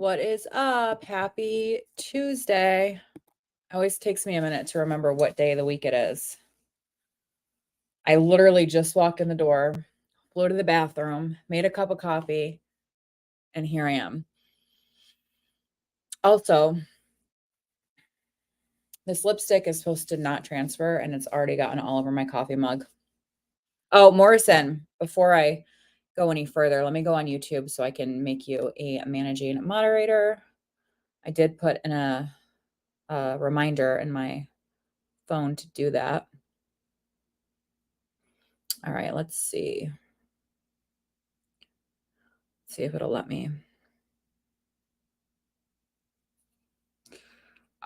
What is up? Happy Tuesday. Always takes me a minute to remember what day of the week it is. I literally just walked in the door, flew to the bathroom, made a cup of coffee, and here I am. Also, this lipstick is supposed to not transfer, and it's already gotten all over my coffee mug. Oh, Morrison, before I go any further, let me go on YouTube so I can make you a managing moderator. I did put in a reminder in my phone to do that. All right, let's see. See if it'll let me.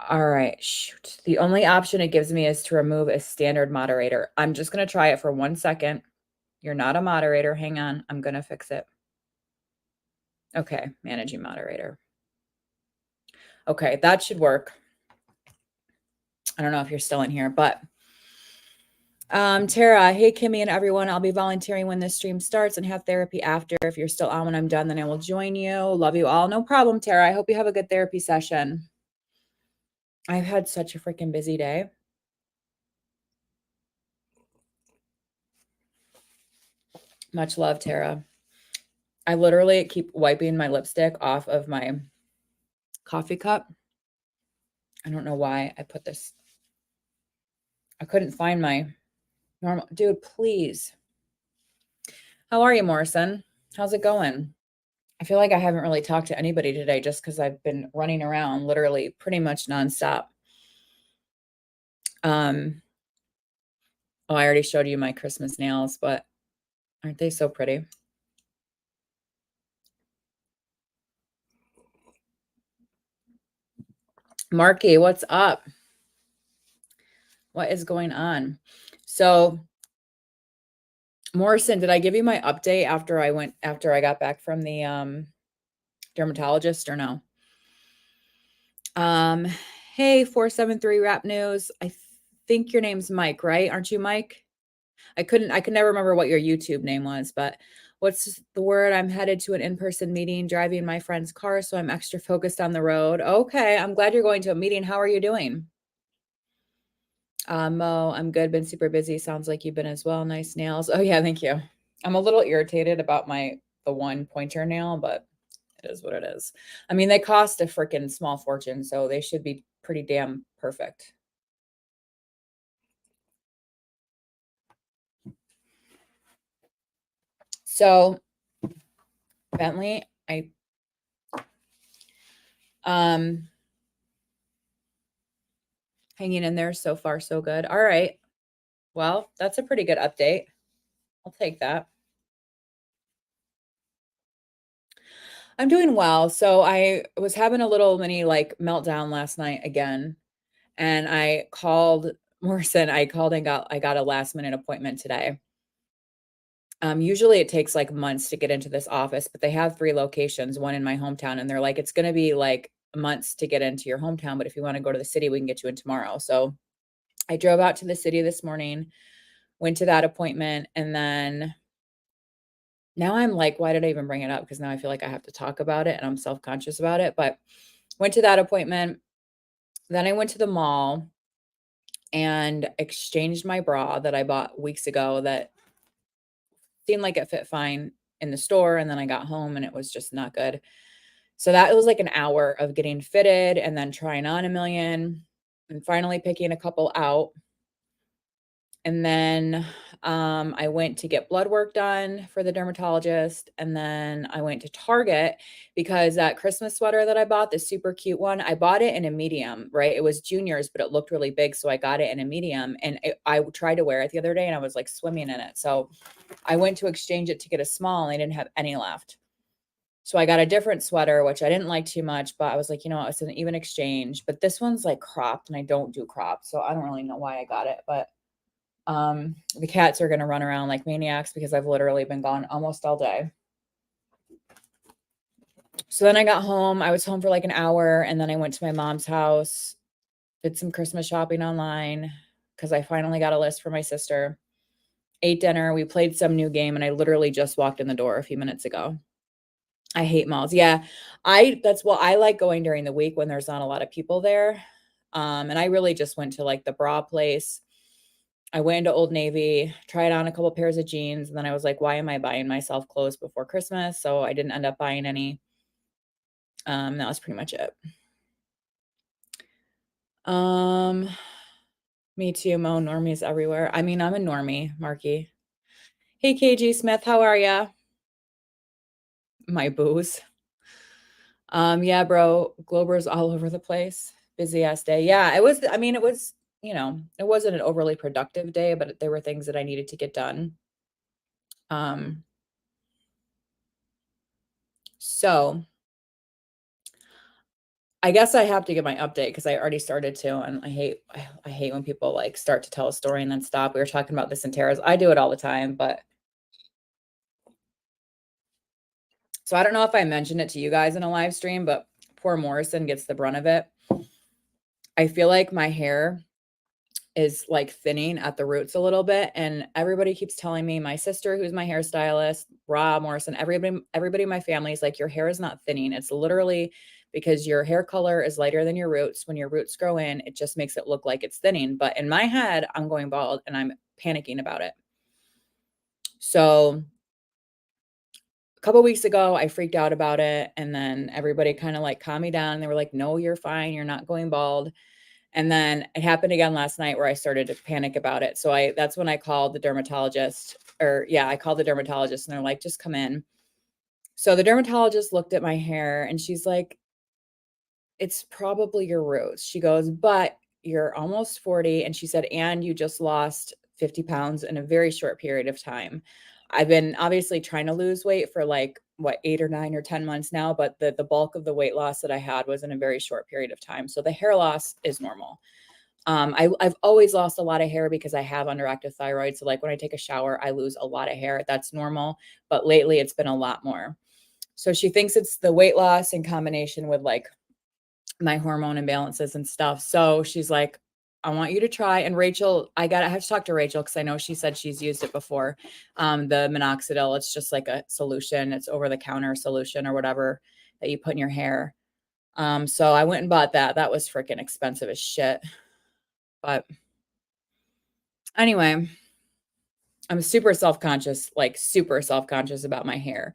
All right, shoot. The only option it gives me is to remove a standard moderator. I'm just going to try it for 1 second. You're not a moderator. Hang on. I'm going to fix it. Okay, managing moderator. Okay, that should work. I don't know if you're still in here, but Tara, hey, Kimmy and everyone. I'll be volunteering when this stream starts and have therapy after. If you're still on when I'm done, then I will join you. Love you all. No problem, Tara. I hope you have a good therapy session. I've had such a freaking busy day. Much love, Tara. I literally keep wiping my lipstick off of my coffee cup. I don't know why I put this. I couldn't find my normal. Dude, please. How are you, Morrison? How's it going? I feel like I haven't really talked to anybody today just because I've been running around literally pretty much nonstop. Oh, I already showed you my Christmas nails, but aren't they so pretty? Marky, what's up? What is going on? So, Morrison, did I give you my update after I got back from the dermatologist or no? Hey, 473 Rap News. I think your name's Mike, right? Aren't you Mike? I could never remember what your YouTube name was, but what's the word? I'm headed to an in-person meeting, driving my friend's car, so I'm extra focused on the road. Okay, I'm glad you're going to a meeting. How are you doing? Mo, I'm good. Been super busy. Sounds like you've been as well. Nice nails. Oh yeah, thank you. I'm a little irritated about the one pointer nail, but it is what it is. I mean, they cost a freaking small fortune, so they should be pretty damn perfect. So, Bentley, hanging in there so far so good. All right. Well, that's a pretty good update. I'll take that. I'm doing well. So I was having a little mini meltdown last night again. And I called Morrison. I got a last minute appointment today. Usually it takes like months to get into this office, but they have 3 locations, one in my hometown, and they're like, it's going to be like months to get into your hometown, but if you want to go to the city, we can get you in tomorrow. So I drove out to the city this morning, went to that appointment, and then now I'm like, why did I even bring it up? Because now I feel like I have to talk about it and I'm self-conscious about it. But went to that appointment. Then I went to the mall and exchanged my bra that I bought weeks ago that seemed like it fit fine in the store. And then I got home and it was just not good. So that was like an hour of getting fitted and then trying on a million and finally picking a couple out. And then I went to get blood work done for the dermatologist. And then I went to Target because that Christmas sweater that I bought, the super cute one, I bought it in a medium, right? It was juniors, but it looked really big. So I got it in a medium. And I tried to wear it the other day and I was like swimming in it. So I went to exchange it to get a small and I didn't have any left. So I got a different sweater, which I didn't like too much, but I was like, you know, it's an even exchange. But this one's like cropped and I don't do cropped. So I don't really know why I got it. But the cats are going to run around like maniacs because I've literally been gone almost all day. So then I got home. I was home for like an hour and then I went to my mom's house, did some Christmas shopping online because I finally got a list for my sister, ate dinner. We played some new game and I literally just walked in the door a few minutes ago. I hate malls. Yeah. I like going during the week when there's not a lot of people there. And I really just went to like the bra place. I went into Old Navy, tried on a couple pairs of jeans, and then I was like, why am I buying myself clothes before Christmas? So I didn't end up buying any. That was pretty much it. Um, Me too, Mo. Normies everywhere. I mean, I'm a normie, Marky. Hey, KG Smith, how are ya? My booze. Yeah, bro. Glober's all over the place. Busy ass day. Yeah, it was. I mean, it was. It wasn't an overly productive day, but there were things that I needed to get done. Um, so I guess I have to give my update because I already started to, and I hate when people like start to tell a story and then stop. We were talking about this in Terrace. I do it all the time, but so I don't know if I mentioned it to you guys in a live stream, but poor Morrison gets the brunt of it. I feel like my hair is like thinning at the roots a little bit, and everybody keeps telling me, my sister who's my hairstylist, Rob Morrison, everybody in my family is like, your hair is not thinning. It's literally because your hair color is lighter than your roots. When your roots grow in, it just makes it look like it's thinning. But in my head, I'm going bald and I'm panicking about it. So a couple weeks ago, I freaked out about it, and then everybody kind of like calmed me down. They were like, no, you're fine, you're not going bald. And then it happened again last night where I started to panic about it. So that's when I called the dermatologist, or yeah, I called the dermatologist, and they're like, just come in. So the dermatologist looked at my hair and she's like, it's probably your roots. She goes, but you're almost 40. And she said, and you just lost 50 pounds in a very short period of time. I've been obviously trying to lose weight for like what, 8 or 9 or 10 months now, but the bulk of the weight loss that I had was in a very short period of time. So the hair loss is normal. I've always lost a lot of hair because I have underactive thyroid. So like when I take a shower, I lose a lot of hair. That's normal. But lately it's been a lot more. So she thinks it's the weight loss in combination with like my hormone imbalances and stuff. So she's like, I want you to try. And Rachel, I have to talk to Rachel because I know she said she's used it before. The minoxidil, it's just like a solution. It's over the counter solution or whatever that you put in your hair. So I went and bought that. That was freaking expensive as shit. But anyway, I'm super self-conscious about my hair.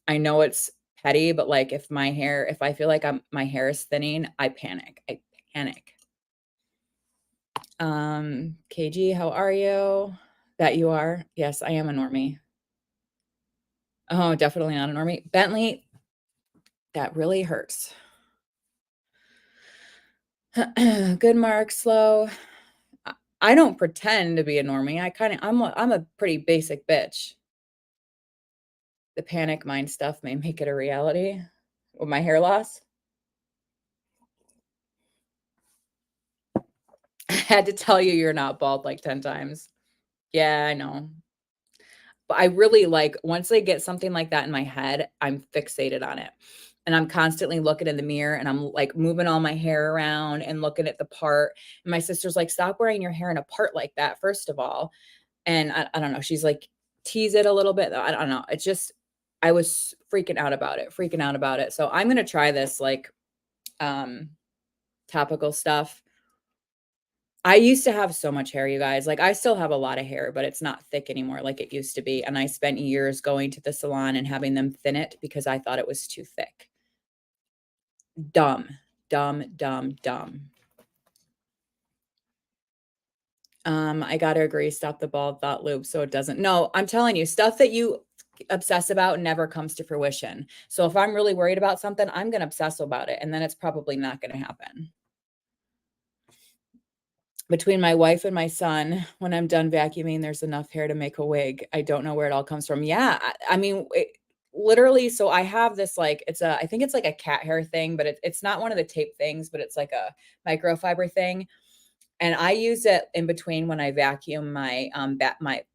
I know it's petty, but like if I feel like my hair is thinning, I panic. I panic. KG, how are you? That you are? Yes, I am a normie. Oh, definitely not a normie. Bentley, that really hurts. Good mark, slow. I don't pretend to be a normie. I'm a pretty basic bitch. The panic mind stuff may make it a reality with my hair loss. I had to tell you you're not bald like 10 times. Yeah, I know. But I really like once I get something like that in my head, I'm fixated on it. And I'm constantly looking in the mirror and I'm like moving all my hair around and looking at the part. And my sister's like, stop wearing your hair in a part like that, first of all. And I don't know. She's like, tease it a little bit. I don't know. It's just, I was freaking out about it. So I'm going to try this like um, topical stuff. I used to have so much hair, you guys. Like, I still have a lot of hair, but it's not thick anymore like it used to be. And I spent years going to the salon and having them thin it because I thought it was too thick. Dumb, dumb, dumb, dumb. I gotta agree. Stop the bald thought loop so it doesn't. No, I'm telling you, stuff that you obsess about never comes to fruition. So if I'm really worried about something, I'm gonna obsess about it, and then it's probably not gonna happen. Between my wife and my son, when I'm done vacuuming, there's enough hair to make a wig. I don't know where it all comes from. Yeah, I mean, literally. So I have this like I think it's like a cat hair thing, but it's not one of the tape things, but it's like a microfiber thing. And I use it in between when I vacuum my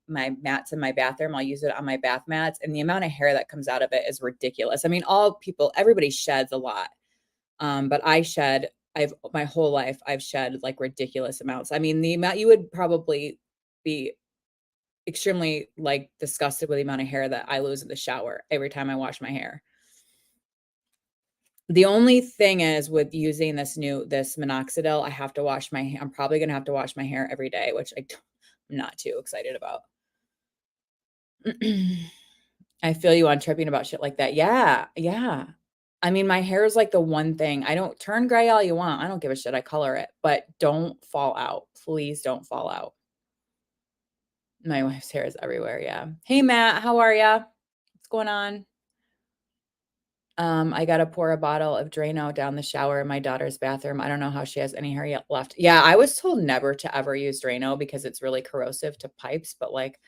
mats in my bathroom. I'll use it on my bath mats, and the amount of hair that comes out of it is ridiculous. I mean, everybody sheds a lot. But I've my whole life I've shed like ridiculous amounts. I mean, the amount you would probably be extremely like disgusted with the amount of hair that I lose in the shower every time I wash my hair. The only thing is with using this minoxidil, I have to wash I'm probably gonna have to wash my hair every day, which I'm not too excited about. I feel you on tripping about shit like that. Yeah, yeah. I mean, my hair is like the one thing. I don't turn gray all you want. I don't give a shit. I color it, but don't fall out. Please don't fall out. My wife's hair is everywhere. Yeah. Hey, Matt, how are ya? What's going on? I gotta pour a bottle of Drano down the shower in my daughter's bathroom. I don't know how she has any hair yet left. Yeah, I was told never to ever use Drano because it's really corrosive to pipes, but like,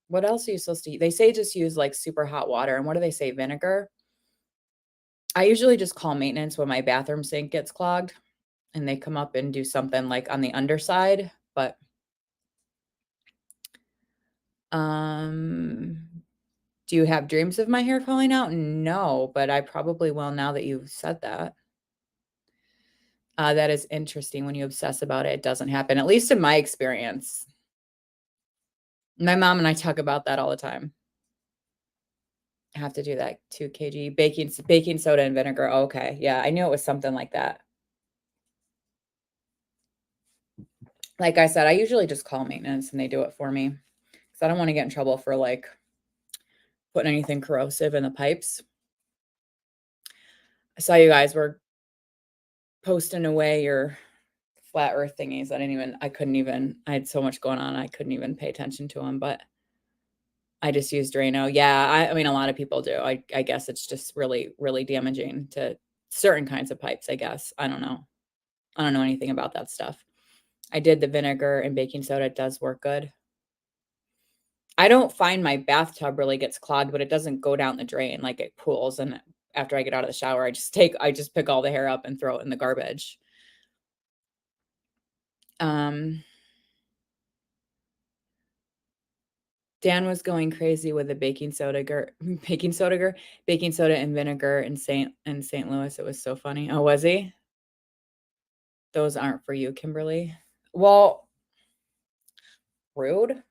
what else are you supposed to use? They say just use like super hot water. And what do they say? Vinegar? I usually just call maintenance when my bathroom sink gets clogged and they come up and do something like on the underside, but um do you have dreams of my hair falling out? No, but I probably will now that you've said that. That is interesting. When you obsess about it, it doesn't happen, at least in my experience. My mom and I talk about that all the time. I have to do that 2 kg baking soda and vinegar. Okay. Yeah, I knew it was something like that. Like I said, I usually just call maintenance and they do it for me because I don't want to get in trouble for like putting anything corrosive in the pipes. I saw you guys were posting away your flat earth thingies. I had so much going on. I couldn't even pay attention to them, but I just used Drano. Yeah. I mean, a lot of people do. I guess it's just really, really damaging to certain kinds of pipes, I guess. I don't know. I don't know anything about that stuff. I did the vinegar and baking soda. It does work good. I don't find my bathtub really gets clogged, but it doesn't go down the drain like it pools. And after I get out of the shower, I just pick all the hair up and throw it in the garbage. Um, Dan was going crazy with the baking soda and vinegar in St. Louis. It was so funny. Oh, was he? Those aren't for you, Kimberly. Well, rude.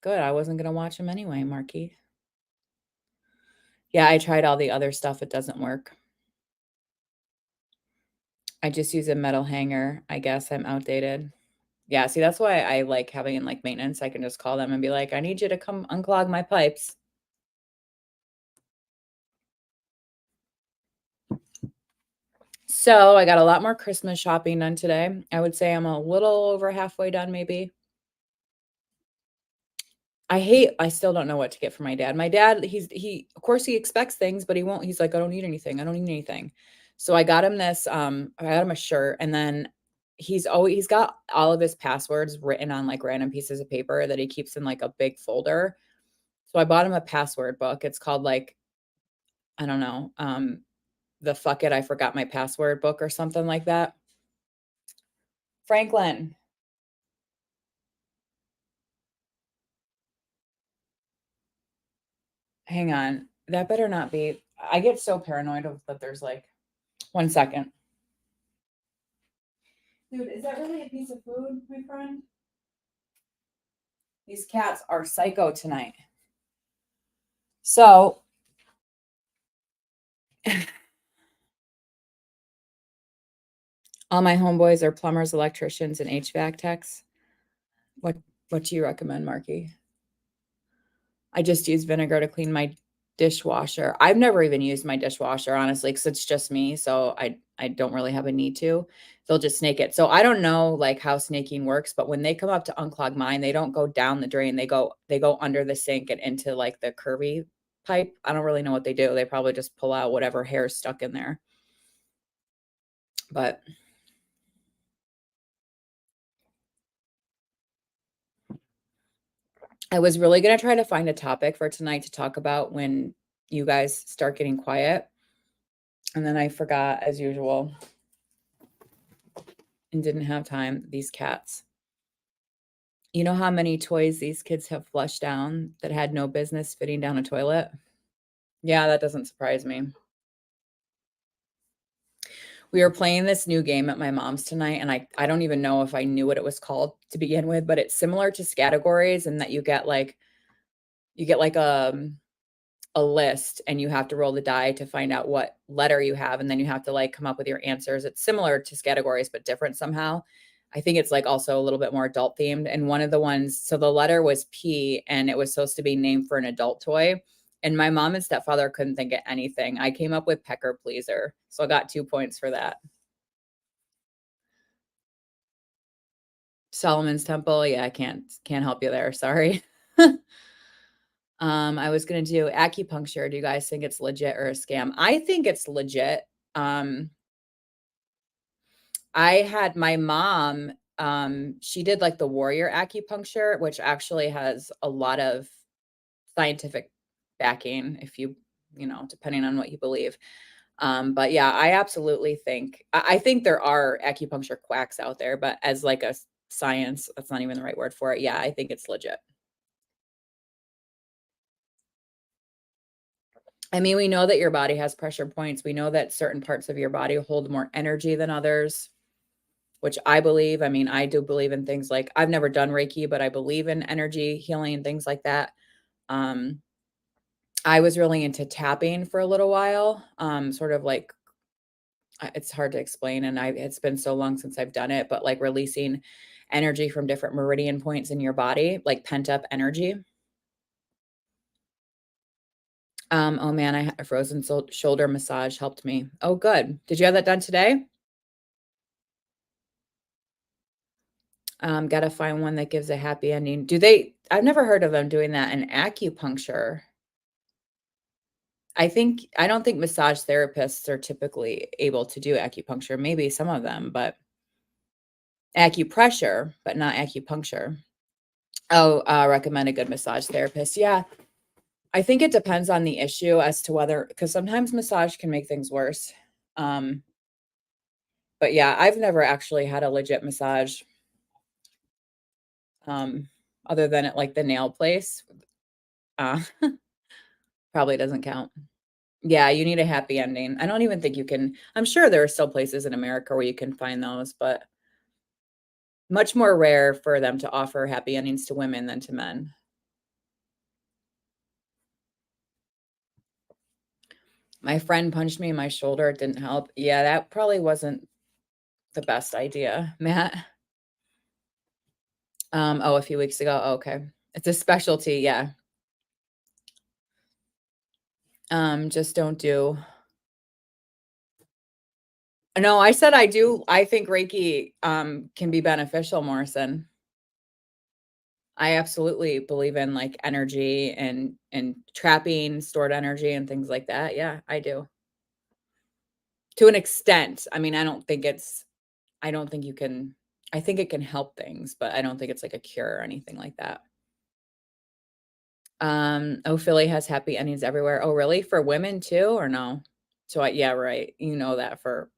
Good. I wasn't gonna watch him anyway, Marky. Yeah, I tried all the other stuff. It doesn't work. I just use a metal hanger. I guess I'm outdated. Yeah, see, that's why I like having like maintenance. I can just call them and be like, I need you to come unclog my pipes. So I got a lot more Christmas shopping done today. I would say I'm a little over halfway done, maybe. I still don't know what to get for my dad. My dad, of course he expects things, but he won't. He's like, I don't need anything. I don't need anything. So I got him a shirt and then he's got all of his passwords written on like random pieces of paper that he keeps in like a big folder. So I bought him a password book. It's called like, I don't know, the fuck it, I forgot my password book or something like that. Franklin, hang on. That better not be. I get so paranoid of that there's like 1 second. Dude, is that really a piece of food, my friend? These cats are psycho tonight. So, all my homeboys are plumbers, electricians, and HVAC techs. What what do you recommend, Marky? I just use vinegar to clean my dishwasher. I've never even used my dishwasher, honestly, because it's just me. So I don't really have a need to. They'll just snake it. So I don't know like how snaking works, but when they come up to unclog mine, they don't go down the drain. They go under the sink and into like the curvy pipe. I don't really know what they do. They probably just pull out whatever hair is stuck in there. But I was really gonna try to find a topic for tonight to talk about when you guys start getting quiet. And then I forgot as usual and didn't have time. These cats. You know how many toys these kids have flushed down that had no business fitting down a toilet? Yeah, that doesn't surprise me. We were playing this new game at my mom's tonight, and I don't even know if I knew what it was called to begin with, but it's similar to categories in that you get like a list and you have to roll the die to find out what letter you have, and then you have to like come up with your answers. It's similar to categories but different somehow. I think it's like also a little bit more adult themed. And one of the ones, so the letter was P and it was supposed to be named for an adult toy. And my mom and stepfather couldn't think of anything. I came up with Pecker Pleaser. So I got 2 points for that. Solomon's Temple. Yeah, I can't help you there. Sorry. I was gonna do acupuncture. Do you guys think it's legit or a scam? I think it's legit. Um, I had my mom, she did like the warrior acupuncture, which actually has a lot of scientific backing, if you know, depending on what you believe. But yeah, I absolutely think I think there are acupuncture quacks out there, but as like a science, that's not even the right word for it. Yeah, I think it's legit. I mean, we know that your body has pressure points. We know that certain parts of your body hold more energy than others, which I believe. I mean, I do believe in things like I've never done Reiki, but I believe in energy healing and things like that. Um, I was really into tapping for a little while, sort of like it's hard to explain, and it's been so long since I've done it, but like releasing energy from different meridian points in your body, like pent up energy. Oh man, I had a frozen shoulder massage helped me. Oh, good. Did you have that done today? Gotta find one that gives a happy ending. I've never heard of them doing that in acupuncture. I don't think massage therapists are typically able to do acupuncture, maybe some of them, but acupressure, but not acupuncture. Oh, recommend a good massage therapist. Yeah, I think it depends on the issue as to whether, because sometimes massage can make things worse. Um, but yeah, I've never actually had a legit massage, um, other than at like the nail place. Uh, probably doesn't count. Yeah, you need a happy ending. I don't even think you can. I'm sure there are still places in America where you can find those, but much more rare for them to offer happy endings to women than to men. My friend punched me in my shoulder. It didn't help. Yeah, that probably wasn't the best idea, Matt. Oh, a few weeks ago. Oh, okay. It's a specialty. Yeah. Just don't do. No, I said I do. I think Reiki can be beneficial, Morrison. I absolutely believe in like energy and trapping stored energy and things like that. Yeah, I do. To an extent. I mean, I don't think you can I think it can help things, but I don't think it's like a cure or anything like that. Oh, Philly has happy endings everywhere. Oh, really? For women too, or no? So yeah, right. You know that for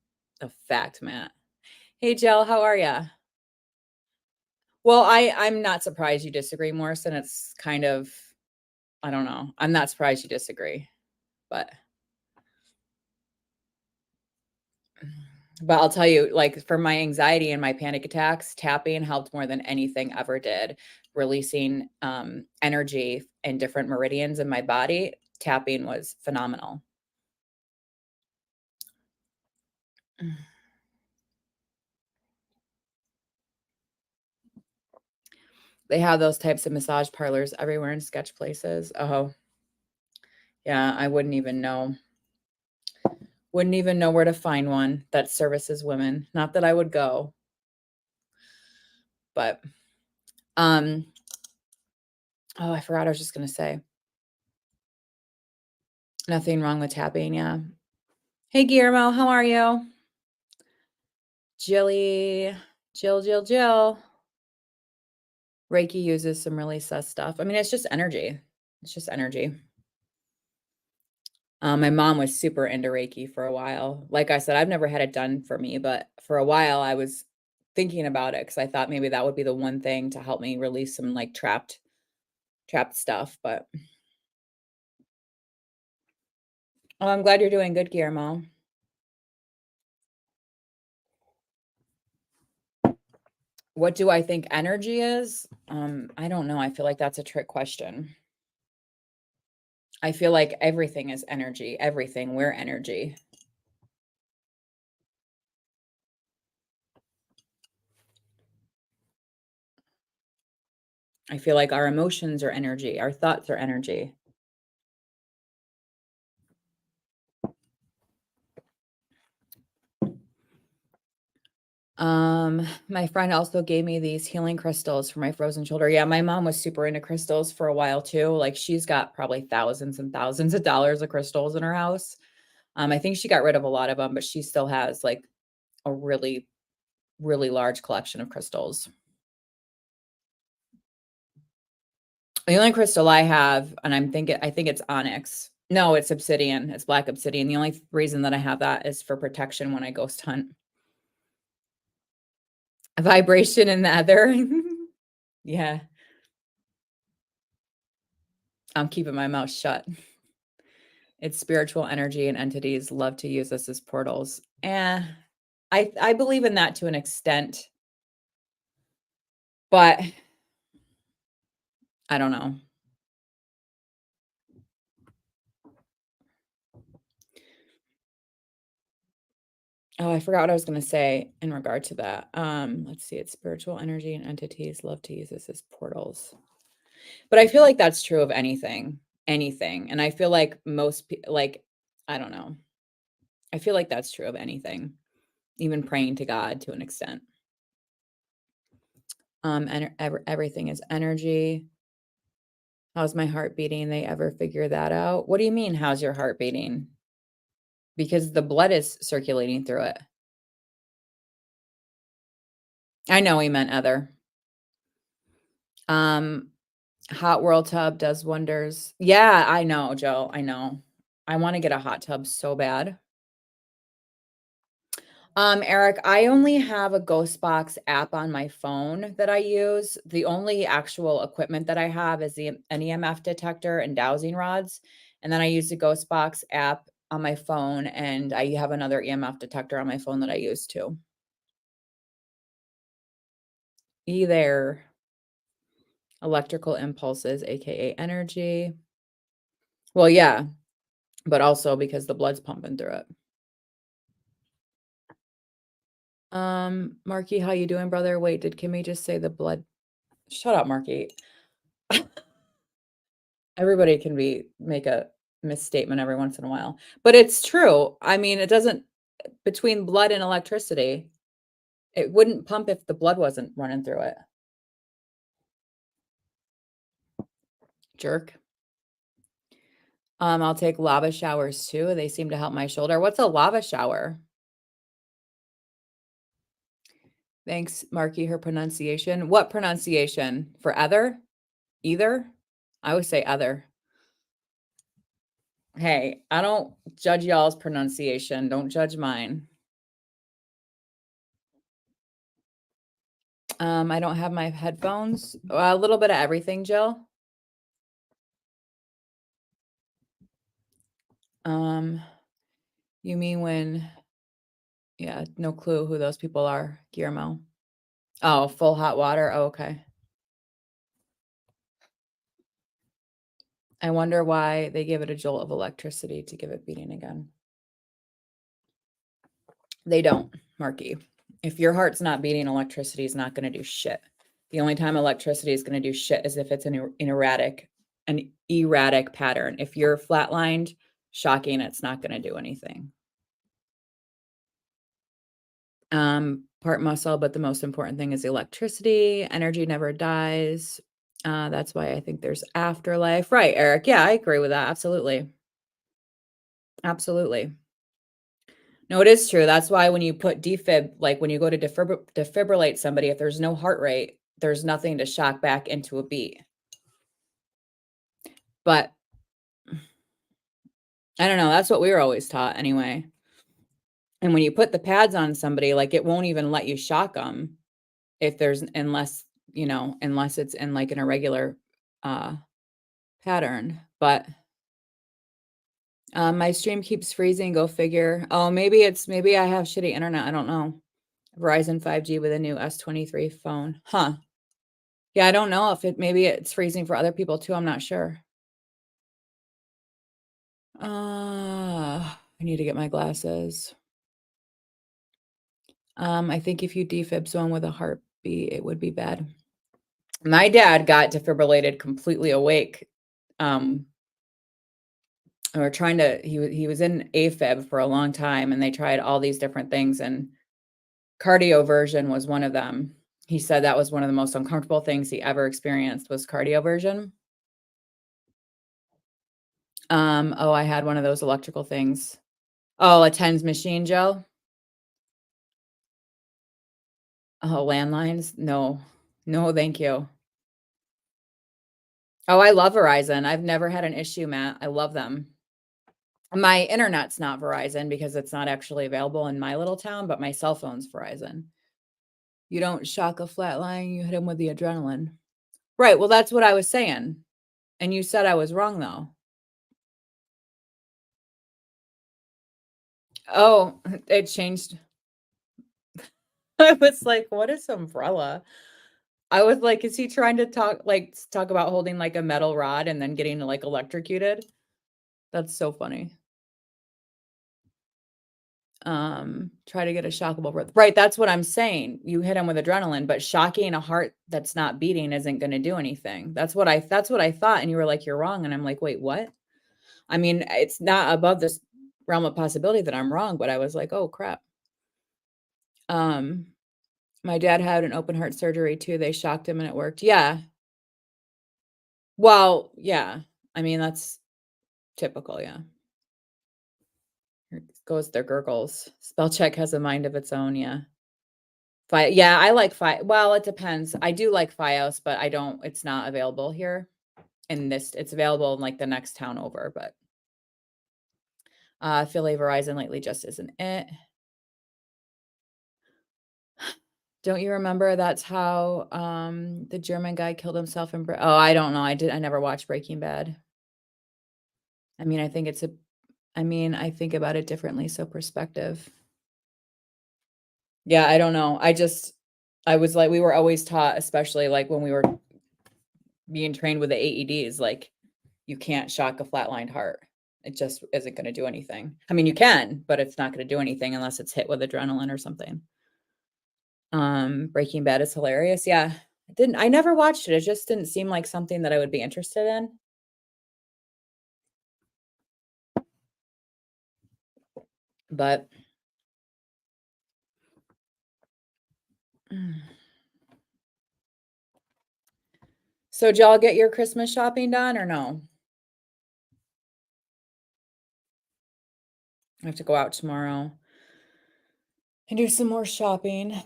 a fact, Matt. Hey, Jill, how are ya? Well, I'm not surprised you disagree, Morrison. It's kind of I don't know. I'm not surprised you disagree, but I'll tell you, like, for my anxiety and my panic attacks, tapping helped more than anything ever did. Releasing, energy in different meridians in my body, tapping was phenomenal. They have those types of massage parlors everywhere in sketch places. Oh, yeah, I wouldn't even know where to find one that services women. Not that I would go, but, um oh, I forgot I was just gonna say. Nothing wrong with tapping, yeah. Hey, Guillermo, how are you? Jilly, Jill. Reiki uses some really sus stuff. I mean, it's just energy. It's just energy. My mom was super into Reiki for a while. Like I said, I've never had it done for me, but for a while I was thinking about it because I thought maybe that would be the one thing to help me release some like trapped stuff. But oh, I'm glad you're doing good, Guillermo. What do I think energy is? I don't know. I feel like that's a trick question. I feel like everything is energy. Everything, we're energy. I feel like our emotions are energy. Our thoughts are energy. My friend also gave me these healing crystals for my frozen shoulder. Yeah, my mom was super into crystals for a while too. Like she's got probably thousands and thousands of dollars of crystals in her house. I think she got rid of a lot of them, but she still has like a really, really large collection of crystals. The only crystal I have, and I think it's onyx. No, it's obsidian. It's black obsidian. The only reason that I have that is for protection when I ghost hunt. A vibration in the other. Yeah, I'm keeping my mouth shut. It's spiritual energy and entities love to use us as portals. I believe in that to an extent, but I don't know. Oh, I forgot what I was gonna say in regard to that. Let's see, it's spiritual energy and entities love to use us as portals. But I feel like that's true of anything, anything. And I feel like like, I don't know. I feel like that's true of anything, even praying to God to an extent. Everything is energy. How's my heart beating? They ever figure that out? What do you mean, how's your heart beating? Because the blood is circulating through it. I know he meant other. Um, Hot world tub does wonders. Yeah, I know, Joe. I know. I want to get a hot tub so bad. Eric, I only have a Ghost Box app on my phone that I use. The only actual equipment that I have is an EMF detector and dowsing rods. And then I use the Ghost Box app on my phone, and I have another EMF detector on my phone that I use too. Either electrical impulses, aka energy. Well, yeah, but also because the blood's pumping through it. Marky, how you doing, brother? Wait, did Kimmy just say the blood? Shut up, Marky. Everybody can make a misstatement every once in a while, but it's true. I mean, it doesn't between blood and electricity, it wouldn't pump if the blood wasn't running through it. Jerk. I'll take lava showers too. They seem to help my shoulder. What's a lava shower? Thanks, Marky, her pronunciation. What pronunciation? For other? Either? I would say other. Hey, I don't judge y'all's pronunciation. Don't judge mine. I don't have my headphones. A little bit of everything, Jill. Um, you mean when yeah, no clue who those people are, Guillermo. Oh, full hot water. Oh, okay. I wonder why they give it a jolt of electricity to give it beating again. They don't, Marky. If your heart's not beating, electricity is not going to do shit. The only time electricity is going to do shit is if it's an erratic pattern. If you're flatlined, shocking, it's not going to do anything. Part muscle, but the most important thing is electricity. Energy never dies. That's why I think there's afterlife. Right, Eric. Yeah, I agree with that. Absolutely. Absolutely. No, it is true. That's why when you put defib, like when you go to defibrillate somebody, if there's no heart rate, there's nothing to shock back into a beat. But I don't know. That's what we were always taught anyway. And when you put the pads on somebody, like it won't even let you shock them if there's unless it's in like an irregular pattern. But my stream keeps freezing. Go figure. Oh, maybe I have shitty internet. I don't know. Verizon 5G with a new S23 phone. Huh. Yeah, I don't know if maybe it's freezing for other people too. I'm not sure. I need to get my glasses. I think if you defib someone with a heartbeat, it would be bad. My dad got defibrillated completely awake. And we're trying to he was in AFib for a long time, and they tried all these different things, and cardioversion was one of them. He said that was one of the most uncomfortable things he ever experienced was cardioversion. Oh, I had one of those electrical things. Oh, a TENS machine, Joe? Oh, landlines? No. No, thank you. Oh, I love Verizon. I've never had an issue, Matt. I love them. My internet's not Verizon because it's not actually available in my little town, but my cell phone's Verizon. You don't shock a flat line, you hit him with the adrenaline. Right, well, that's what I was saying, and you said I was wrong, though. Oh, it changed. I was like, "What is umbrella?" I was like, "Is he trying to talk about holding, like, a metal rod and then getting, like, electrocuted?" That's so funny. Try to get a shockable breath. Right, that's what I'm saying. You hit him with adrenaline, but shocking a heart that's not beating isn't gonna do anything. That's what I thought, and you were like, "You're wrong," and I'm like, "Wait, what?" I mean, it's not above this realm of possibility that I'm wrong, but I was like, "Oh, crap." Um, my dad had an open heart surgery too. They shocked him and it worked. Yeah. Well, yeah. I mean, that's typical, yeah. Here goes their gurgles. Spell check has a mind of its own, yeah. Yeah, I like well, it depends. I do like Fios, but I don't it's not available here in this it's available in, like, the next town over, but, Philly Verizon lately just isn't it. Don't you remember that's how, the German guy killed himself in oh, I don't know. I never watched Breaking Bad. I mean, I think about it differently, so perspective. Yeah, I don't know. I was like we were always taught, especially, like, when we were being trained with the AEDs, like, you can't shock a flatlined heart. It just isn't gonna do anything. I mean, you can, but it's not gonna do anything unless it's hit with adrenaline or something. Breaking Bad is hilarious. Yeah. I never watched it. It just didn't seem like something that I would be interested in. But so did y'all get your Christmas shopping done or no? I have to go out tomorrow and do some more shopping.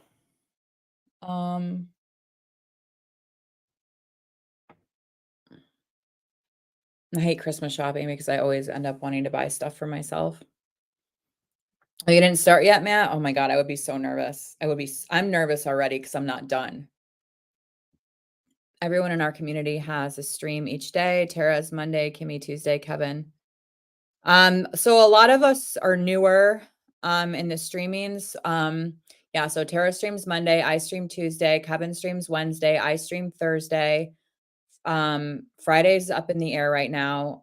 Um, I hate Christmas shopping because I always end up wanting to buy stuff for myself. Oh, you didn't start yet, Matt? Oh my God, I would be so nervous. I'm nervous already because I'm not done. Everyone in our community has a stream each day. Tara's Monday, Kimmy Tuesday, Kevin. So a lot of us are newer in the streamings. Yeah, so Tara streams Monday, I stream Tuesday, Kevin streams Wednesday, I stream Thursday. Friday's up in the air right now.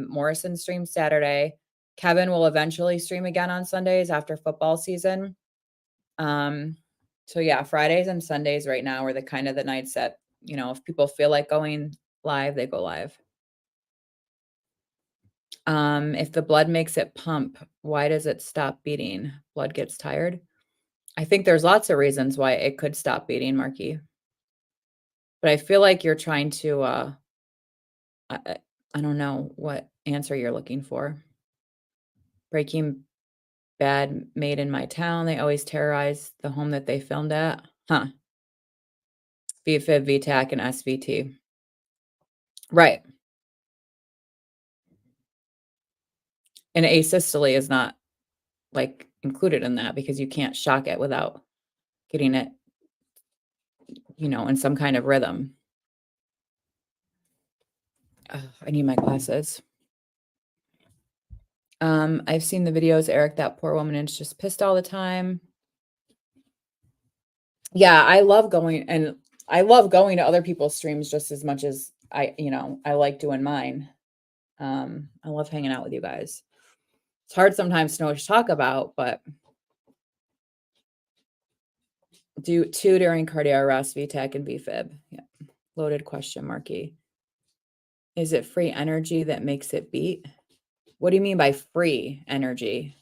Morrison streams Saturday. Kevin will eventually stream again on Sundays after football season. Um, so yeah, Fridays and Sundays right now are the kind of the nights that, if people feel like going live, they go live. If the blood makes it pump, why does it stop beating? Blood gets tired? I think there's lots of reasons why it could stop beating, Marky. But I feel like you're trying to, I, I I don't know what answer you're looking for. Breaking Bad made in my town. They always terrorize the home that they filmed at. Huh. VFib, VTAC, and SVT. Right. And asystole is not like included in that because you can't shock it without getting it, in some kind of rhythm. Ugh, I need my glasses. I've seen the videos, Eric, that poor woman is just pissed all the time. Yeah, I love going to other people's streams just as much as I like doing mine. I love hanging out with you guys. It's hard sometimes to know what to talk about, but do 2 during cardio arrest, VTAC and VFib. Yeah. Loaded question marky. Is it free energy that makes it beat? What do you mean by free energy?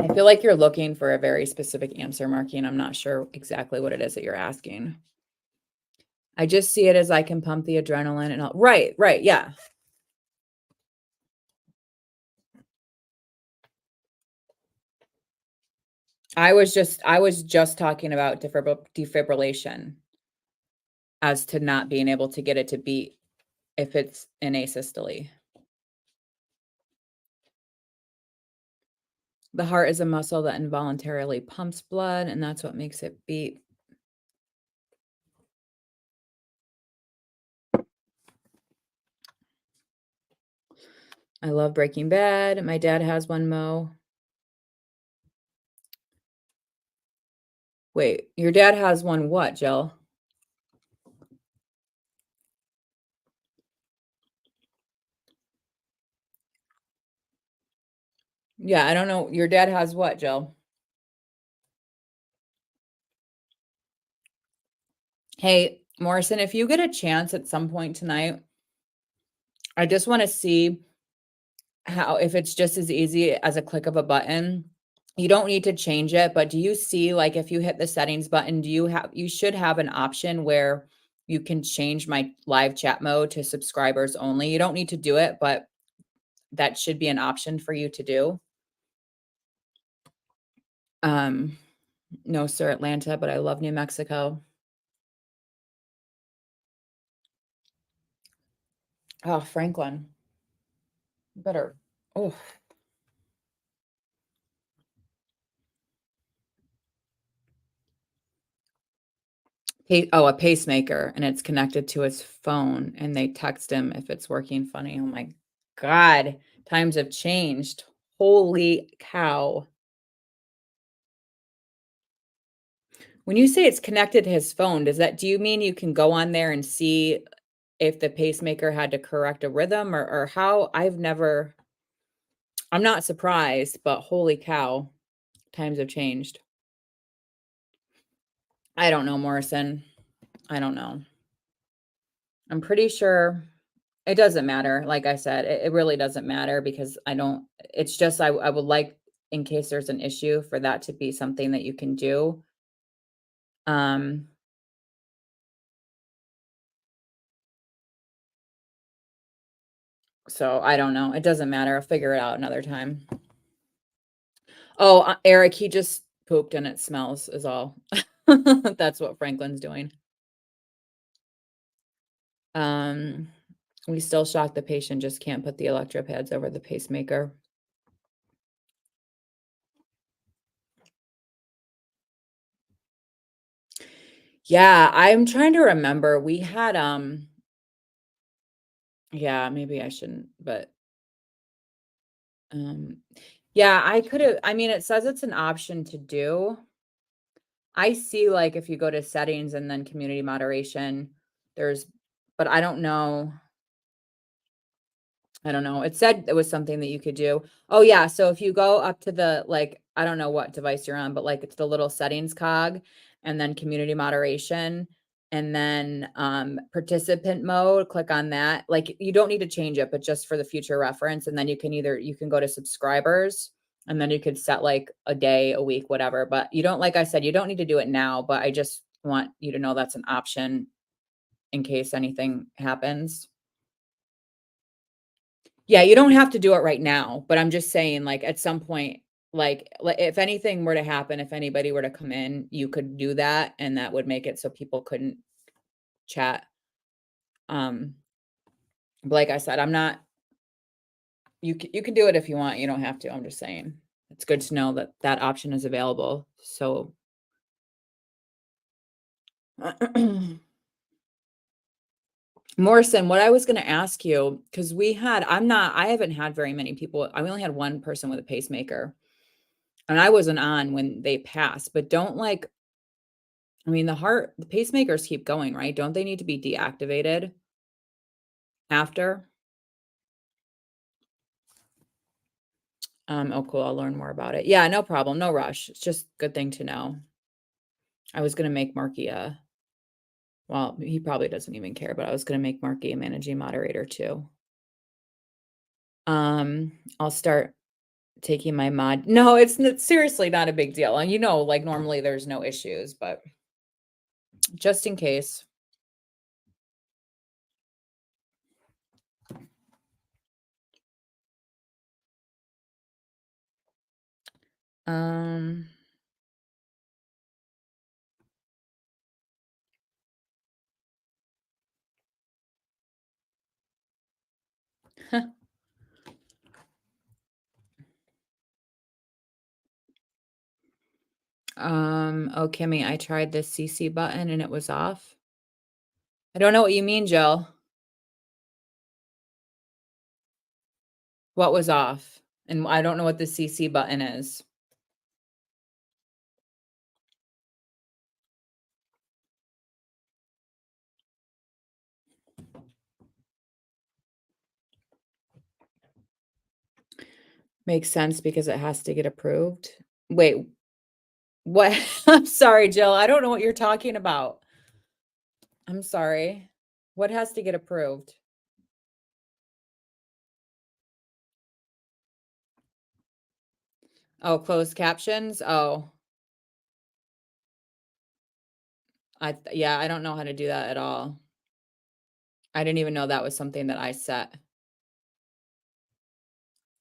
I feel like you're looking for a very specific answer, Marky, and I'm not sure exactly what it is that you're asking. I just see it as I can pump the adrenaline and all. Right, right, yeah. I was just talking about defibrillation as to not being able to get it to beat if it's in asystole. The heart is a muscle that involuntarily pumps blood, and that's what makes it beat. I love Breaking Bad. My dad has one, Mo. Wait, your dad has one what, Jill? Yeah, I don't know. Your dad has what, Jill? Hey, Morrison, if you get a chance at some point tonight, I just want to see how, if it's just as easy as a click of a button. You don't need to change it, but do you see, like, if you hit the settings button, you should have an option where you can change my live chat mode to subscribers only. You don't need to do it, but that should be an option for you to do. Um, no, sir, Atlanta, but I love New Mexico. Oh, Franklin. Better. Oh, a pacemaker, and it's connected to his phone, and they text him if it's working funny. Oh my God, times have changed. Holy cow. When you say it's connected to his phone, do you mean you can go on there and see if the pacemaker had to correct a rhythm or how? I'm not surprised, but holy cow, times have changed. I don't know, Morrison. I don't know. I'm pretty sure it doesn't matter. Like I said, it really doesn't matter because it's just, I would like, in case there's an issue, for that to be something that you can do. Um, so I don't know. It doesn't matter. I'll figure it out another time. Oh, Eric, he just pooped and it smells is all. That's what Franklin's doing. Um, we still shock the patient, just can't put the electropads over the pacemaker. Yeah, I'm trying to remember. We had yeah, maybe I shouldn't, but um yeah, I mean, it says it's an option to do. I see, like, if you go to settings and then community moderation, there's but I don't know. It said it was something that you could do. Oh, yeah, so if you go up to the, like, I don't know what device you're on, but, like, it's the little settings cog, and then community moderation, and then, participant mode, click on that. Like, you don't need to change it, but just for the future reference, and then you can go to subscribers, and then you could set, like, a day, a week, whatever, but you don't like I said, you don't need to do it now, but I just want you to know that's an option in case anything happens. Yeah, you don't have to do it right now, but I'm just saying, like, at some point, like, if anything were to happen, if anybody were to come in, you could do that, and that would make it so people couldn't chat. Um, but like I said, I'm not you can do it if you want, you don't have to, I'm just saying. It's good to know that that option is available, so Morrison, what I was gonna ask you, because I haven't had very many people. I only had one person with a pacemaker, and I wasn't on when they passed, but don't, like, I mean, the pacemakers keep going, right? Don't they need to be deactivated after? Oh, cool. I'll learn more about it. Yeah, no problem. No rush. It's just good thing to know. I was gonna make Marky a well, he probably doesn't even care, but I was gonna make Marky a managing moderator too. I'll start taking my mod. No, it's seriously not a big deal. And like normally there's no issues, but just in case. Um, oh, Kimmy, I tried the CC button and it was off. I don't know what you mean, Jill. What was off? And I don't know what the CC button is. Makes sense because it has to get approved. Wait, what? I'm sorry, Jill. I don't know what you're talking about. I'm sorry. What has to get approved? Oh, closed captions? Oh, yeah, I don't know how to do that at all. I didn't even know that was something that I set.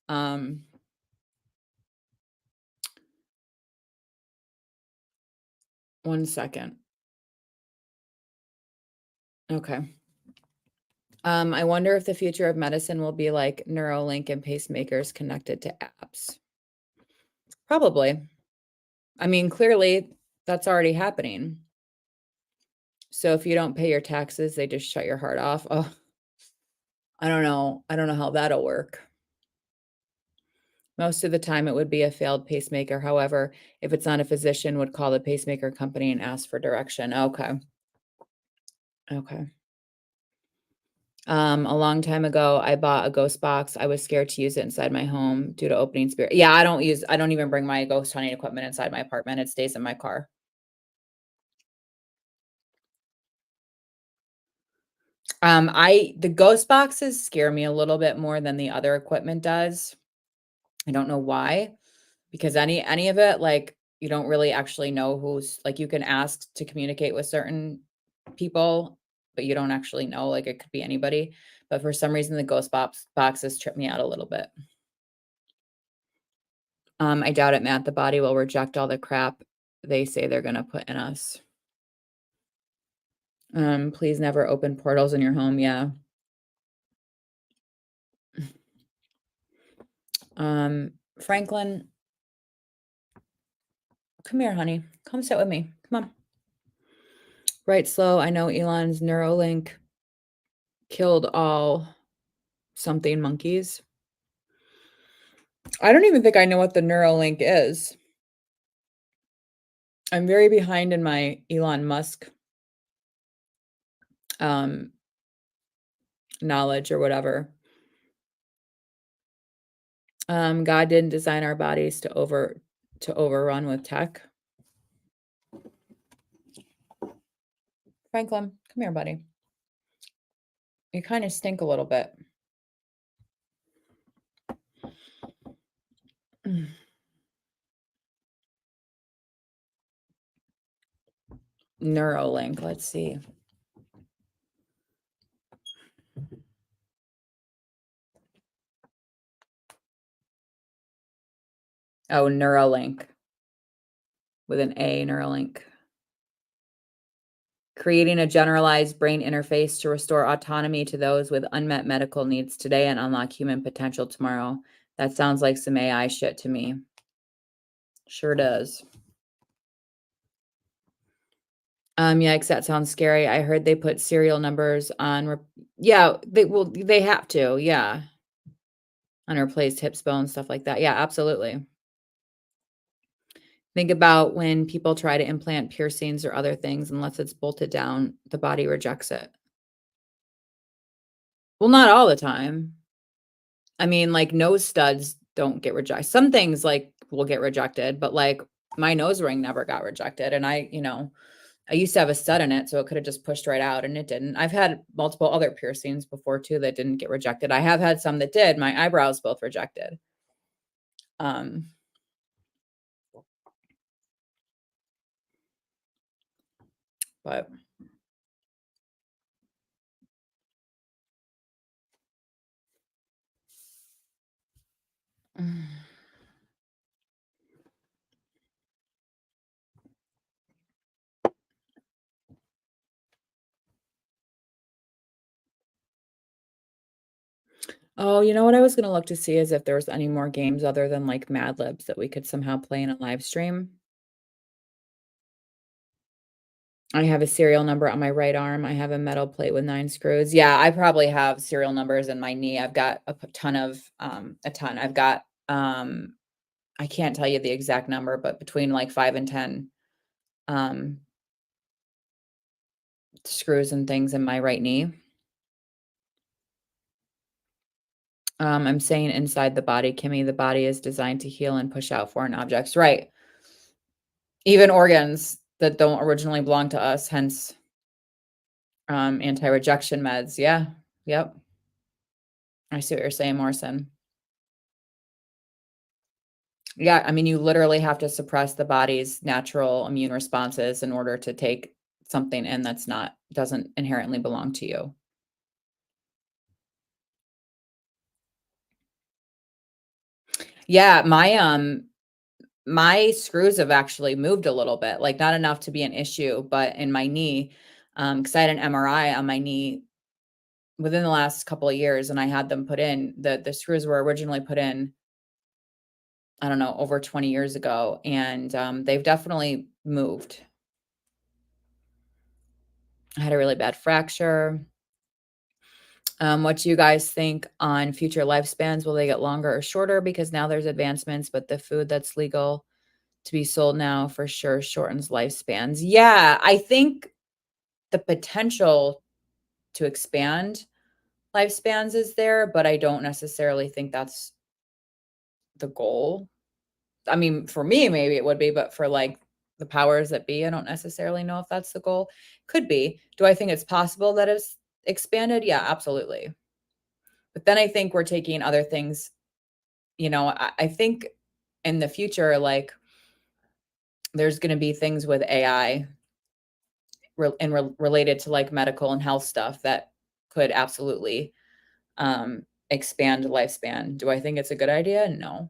Um, one second. Okay. I wonder if the future of medicine will be like Neuralink and pacemakers connected to apps. Probably. I mean, clearly that's already happening. So if you don't pay your taxes, they just shut your heart off. Oh, I don't know. I don't know how that'll work. Most of the time it would be a failed pacemaker. However, if it's not a physician, would call the pacemaker company and ask for direction. Okay. Okay. A long time ago, I bought a ghost box. I was scared to use it inside my home due to opening spirit. Yeah, I don't even bring my ghost hunting equipment inside my apartment. It stays in my car. The ghost boxes scare me a little bit more than the other equipment does. I don't know why, because any of it, like, you don't really actually know who's like, you can ask to communicate with certain people, but you don't actually know, like, it could be anybody. But for some reason, the boxes trip me out a little bit. I doubt it, Matt. The body will reject all the crap they say they're gonna put in us. Please never open portals in your home. Yeah. Franklin, come here, honey. Come sit with me. Come on. Right slow. I know Elon's Neuralink killed all something monkeys. I don't even think I know what the Neuralink is. I'm very behind in my Elon Musk um knowledge or whatever. God didn't design our bodies to overrun with tech. Franklin, come here, buddy. You kind of stink a little bit. Neuralink, let's see. Oh, Neuralink with an A, Neuralink. Creating a generalized brain interface to restore autonomy to those with unmet medical needs today and unlock human potential tomorrow. That sounds like some AI shit to me. Sure does. Yikes, that sounds scary. I heard they put serial numbers on yeah, they have to, yeah. On replaced hips, bones, stuff like that. Yeah, absolutely. Think about when people try to implant piercings or other things, unless it's bolted down, the body rejects it. Well, not all the time. I mean, like, nose studs don't get rejected. Some things, like, will get rejected, but, like, my nose ring never got rejected, and I used to have a stud in it, so it coulda just pushed right out, and it didn't. I've had multiple other piercings before too that didn't get rejected. I have had some that did. My eyebrows both rejected. Um, but Oh, you know what I was gonna look to see is if there's any more games other than, like, Mad Libs that we could somehow play in a live stream. I have a serial number on my right arm. I have a metal plate with 9 screws. Yeah, I probably have serial numbers in my knee. I've got ton of, a ton. I've got, I can't tell you the exact number, but between, like, 5 and 10, um, screws and things in my right knee. I'm saying inside the body, Kimmy, the body is designed to heal and push out foreign objects. Right. Even organs that don't originally belong to us, hence, anti-rejection meds. Yeah. Yep. I see what you're saying, Morrison. Yeah, I mean, you literally have to suppress the body's natural immune responses in order to take something in that's not doesn't inherently belong to you. Yeah, my screws have actually moved a little bit, like, not enough to be an issue, but in my knee, because I had an MRI on my knee within the last couple of years, and I had them put in. The screws were originally put in, I don't know, over 20 years ago, and, they've definitely moved. I had a really bad fracture. What do you guys think on future lifespans? Will they get longer or shorter? Because now there's advancements, but the food that's legal to be sold now for sure shortens lifespans. Yeah, I think the potential to expand lifespans is there, but I don't necessarily think that's the goal. I mean, for me, maybe it would be, but for like the powers that be, I don't necessarily know if that's the goal. Could be. Do I think it's possible that it's expanded? Yeah, absolutely. But then I think we're taking other things, I think in the future, like there's going to be things with AI related to like medical and health stuff that could absolutely expand lifespan. Do I think it's a good idea? No.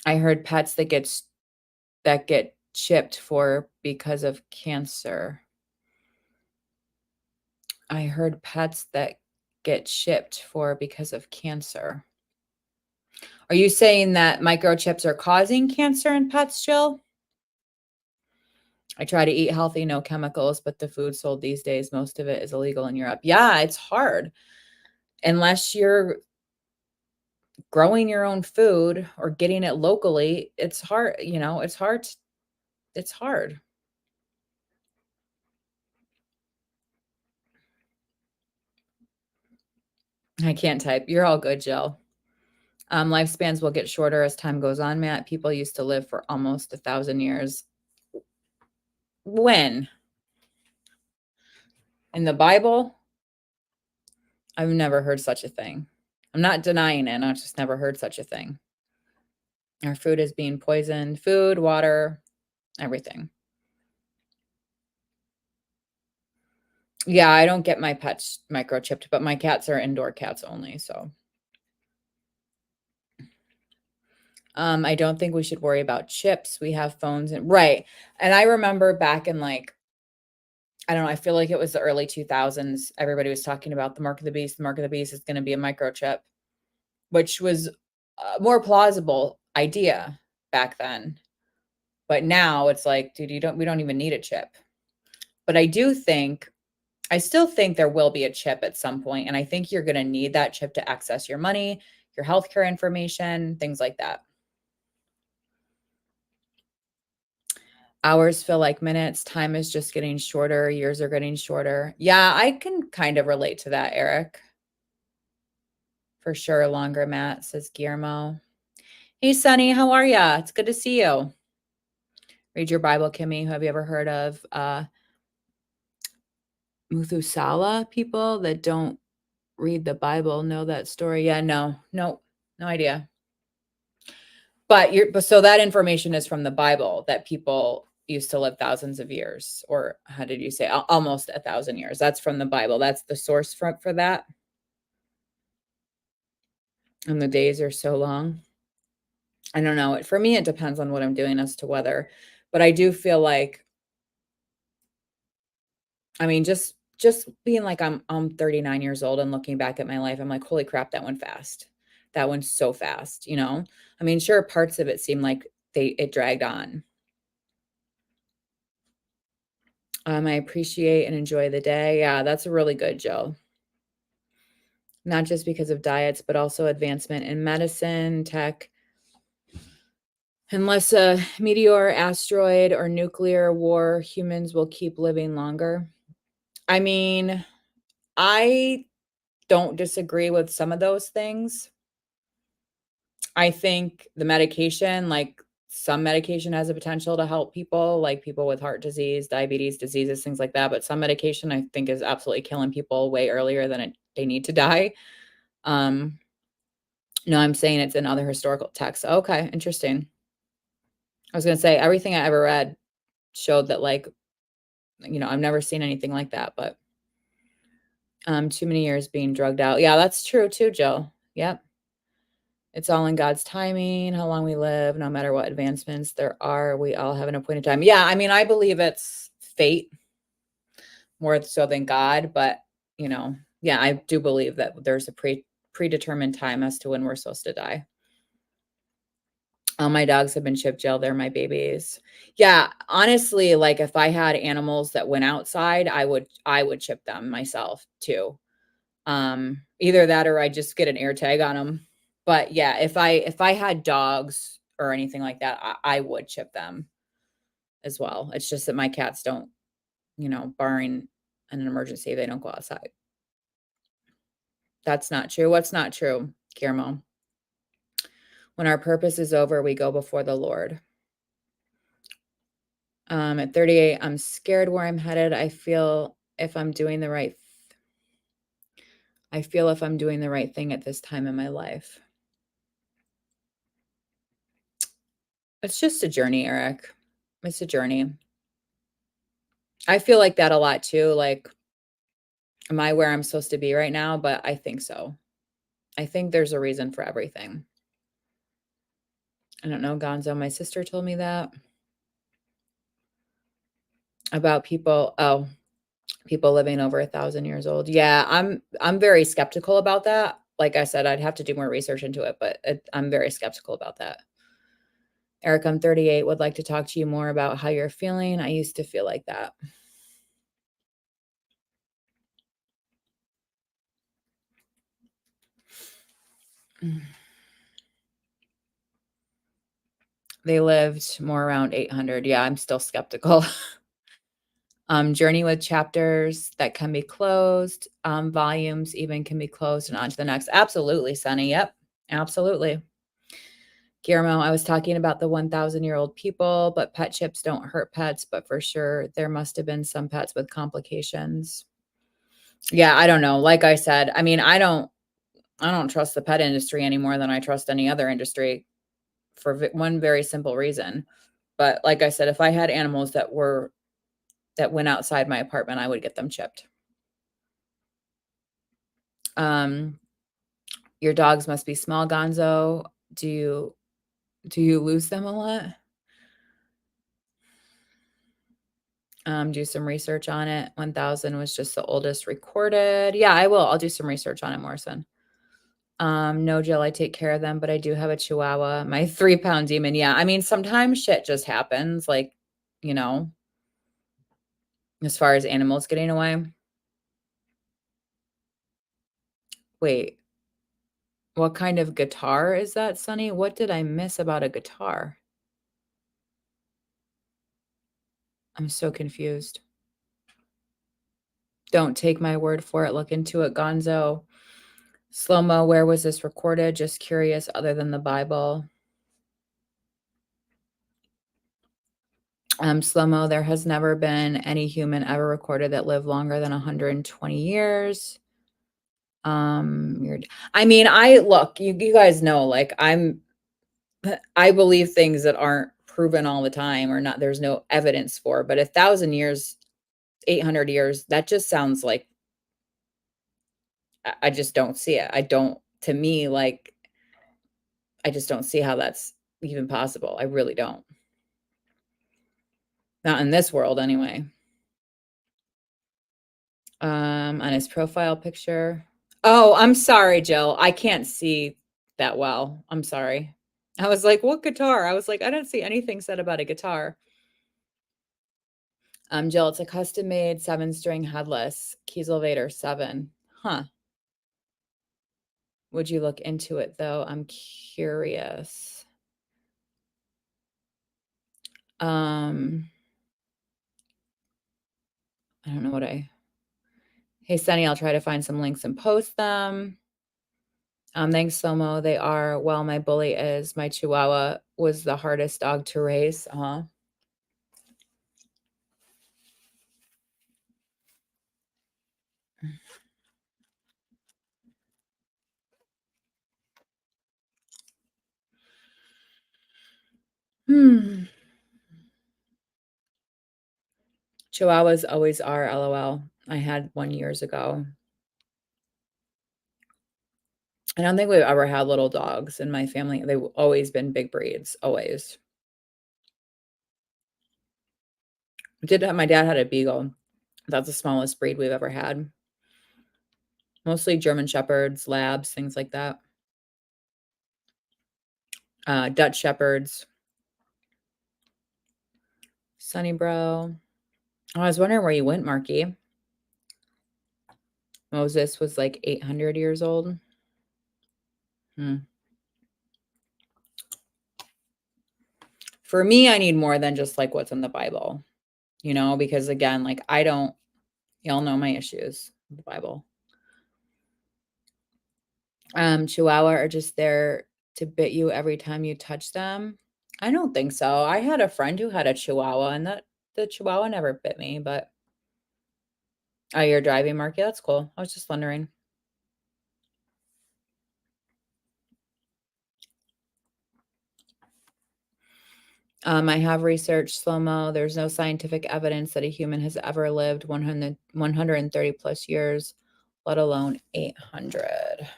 I heard pets that get chipped for because of cancer. I heard pets that get chipped for because of cancer. Are you saying that microchips are causing cancer in pets, Jill? I try to eat healthy, no chemicals, but the food sold these days, most of it is illegal in Europe. Yeah, it's hard. Unless you're growing your own food or getting it locally, it's hard, it's hard. It's hard. I can't type. You're all good, Jill. Lifespans will get shorter as time goes on, Matt. People used to live for almost 1,000 years. When? In the Bible? I've never heard such a thing. I'm not denying it. I just never heard such a thing. Our food is being poisoned. Food, water, everything. Yeah, I don't get my pets microchipped, but my cats are indoor cats only, so. I don't think we should worry about chips. We have phones and right. And I remember back in like, I don't know, I feel like it was the early 2000s. Everybody was talking about the mark of the beast. The mark of the beast is going to be a microchip, which was a more plausible idea back then. But now it's like, dude, we don't even need a chip. But I still think there will be a chip at some point, and I think you're going to need that chip to access your money, your healthcare information, things like that. Hours feel like minutes. Time is just getting shorter. Years are getting shorter. Yeah, I can kind of relate to that, Eric. For sure, longer mat, says Guillermo. Hey, Sonny, how are ya? It's good to see you. Read your Bible, Kimmy. Have you ever heard of Methuselah people that don't read the Bible know that story? Yeah, no idea. But so that information is from the Bible that people used to live thousands of years, or how did you say almost 1,000 years? That's from the Bible. That's the source for that. And the days are so long. I don't know. For me, it depends on what I'm doing as to whether, but I do feel like, I mean, just being like I'm 39 years old and looking back at my life, I'm like, holy crap, that went fast. That went so fast, you know? I mean, sure, parts of it seem like it dragged on. I appreciate and enjoy the day. Yeah, that's really good, Joe. Not just because of diets, but also advancement in medicine, tech. Unless a meteor, asteroid, or nuclear war, humans will keep living longer. I mean, I don't disagree with some of those things. I think the medication, like some medication has a potential to help people, like people with heart disease, diabetes, diseases, things like that. But some medication I think is absolutely killing people way earlier than they need to die. Um, no, I'm saying it's in other historical texts. Okay, interesting. I was going to say everything I ever read showed that, like, I've never seen anything like that, but too many years being drugged out. Yeah, that's true too, Joe. Yep. It's all in God's timing, how long we live, no matter what advancements there are, we all have an appointed time. Yeah, I mean, I believe it's fate more so than God, but yeah, I do believe that there's a predetermined time as to when we're supposed to die. All my dogs have been chip jailed. They're my babies. Yeah, honestly, like if I had animals that went outside, I would chip them myself too. Either that or I just get an air tag on them. But yeah, if I had dogs or anything like that, I would chip them as well. It's just that my cats don't, barring an emergency, they don't go outside. That's not true. What's not true, Guillermo? When our purpose is over, we go before the Lord. At 38, I'm scared where I'm headed. I feel if I'm doing the right thing at this time in my life. It's just a journey, Eric. It's a journey. I feel like that a lot too. Like, am I where I'm supposed to be right now? But I think so. I think there's a reason for everything. I don't know, Gonzo. My sister told me that about people living over 1,000 years old. Yeah, I'm very skeptical about that. Like I said, I'd have to do more research into it, but I'm very skeptical about that. Eric, I'm 38. Would like to talk to you more about how you're feeling. I used to feel like that. They lived more around 800. Yeah, I'm still skeptical. Journey with chapters that can be closed. Volumes even can be closed and on to the next. Absolutely, Sunny. Yep, absolutely. Guillermo, I was talking about the 1,000-year-old people, but pet chips don't hurt pets, but for sure there must have been some pets with complications. Yeah, I don't know. Like I said, I mean, I don't trust the pet industry any more than I trust any other industry for one very simple reason. But like I said, if I had animals that went outside my apartment, I would get them chipped. Um, your dogs must be small, Gonzo. Do you lose them a lot? Do some research on it. 1,000 was just the oldest recorded. Yeah, I will. I'll do some research on it, Morrison. No, Jill, I take care of them, but I do have a Chihuahua, my 3-pound demon. Yeah, I mean, sometimes shit just happens, like, you know, as far as animals getting away. Wait, what kind of guitar is that, Sonny? What did I miss about a guitar? I'm so confused. Don't take my word for it. Look into it, Gonzo. Slow-mo, where was this recorded? Just curious, other than the Bible. Slow-mo, there has never been any human ever recorded that lived longer than 120 years. I mean, look, you guys know, like, I believe things that aren't proven all the time or not there's no evidence for, but 1,000 years, 800 years, that just sounds like I just don't see it. I don't to me, like, I just don't see how that's even possible. I really don't. Not in this world anyway. On his profile picture. Oh, I'm sorry, Jill. I can't see that well. I'm sorry. I was like, "What guitar?" I was like, "I don't see anything said about a guitar." Jill, it's a custom-made 7-string headless Kieselvader 7. Huh. Would you look into it, though? I'm curious. I don't know what I Hey, Sunny, I'll try to find some links and post them. Thanks, Somo. They are. Well, my bully is. My Chihuahua was the hardest dog to raise. Hmm. Chihuahuas always are, LOL. I had one years ago. I don't think we've ever had little dogs in my family. They've always been big breeds, always. My dad had a beagle. That's the smallest breed we've ever had. Mostly German shepherds, labs, things like that. Dutch shepherds. Sunny bro. Oh, I was wondering where you went, Marky. Moses was like 800 years old. Hmm. For me, I need more than just like what's in the Bible, because again, like y'all know my issues with the Bible. Chihuahua are just there to bit you every time you touch them. I don't think so. I had a friend who had a Chihuahua and the Chihuahua never bit me, but oh, you're driving, Marky? That's cool. I was just wondering. I have researched slow-mo. There's no scientific evidence that a human has ever lived 130 plus years, let alone 800.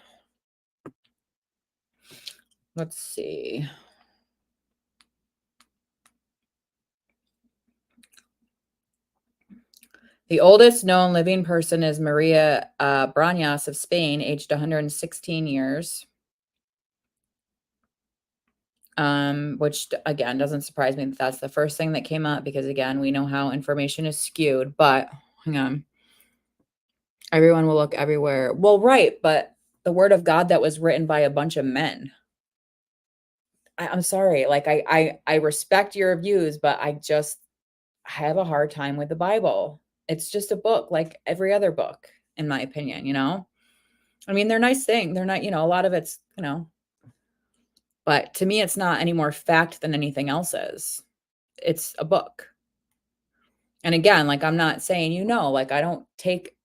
Let's see. The oldest known living person is Maria Brañas of Spain, aged 116 years. Which again doesn't surprise me that that's the first thing that came up because again, we know how information is skewed, but hang on. Everyone will look everywhere. Well, right, but the word of God that was written by a bunch of men. I'm sorry, like I respect your views, but I have a hard time with the Bible. It's just a book like every other book, in my opinion. I mean, they're nice thing. They're not, a lot of it's, but to me, it's not any more fact than anything else is. It's a book. And again, like I'm not saying, like I don't take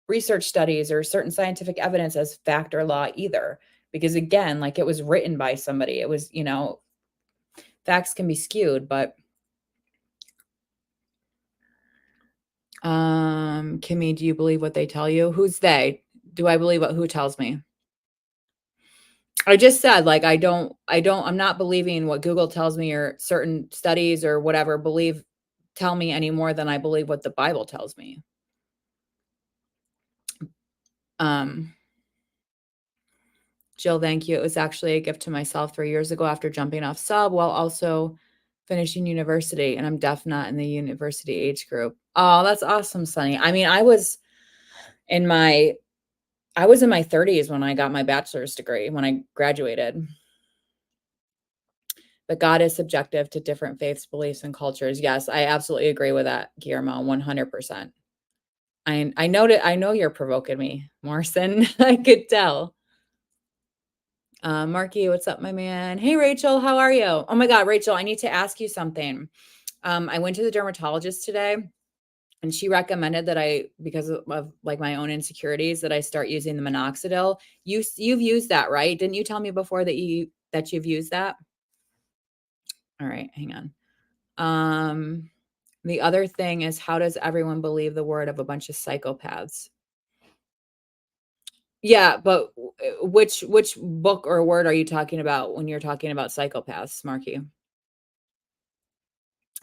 research studies or certain scientific evidence as fact or law either. Because again, like it was written by somebody. It was, facts can be skewed, but Kimmy, do you believe what they tell you? Who's they? Do I believe who tells me? I just said, like, I'm not believing what Google tells me or certain studies or whatever tell me any more than I believe what the Bible tells me. Jill, thank you. It was actually a gift to myself 3 years ago after jumping off sub while also finishing university, and I'm definitely not in the university age group. Oh, that's awesome, Sunny. I mean, in my 30s when I got my bachelor's degree, when I graduated. But God is subjective to different faiths, beliefs, and cultures. Yes, I absolutely agree with that, Guillermo, 100%. I know that I know you're provoking me, Morrison. I could tell. Marky, what's up, my man? Hey, Rachel, how are you? Oh my God, Rachel, I need to ask you something. I went to the dermatologist today and she recommended that because of like my own insecurities, that I start using the minoxidil. You've used that, right? Didn't you tell me before that you've used that? All right, hang on. The other thing is, how does everyone believe the word of a bunch of psychopaths? Yeah, but which book or word are you talking about when you're talking about psychopaths, Marky?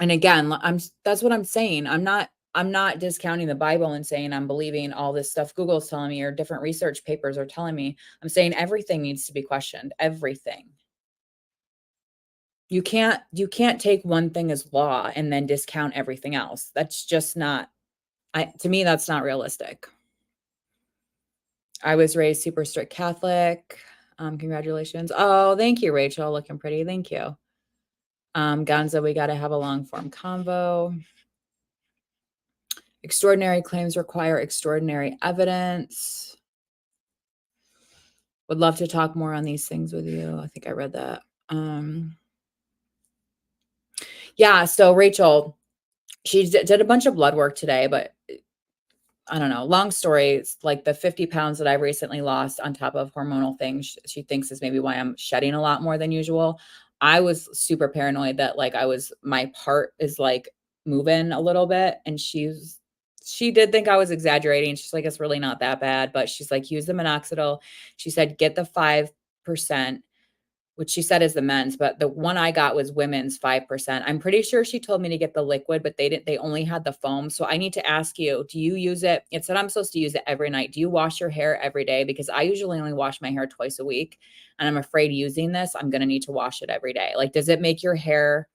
And again, that's what I'm saying. I'm not discounting the Bible and saying I'm believing all this stuff Google's telling me or different research papers are telling me. I'm saying everything needs to be questioned. Everything. You can't take one thing as law and then discount everything else. That's just not to me that's not realistic. I was raised super strict Catholic. Congratulations. Oh, thank you, Rachel. Looking pretty. Thank you. Gonza, we got to have a long form convo. Extraordinary claims require extraordinary evidence. Would love to talk more on these things with you. I think I read that. Yeah, so Rachel, she did a bunch of blood work today, but I don't know. Long story. It's like the 50 pounds that I recently lost on top of hormonal things, she thinks is maybe why I'm shedding a lot more than usual. I was super paranoid that like my part is like moving a little bit. And she did think I was exaggerating. She's like, it's really not that bad. But she's like, use the minoxidil. She said, get the 5%, which she said is the men's, but the one I got was women's 5%. I'm pretty sure she told me to get the liquid, but they only had the foam. So I need to ask you, do you use it? It said I'm supposed to use it every night. Do you wash your hair every day? Because I usually only wash my hair twice a week. And I'm afraid using this, I'm going to need to wash it every day. Like, does it make your hair,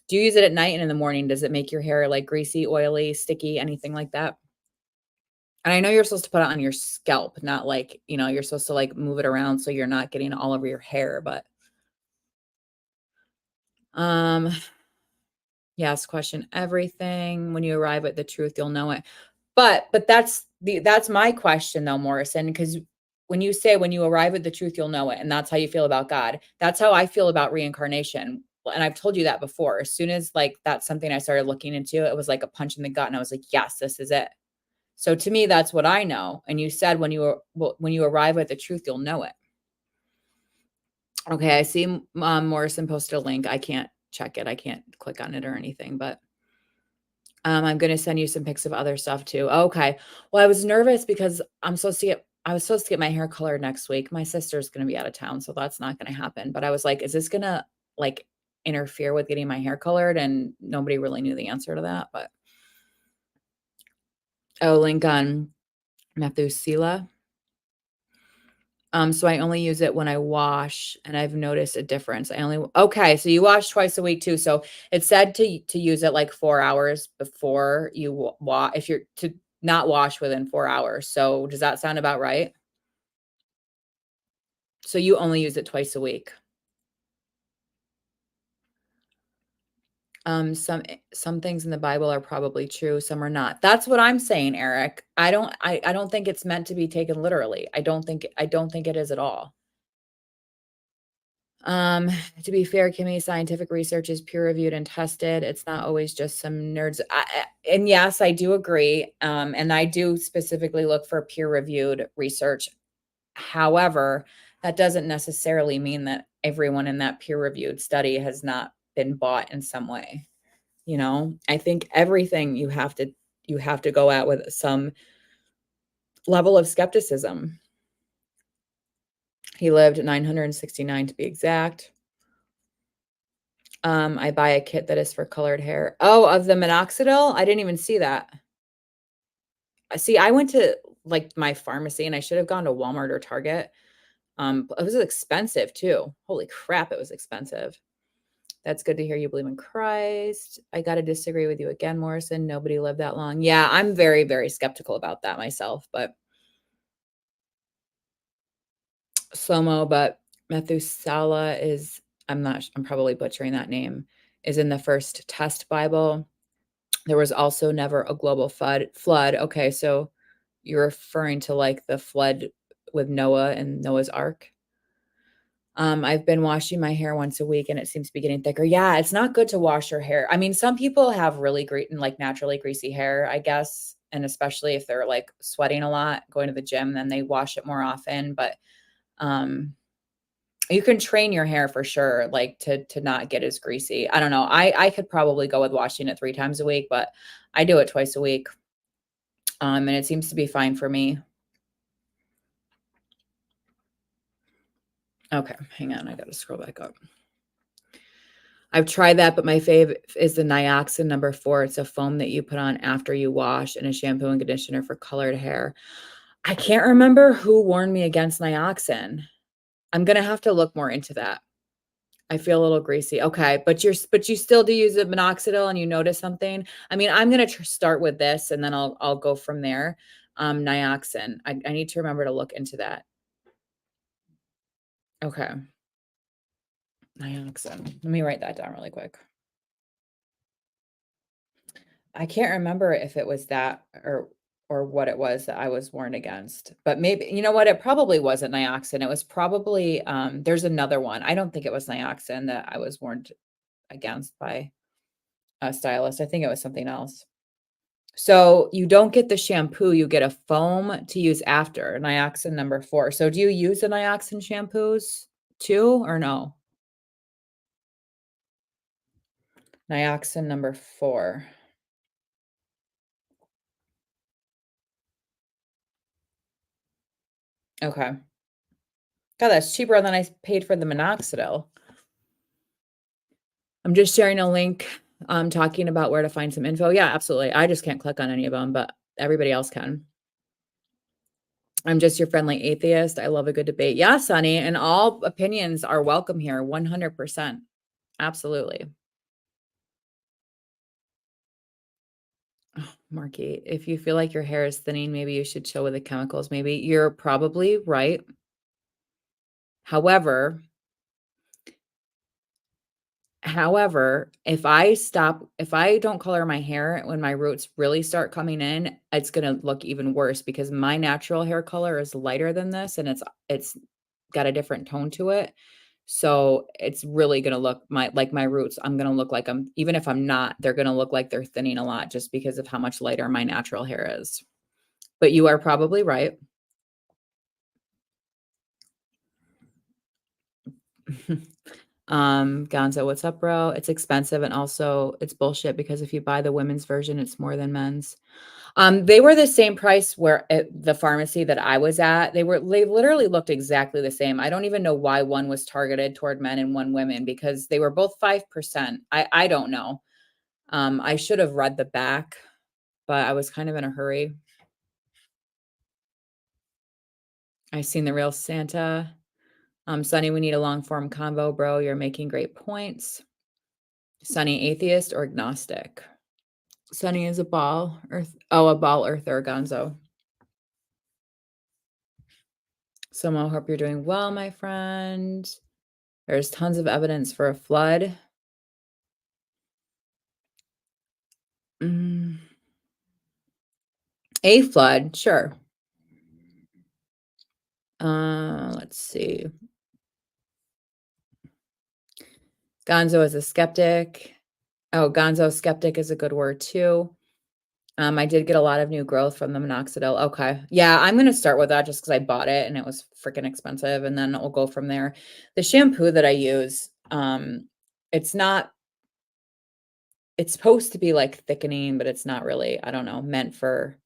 do you use it at night and in the morning? Does it make your hair like greasy, oily, sticky, anything like that? And I know you're supposed to put it on your scalp, not like, you're supposed to like move it around so you're not getting all over your hair, but Um, yes, question everything. When you arrive at the truth, you'll know it. But that's my question though, Morrison, because when you say when you arrive at the truth, you'll know it, and that's how you feel about God. That's how I feel about reincarnation. And I've told you that before. As soon as like that's something I started looking into, it was like a punch in the gut, and I was like, yes, this is it. So to me, that's what I know. And you said when you arrive at the truth, you'll know it. Okay, I see Morrison posted a link. I can't check it. I can't click on it or anything, but I'm gonna send you some pics of other stuff too. Okay. Well, I was nervous because I was supposed to get my hair colored next week. My sister's gonna be out of town, so that's not gonna happen. But I was like, is this gonna like interfere with getting my hair colored? And nobody really knew the answer to that. But link on Methuselah. So I only use it when I wash, and I've noticed a difference. Okay, so you wash twice a week too. So it said to use it like 4 hours before you wash, if you're to not wash within 4 hours. So does that sound about right? So you only use it twice a week. Some things in the Bible are probably true, some are not. That's what I'm saying, Eric. I don't think it's meant to be taken literally. I don't think it is at all. Um, to be fair, Kimmy, scientific research is peer reviewed and tested. It's not always just some nerds. And yes, I do agree. And I do specifically look for peer reviewed research. However, that doesn't necessarily mean that everyone in that peer reviewed study has not been bought in some way. I think everything you have to go at with some level of skepticism. He lived 969 to be exact. I buy a kit that is for colored hair. Oh, of the minoxidil? I didn't even see that. See, I went to like my pharmacy and I should have gone to Walmart or Target. It was expensive too. Holy crap, it was expensive. That's good to hear you believe in Christ. I got to disagree with you again, Morrison. Nobody lived that long. Yeah, I'm very, very skeptical about that myself, but slow-mo, but Methuselah is I'm probably butchering that name, is in the first test Bible. There was also never a global flood. Okay, so you're referring to, like, the flood with Noah and Noah's Ark? I've been washing my hair once a week, and it seems to be getting thicker. Yeah, it's not good to wash your hair. I mean, some people have really great and, like, naturally greasy hair, I guess, and especially if they're, like, sweating a lot, going to the gym, then they wash it more often, but, um, you can train your hair for sure, like, to not get as greasy. I don't know. I could probably go with washing it 3 times a week, but I do it twice a week, and it seems to be fine for me. Okay, hang on, I gotta scroll back up. I've tried that, but my fave is the Nioxin number 4. It's a foam that you put on after you wash and a shampoo and conditioner for colored hair. I can't remember who warned me against Nioxin. I'm gonna have to look more into that. I feel a little greasy. Okay, but you still do use the minoxidil and you notice something? I mean, I'm gonna start with this and then I'll go from there. Nioxin. I need to remember to look into that. Okay, Nioxin. Let me write that down really quick. I can't remember if it was that or what it was that I was warned against, but maybe you know what? It probably wasn't Nioxin. It was probably, there's another one. I don't think it was Nioxin that I was warned against by a stylist. I think it was something else. So you don't get the shampoo, you get a foam to use after, Nioxin number 4. So do you use the Nioxin shampoos too or no? Nioxin number 4. Okay. God, that's cheaper than I paid for the minoxidil. I'm just sharing a link, talking about where to find some info. Yeah, absolutely. I just can't click on any of them, but everybody else can. I'm just your friendly atheist. I love a good debate. Yeah, Sonny, and all opinions are welcome here, 100%. Absolutely. Oh, Marky, if you feel like your hair is thinning, maybe you should chill with the chemicals. Maybe you're probably right. However, if I don't color my hair when my roots really start coming in, it's gonna look even worse because my natural hair color is lighter than this and it's got a different tone to it. So it's really gonna look my roots, I'm gonna look like I'm even if I'm not, they're gonna look like they're thinning a lot just because of how much lighter my natural hair is. But you are probably right. Gonzo, what's up, bro? It's expensive and also it's bullshit because if you buy the women's version, it's more than men's. They were the same price where at the pharmacy that I was at. They literally looked exactly the same. I don't even know why one was targeted toward men and one women because they were both 5%. I don't know. I should have read the back, but I was kind of in a hurry. I seen the real Santa. Sonny, we need a long form convo, bro. You're making great points. Sonny, atheist or agnostic? Sonny is a ball earth. Oh, a ball earther, Gonzo. Somo, hope you're doing well, my friend. There's tons of evidence for a flood. Mm, a flood, sure. Let's see. Gonzo is a skeptic. Oh, Gonzo skeptic is a good word too. I did get a lot of new growth from the minoxidil. Okay. Yeah, I'm gonna start with that just because I bought it and it was freaking expensive, and then we'll go from there. The shampoo that I use, it's not it's supposed to be like thickening, but it's not really, I don't know, meant for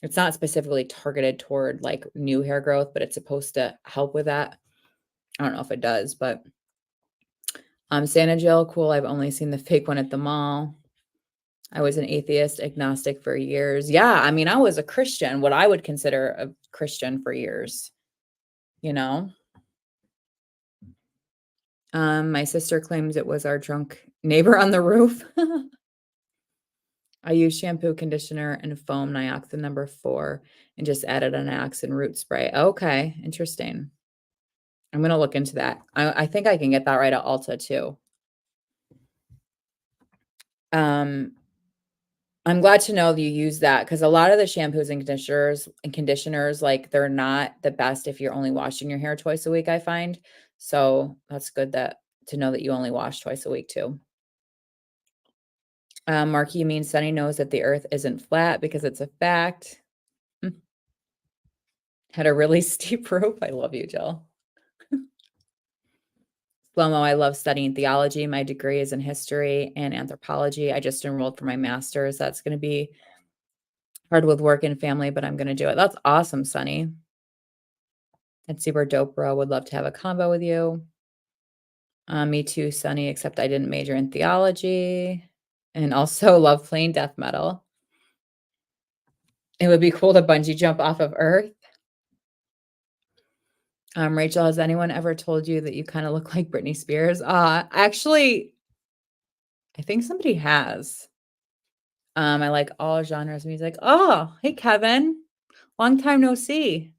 it's not specifically targeted toward like new hair growth, but it's supposed to help with that. I don't know if it does, but Santa Gel, cool. I've only seen the fake one at the mall. I was an atheist, agnostic for years. Yeah, I mean, I was a Christian, what I would consider a Christian for years, you know? My sister claims it was our drunk neighbor on the roof. I use shampoo, conditioner, and foam Nioxin number 4 and just added an Nioxin root spray. Okay, interesting. I'm gonna look into that. I think I can get that right at Ulta too. Um, I'm glad to know that you use that because a lot of the shampoos and conditioners, like, they're not the best if you're only washing your hair twice a week, I find. So that's good that to know that you only wash twice a week too. Marky, you mean Sunny knows that the earth isn't flat because it's a fact. Hmm. Had a really steep roof. I love you, Jill. Slomo, I love studying theology. My degree is in history and anthropology. I just enrolled for my master's. That's going to be hard with work and family, but I'm going to do it. That's awesome, Sunny. That's super dope, bro. Would love to have a combo with you. Me too, Sunny, except I didn't major in theology and also love playing death metal. It would be cool to bungee jump off of Earth. Rachel, has anyone ever told you that you kind of look like Britney Spears? Actually, I think somebody has. I like all genres of music. Oh, hey, Kevin. Long time no see.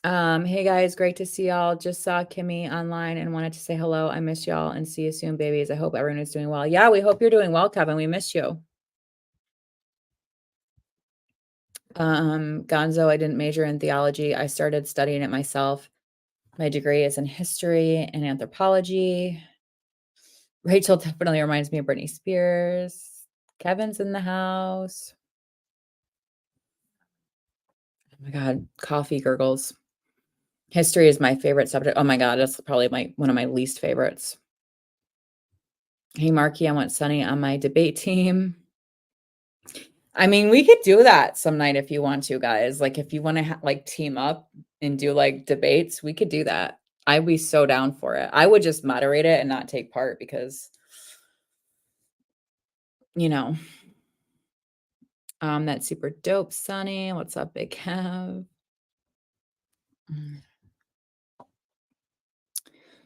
Hey guys, great to see y'all. Just saw Kimmy online and wanted to say hello. I miss y'all and see you soon, babies. I hope everyone is doing well. Yeah, we hope you're doing well, Kevin. We miss you. Gonzo, I didn't major in theology. I started studying it myself. My degree is in history and anthropology. Rachel definitely reminds me of Britney Spears. Kevin's in the house. Oh my God, coffee gurgles. History is my favorite subject. Oh my God, that's probably one of my least favorites. Hey, Marky, I want Sunny on my debate team. I mean, we could do that some night if you want to, guys. Like, if you want to like team up and do like debates, we could do that. I'd be so down for it. I would just moderate it and not take part because, you know, that's super dope, Sunny. What's up, Big Kev? Mm.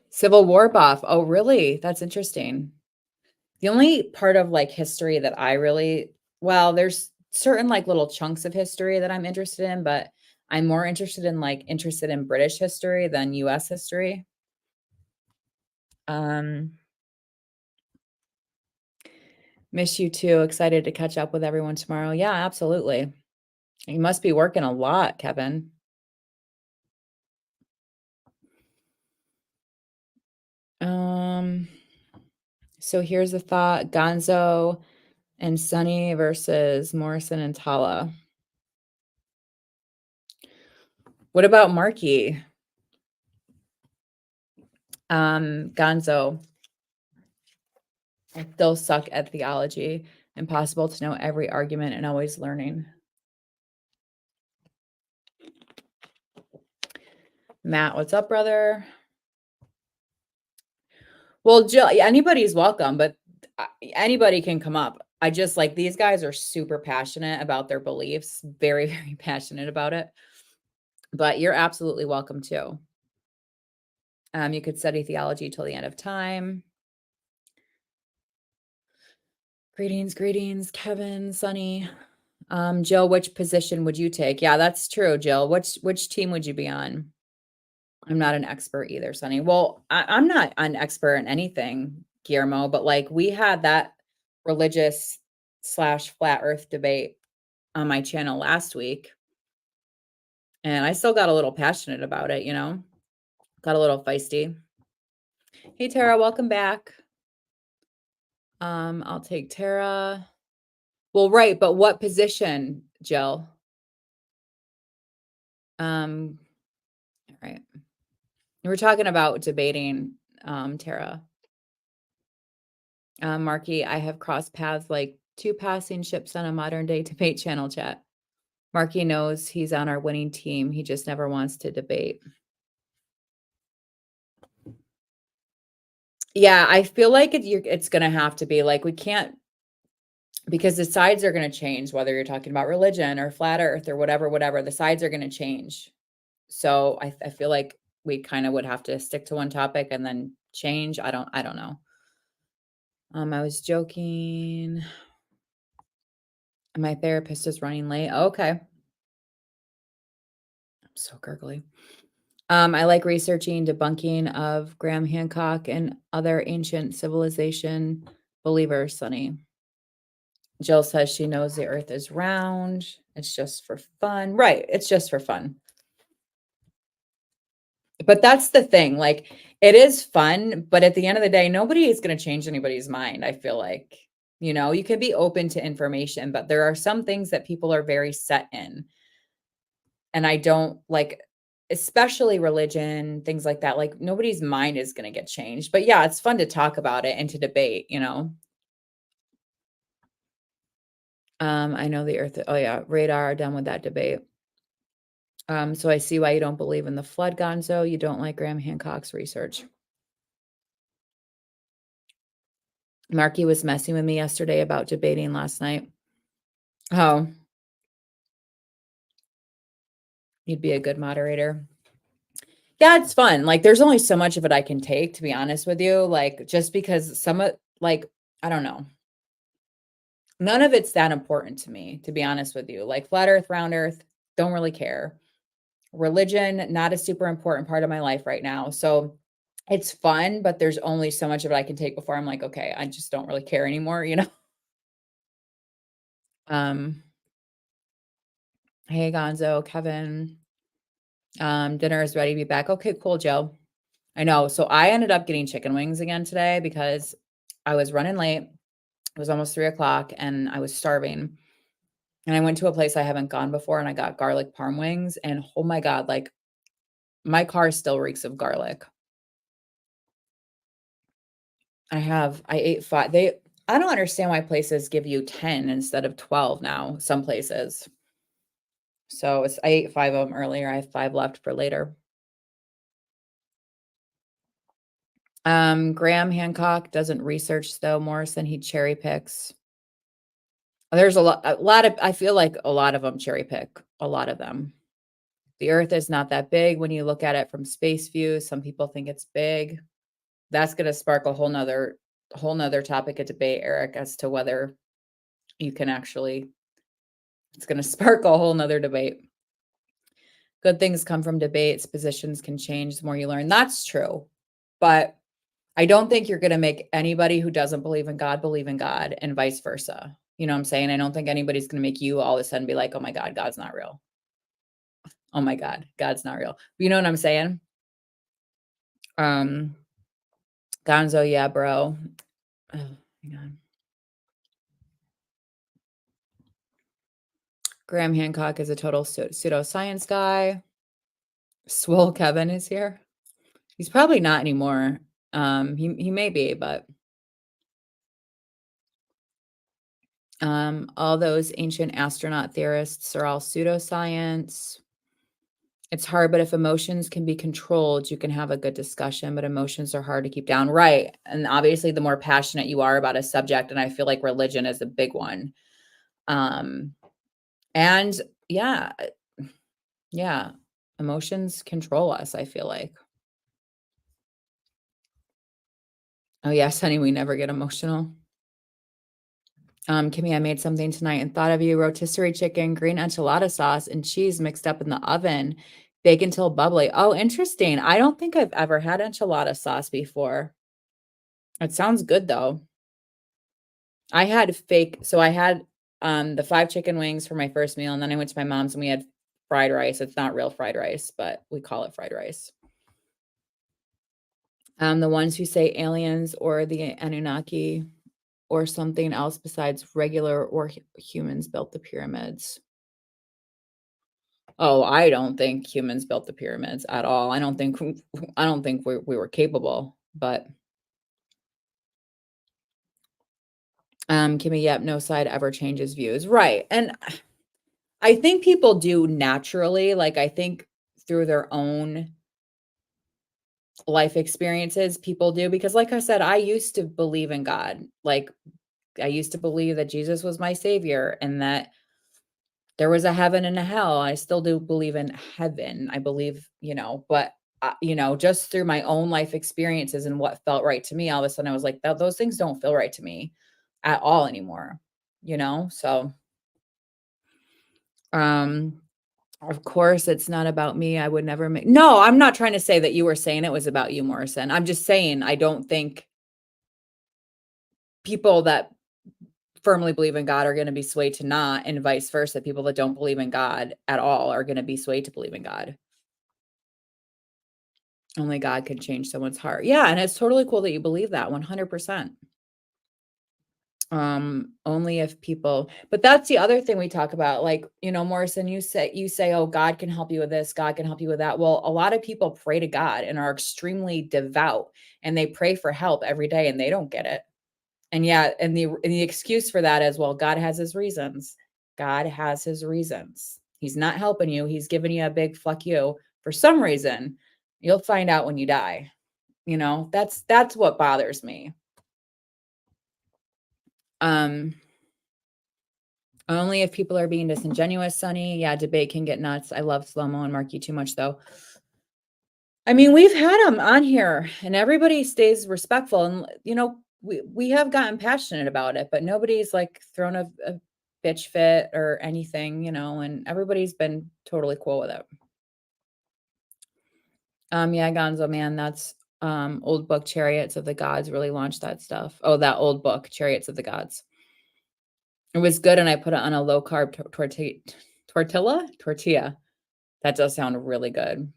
Civil War buff. Oh, really? That's interesting. The only part of like history that I really, well, there's certain like little chunks of history that I'm interested in, but I'm more interested in British history than US history. Um, Miss you too. Excited to catch up with everyone tomorrow. Yeah, absolutely. You must be working a lot, Kevin. Um, so here's a thought: Gonzo and Sunny versus Morrison and Tala. What about Marky? Gonzo, I still suck at theology. Impossible to know every argument and always learning. Matt, what's up, brother? Well, Jill, anybody's welcome, but anybody can come up. I just like these guys are super passionate about their beliefs, very, very passionate about it. But you're absolutely welcome too. You could study theology till the end of time. Greetings, Kevin, Sunny. Jill, which position would you take? Yeah, that's true, Jill. Which team would you be on? I'm not an expert either, Sunny. Well, I'm not an expert in anything, Guillermo, but like we had that religious slash flat earth debate on my channel last week. And I still got a little passionate about it, got a little feisty. Hey, Tara, welcome back. I'll take Tara. Well, right, but what position, Jill? All right. We're talking about debating, Tara. Marky, I have crossed paths like two passing ships on a modern day debate channel chat. Marky knows he's on our winning team. He just never wants to debate. Yeah, I feel like it's going to have to be like we can't because the sides are going to change, whether you're talking about religion or flat earth or whatever, the sides are going to change. So I feel like we kind of would have to stick to one topic and then change. I don't know. I was joking. My therapist is running late. Okay. I'm so gurgly. I like researching debunking of Graham Hancock and other ancient civilization believers, Sonny. Jill says she knows the earth is round. It's just for fun. Right. It's just for fun. But that's the thing. Like, it is fun, but at the end of the day, nobody is going to change anybody's mind. I feel like, you can be open to information, but there are some things that people are very set in. And I don't like, especially religion, things like that. Like, nobody's mind is going to get changed. But yeah, it's fun to talk about it and to debate. I know the earth. Oh, yeah. Radar, done with that debate. So I see why you don't believe in the flood, Gonzo. You don't like Graham Hancock's research. Marky was messing with me yesterday about debating last night. Oh, you'd be a good moderator. Yeah, it's fun. Like, there's only so much of it I can take, to be honest with you. Like, just because I don't know. None of it's that important to me, to be honest with you. Like, flat earth, round earth, don't really care. Religion, not a super important part of my life right now. So it's fun, but there's only so much of it I can take before I'm like, okay, I just don't really care anymore. Um, hey Gonzo, Kevin. Dinner is ready to be back. Okay, cool, Joe. I know. So I ended up getting chicken wings again today because I was running late. It was almost 3 o'clock and I was starving. And I went to a place I haven't gone before and I got garlic parm wings. And oh my God, like my car still reeks of garlic. I ate five. I don't understand why places give you 10 instead of 12 now, some places. So I ate five of them earlier. I have five left for later. Graham Hancock doesn't research though, Morrison, he cherry picks. There's a lot of I feel like a lot of them cherry pick, a lot of them. The earth is not that big when you look at it from space view. Some people think it's big. That's gonna spark a whole nother topic of debate, Eric, as to whether you can actually it's gonna spark a whole nother debate. Good things come from debates, positions can change the more you learn. That's true. But I don't think you're gonna make anybody who doesn't believe in God and vice versa. You know what I'm saying? I don't think anybody's gonna make you all of a sudden be like, "Oh my God, God's not real. Oh my God, God's not real." You know what I'm saying? Um, Gonzo, yeah, bro. Oh, hang on. Graham Hancock is a total pseudoscience guy. Swole Kevin is here. He's probably not anymore. He may be, but all those ancient astronaut theorists are all pseudoscience. It's hard, but if emotions can be controlled, you can have a good discussion, but emotions are hard to keep down. Right. And obviously, the more passionate you are about a subject, and I feel like religion is a big one. Um, and yeah, yeah, emotions control us, I feel like. Oh, yes, honey, we never get emotional. Kimmy, I made something tonight and thought of you. Rotisserie chicken, green enchilada sauce, and cheese mixed up in the oven. Bake until bubbly. Oh, interesting. I don't think I've ever had enchilada sauce before. It sounds good though. I had the 5 chicken wings for my first meal, and then I went to my mom's and we had fried rice. It's not real fried rice, but we call it fried rice. The ones who say aliens or the Anunnaki or something else besides regular or humans built the pyramids. Oh, I don't think humans built the pyramids at all. I don't think we were capable, but Kimmy, yep, no side ever changes views. Right. And I think people do naturally, like I think through their own life experiences, people do because like I said, I used to believe in God. Like I used to believe that Jesus was my savior and that there was a heaven and a hell. I still do believe in heaven. I believe, but just through my own life experiences and what felt right to me, all of a sudden I was like, those things don't feel right to me at all anymore. So, um, Of course, it's not about me. I would never make No, I'm not trying to say that you were saying it was about you, Morrison. I'm just saying I don't think people that firmly believe in God are gonna be swayed to not, and vice versa. People that don't believe in God at all are gonna be swayed to believe in God. Only God can change someone's heart. Yeah, and it's totally cool that you believe that 100%. Only if people but that's the other thing we talk about, like, Morrison, you say, "Oh, God can help you with this, God can help you with that." Well, a lot of people pray to God and are extremely devout, and they pray for help every day, and they don't get it. And yeah, and the excuse for that is, well, God has his reasons. God has his reasons. He's not helping you. He's giving you a big fuck you for some reason. You'll find out when you die. That's what bothers me. Um, Only if people are being disingenuous, Sonny. Yeah, debate can get nuts. I love Slow-Mo and Marky too much, though. I mean, we've had them on here, and everybody stays respectful, and, we have gotten passionate about it, but nobody's, like, thrown a bitch fit or anything, and everybody's been totally cool with it. Yeah, Gonzo, man, that's, old book, Chariots of the Gods really launched that stuff. Oh, that old book, Chariots of the Gods. It was good, and I put it on a low-carb tortilla? That does sound really good.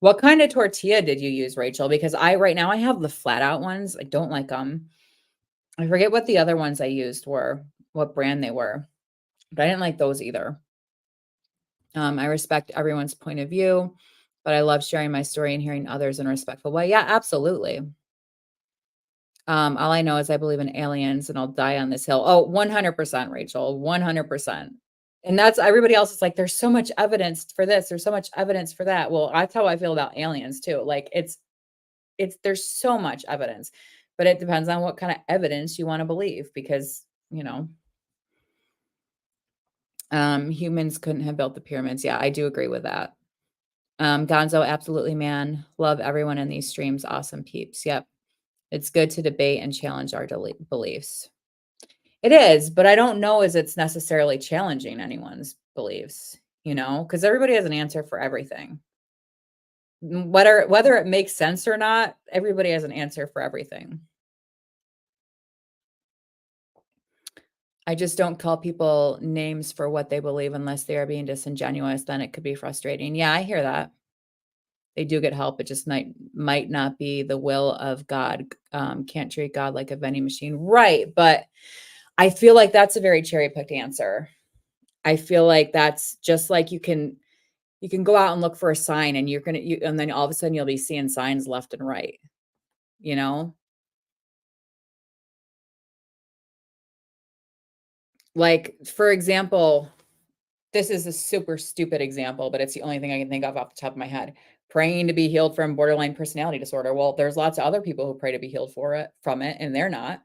What kind of tortilla did you use, Rachel? Because right now I have the flat out ones. I don't like them. I forget what the other ones I used were, what brand they were, but I didn't like those either. I respect everyone's point of view, but I love sharing my story and hearing others in a respectful way. Yeah, absolutely. All I know is I believe in aliens and I'll die on this hill. Oh, 100%, Rachel, 100%. And that's everybody else is like, there's so much evidence for this. There's so much evidence for that. Well, that's how I feel about aliens too. Like there's so much evidence, but it depends on what kind of evidence you want to believe because, humans couldn't have built the pyramids. Yeah, I do agree with that. Gonzo, absolutely, man. Love everyone in these streams. Awesome peeps. Yep. It's good to debate and challenge our beliefs. It is, but I don't know as it's necessarily challenging anyone's beliefs, because everybody has an answer for everything. Whether it makes sense or not, everybody has an answer for everything. I just don't call people names for what they believe unless they are being disingenuous, then it could be frustrating. Yeah, I hear that. They do get help. It just might not be the will of God. Can't treat God like a vending machine. Right. But I feel like that's a very cherry-picked answer. I feel like that's just like you can go out and look for a sign and and then all of a sudden you'll be seeing signs left and right, you know? Like, for example, this is a super stupid example, but it's the only thing I can think of off the top of my head. Praying to be healed from borderline personality disorder. Well, there's lots of other people who pray to be healed from it, and they're not,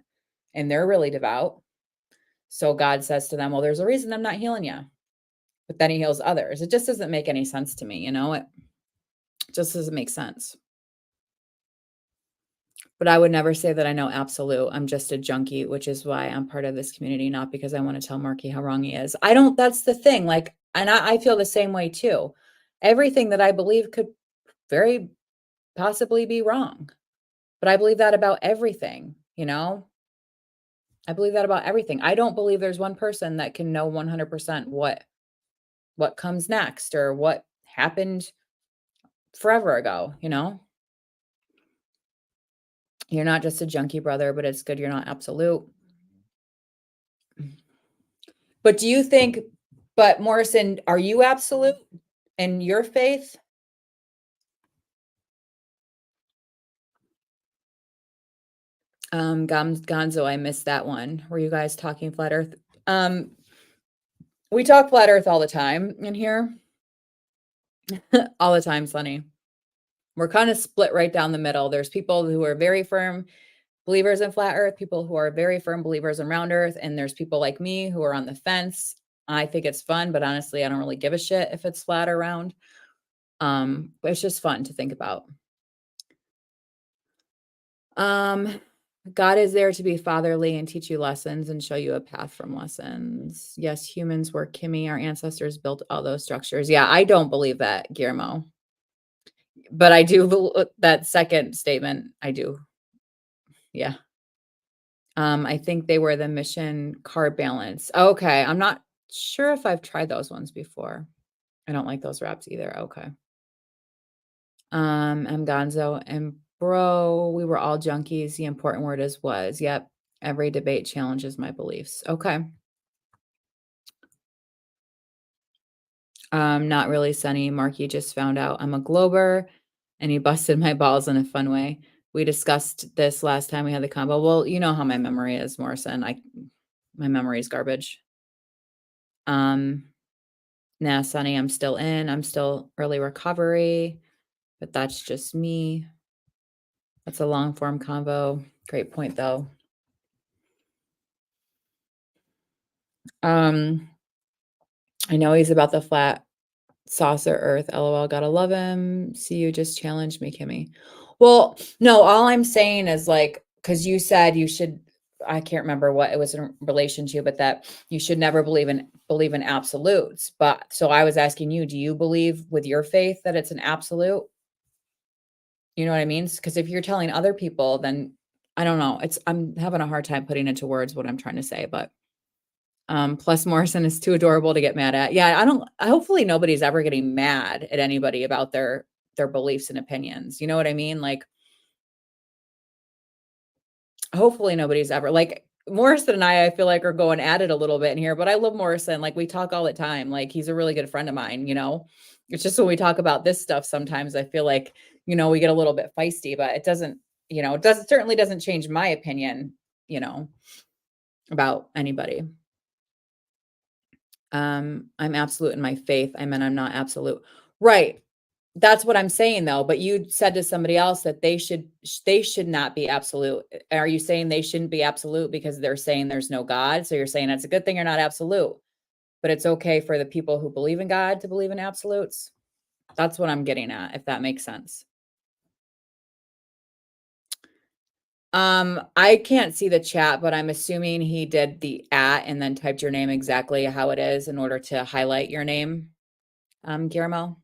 and they're really devout. So God says to them, "Well, there's a reason I'm not healing you." But then he heals others. It just doesn't make any sense to me, It just doesn't make sense. But I would never say that I know absolute. I'm just a junkie, which is why I'm part of this community, not because I want to tell Marky how wrong he is. I don't, that's the thing. Like, and I feel the same way too. Everything that I believe could very possibly be wrong. But I believe that about everything. I believe that about everything. I don't believe there's one person that can know 100% what comes next or what happened forever ago. You're not just a junkie, brother, but it's good you're not absolute. But do you think but Morrison, are you absolute in your faith? Gonzo, I missed that one. Were you guys talking flat earth? We talk flat earth all the time in here. All the time, Sonny. We're kind of split right down the middle. There's people who are very firm believers in flat earth, people who are very firm believers in round earth, and there's people like me who are on the fence. I think it's fun, but honestly, I don't really give a shit if it's flat or round. But it's just fun to think about. God is there to be fatherly and teach you lessons and show you a path from lessons. Yes, humans were Kimmy. Our ancestors built all those structures. Yeah, I don't believe that, Guillermo. But I do that second statement. I do. Yeah. I think they were the mission carb balance. Okay. I'm not sure if I've tried those ones before. I don't like those wraps either. Okay. I'm Gonzo and bro, we were all junkies. The important word is was. Yep. Every debate challenges my beliefs. Okay. Not really, Sunny. Marky just found out I'm a Glober and he busted my balls in a fun way. We discussed this last time we had the combo. Well, you know how my memory is, Morrison. My memory is garbage. Um, nah, Sunny, I'm still in. I'm still early recovery, but that's just me. That's a long form convo. Great point though. Um, I know he's about the flat saucer earth. LOL, gotta love him. See, you just challenged me, Kimmy. Well, no, all I'm saying is like, because you said you should, I can't remember what it was in relation to, but that you should never believe in absolutes. But so I was asking you, do you believe with your faith that it's an absolute? You know what I mean? Because if you're telling other people, then I don't know. I'm having a hard time putting into words what I'm trying to say, but plus Morrison is too adorable to get mad at. Yeah, hopefully nobody's ever getting mad at anybody about their beliefs and opinions. You know what I mean? Like hopefully nobody's ever like Morrison and I feel like are going at it a little bit in here, but I love Morrison. Like we talk all the time. Like he's a really good friend of mine, you know. It's just when we talk about this stuff sometimes I feel like, we get a little bit feisty, but it doesn't, it doesn't certainly doesn't change my opinion, you know, about anybody. I'm absolute in my faith. I mean, I'm not absolute. Right. That's what I'm saying though, but you said to somebody else that they should not be absolute. Are you saying they shouldn't be absolute because they're saying there's no God? So you're saying it's a good thing you're not absolute, but it's okay for the people who believe in God to believe in absolutes? That's what I'm getting at, if that makes sense. I can't see the chat, but I'm assuming he did the @ and then typed your name exactly how it is in order to highlight your name, Guillermo.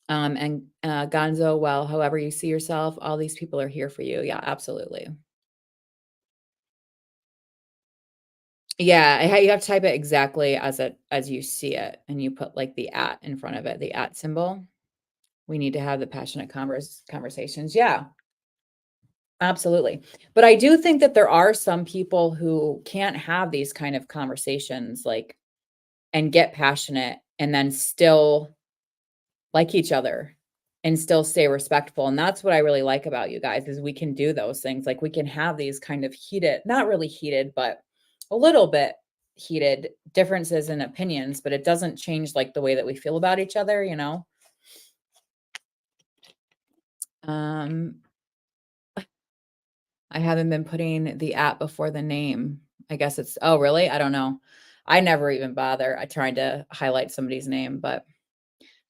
And Gonzo, well, however you see yourself, all these people are here for you. Yeah, absolutely. Yeah, you have to type it exactly as you see it, and you put like the @ in front of it, the @ symbol. We need to have the passionate conversations. Yeah, absolutely. But I do think that there are some people who can't have these kind of conversations, like, and get passionate and then still like each other and still stay respectful, and that's what I really like about you guys is we can do those things, like, we can have these kind of heated not really heated, but a little bit heated differences in opinions, but it doesn't change, like, the way that we feel about each other, you know? Um, I haven't been putting the @ before the name. I guess it's oh, really? I don't know. I never even bother. I tried to highlight somebody's name, but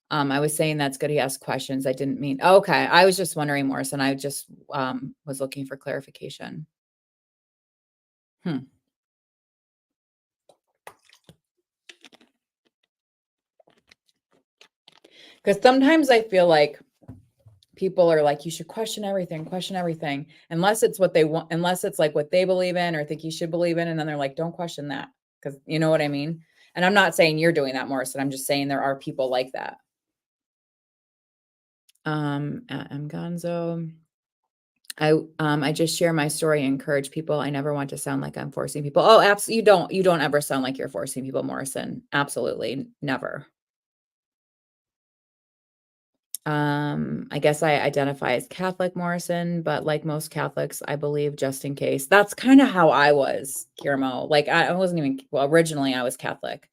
I was saying that's good he asked questions. I didn't mean okay. I was just wondering, Morrison. I just was looking for clarification. Hmm. Because sometimes I feel like people are like, you should question everything, unless it's what they want, unless it's like what they believe in or think you should believe in. And then they're like, don't question that. Because you know what I mean? And I'm not saying you're doing that, Morrison. I'm just saying there are people like that. M. Gonzo. I just share my story and encourage people. I never want to sound like I'm forcing people. Oh, absolutely. You don't ever sound like you're forcing people, Morrison. Absolutely. Never. I guess I identify as Catholic, Morrison, but like most Catholics, I believe just in case. That's kind of how I was, Guillermo. Like I wasn't even well, originally I was Catholic.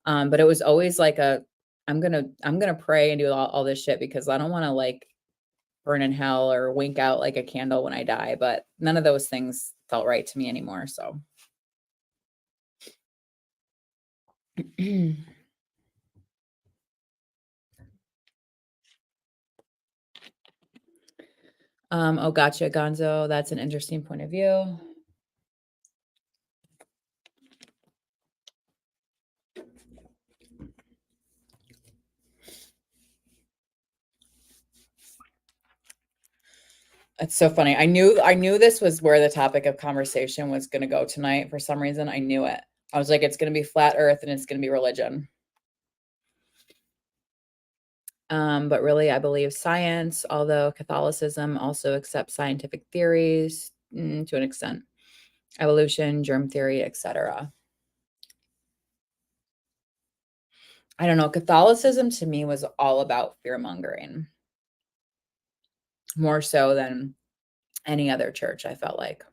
But it was always like I'm gonna pray and do all this shit because I don't want to like burn in hell or wink out like a candle when I die, but none of those things felt right to me anymore, so. Oh, gotcha, Gonzo. That's an interesting point of view. It's so funny. I knew this was where the topic of conversation was gonna go tonight for some reason. I knew it. I was like, it's gonna be flat earth and it's gonna be religion. But really, I believe science, although Catholicism also accepts scientific theories to an extent, evolution, germ theory, etc. I don't know. Catholicism to me was all about fear mongering, more so than any other church, I felt like.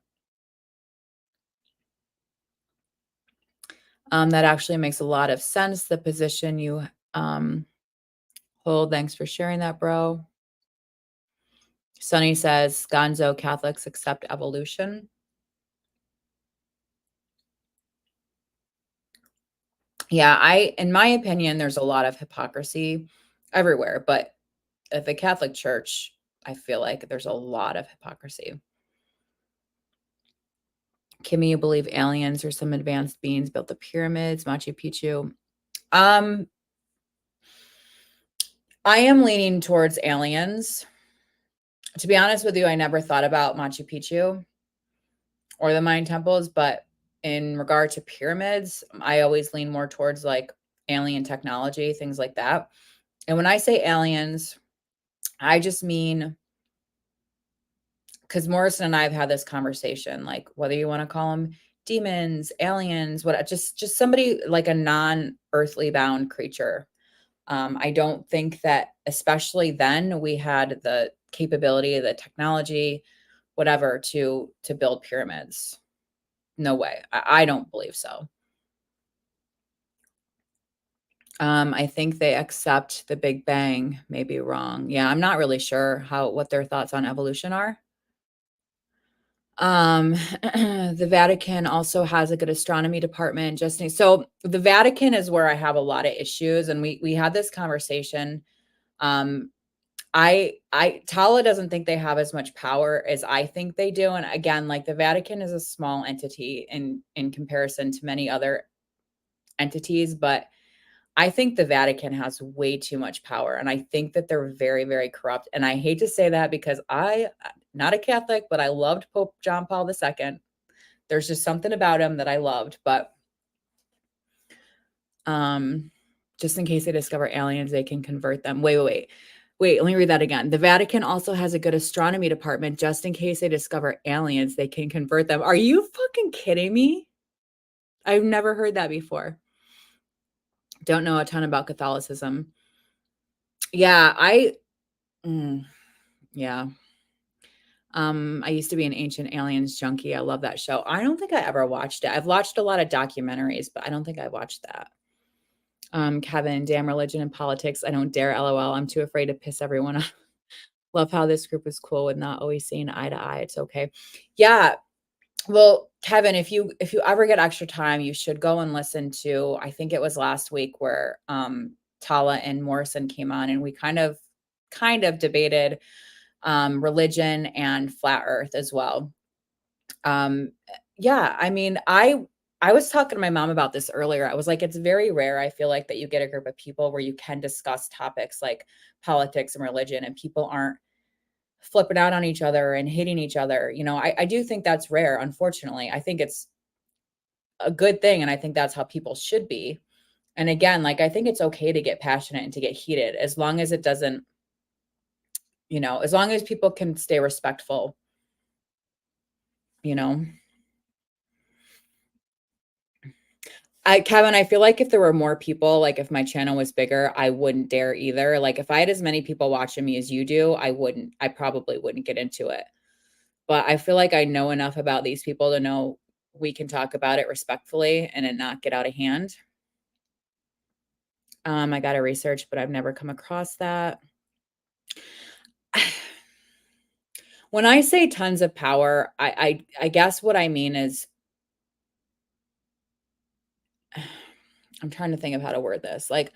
That actually makes a lot of sense. The position you um, hold. Thanks for sharing that, bro. Sunny says, Gonzo Catholics accept evolution. Yeah, in my opinion, there's a lot of hypocrisy everywhere, but at the Catholic Church, I feel like there's a lot of hypocrisy. Kimmy, you believe aliens or some advanced beings built the pyramids, Machu Picchu? Um, I am leaning towards aliens. To be honest with you, I never thought about Machu Picchu or the Mayan temples, but in regard to pyramids, I always lean more towards like alien technology, things like that. And when I say aliens, I just mean because Morrison and I have had this conversation, like whether you want to call them demons, aliens, what just somebody like a non-earthly bound creature. I don't think that, especially then, we had the capability, the technology, whatever, to build pyramids. No way. I don't believe so. I think they accept the Big Bang. Maybe wrong. Yeah, I'm not really sure what their thoughts on evolution are. The Vatican also has a good astronomy department. So the Vatican is where I have a lot of issues, and we had this conversation. Um, I Tala doesn't think they have as much power as I think they do, and again, like the Vatican is a small entity in comparison to many other entities, but I think the Vatican has way too much power, and I think that they're very, very corrupt, and I hate to say that because not a Catholic, but I loved Pope John Paul II. There's just something about him that I loved, but, um, just in case they discover aliens, they can convert them. Wait, let me read that again. The Vatican also has a good astronomy department just in case they discover aliens, they can convert them. Are you fucking kidding me? I've never heard that before. Don't know a ton about Catholicism. Yeah, mm, yeah. I used to be an Ancient Aliens junkie. I love that show. I don't think I ever watched it. I've watched a lot of documentaries, but I don't think I watched that. Kevin, damn religion and politics. I don't dare LOL. I'm too afraid to piss everyone off. Love how this group is cool with not always seeing eye to eye. It's okay. Yeah. Well, Kevin, if you ever get extra time, you should go and listen to, I think it was last week where Tala and Morrison came on and we kind of debated religion and flat earth as well. Um, yeah, I mean, I was talking to my mom about this earlier. I was like, it's very rare, I feel like, that you get a group of people where you can discuss topics like politics and religion and people aren't flipping out on each other and hating each other. I do think that's rare, unfortunately. I think it's a good thing, and I think that's how people should be. And again, like, I think it's okay to get passionate and to get heated as long as it doesn't, as long as people can stay respectful, you know? Kevin, I feel like if there were more people, like if my channel was bigger, I wouldn't dare either. Like if I had as many people watching me as you do, I probably wouldn't get into it. But I feel like I know enough about these people to know we can talk about it respectfully and it not get out of hand. I got to research, but I've never come across that. When I say tons of power, I guess what I mean is I'm trying to think of how to word this. Like,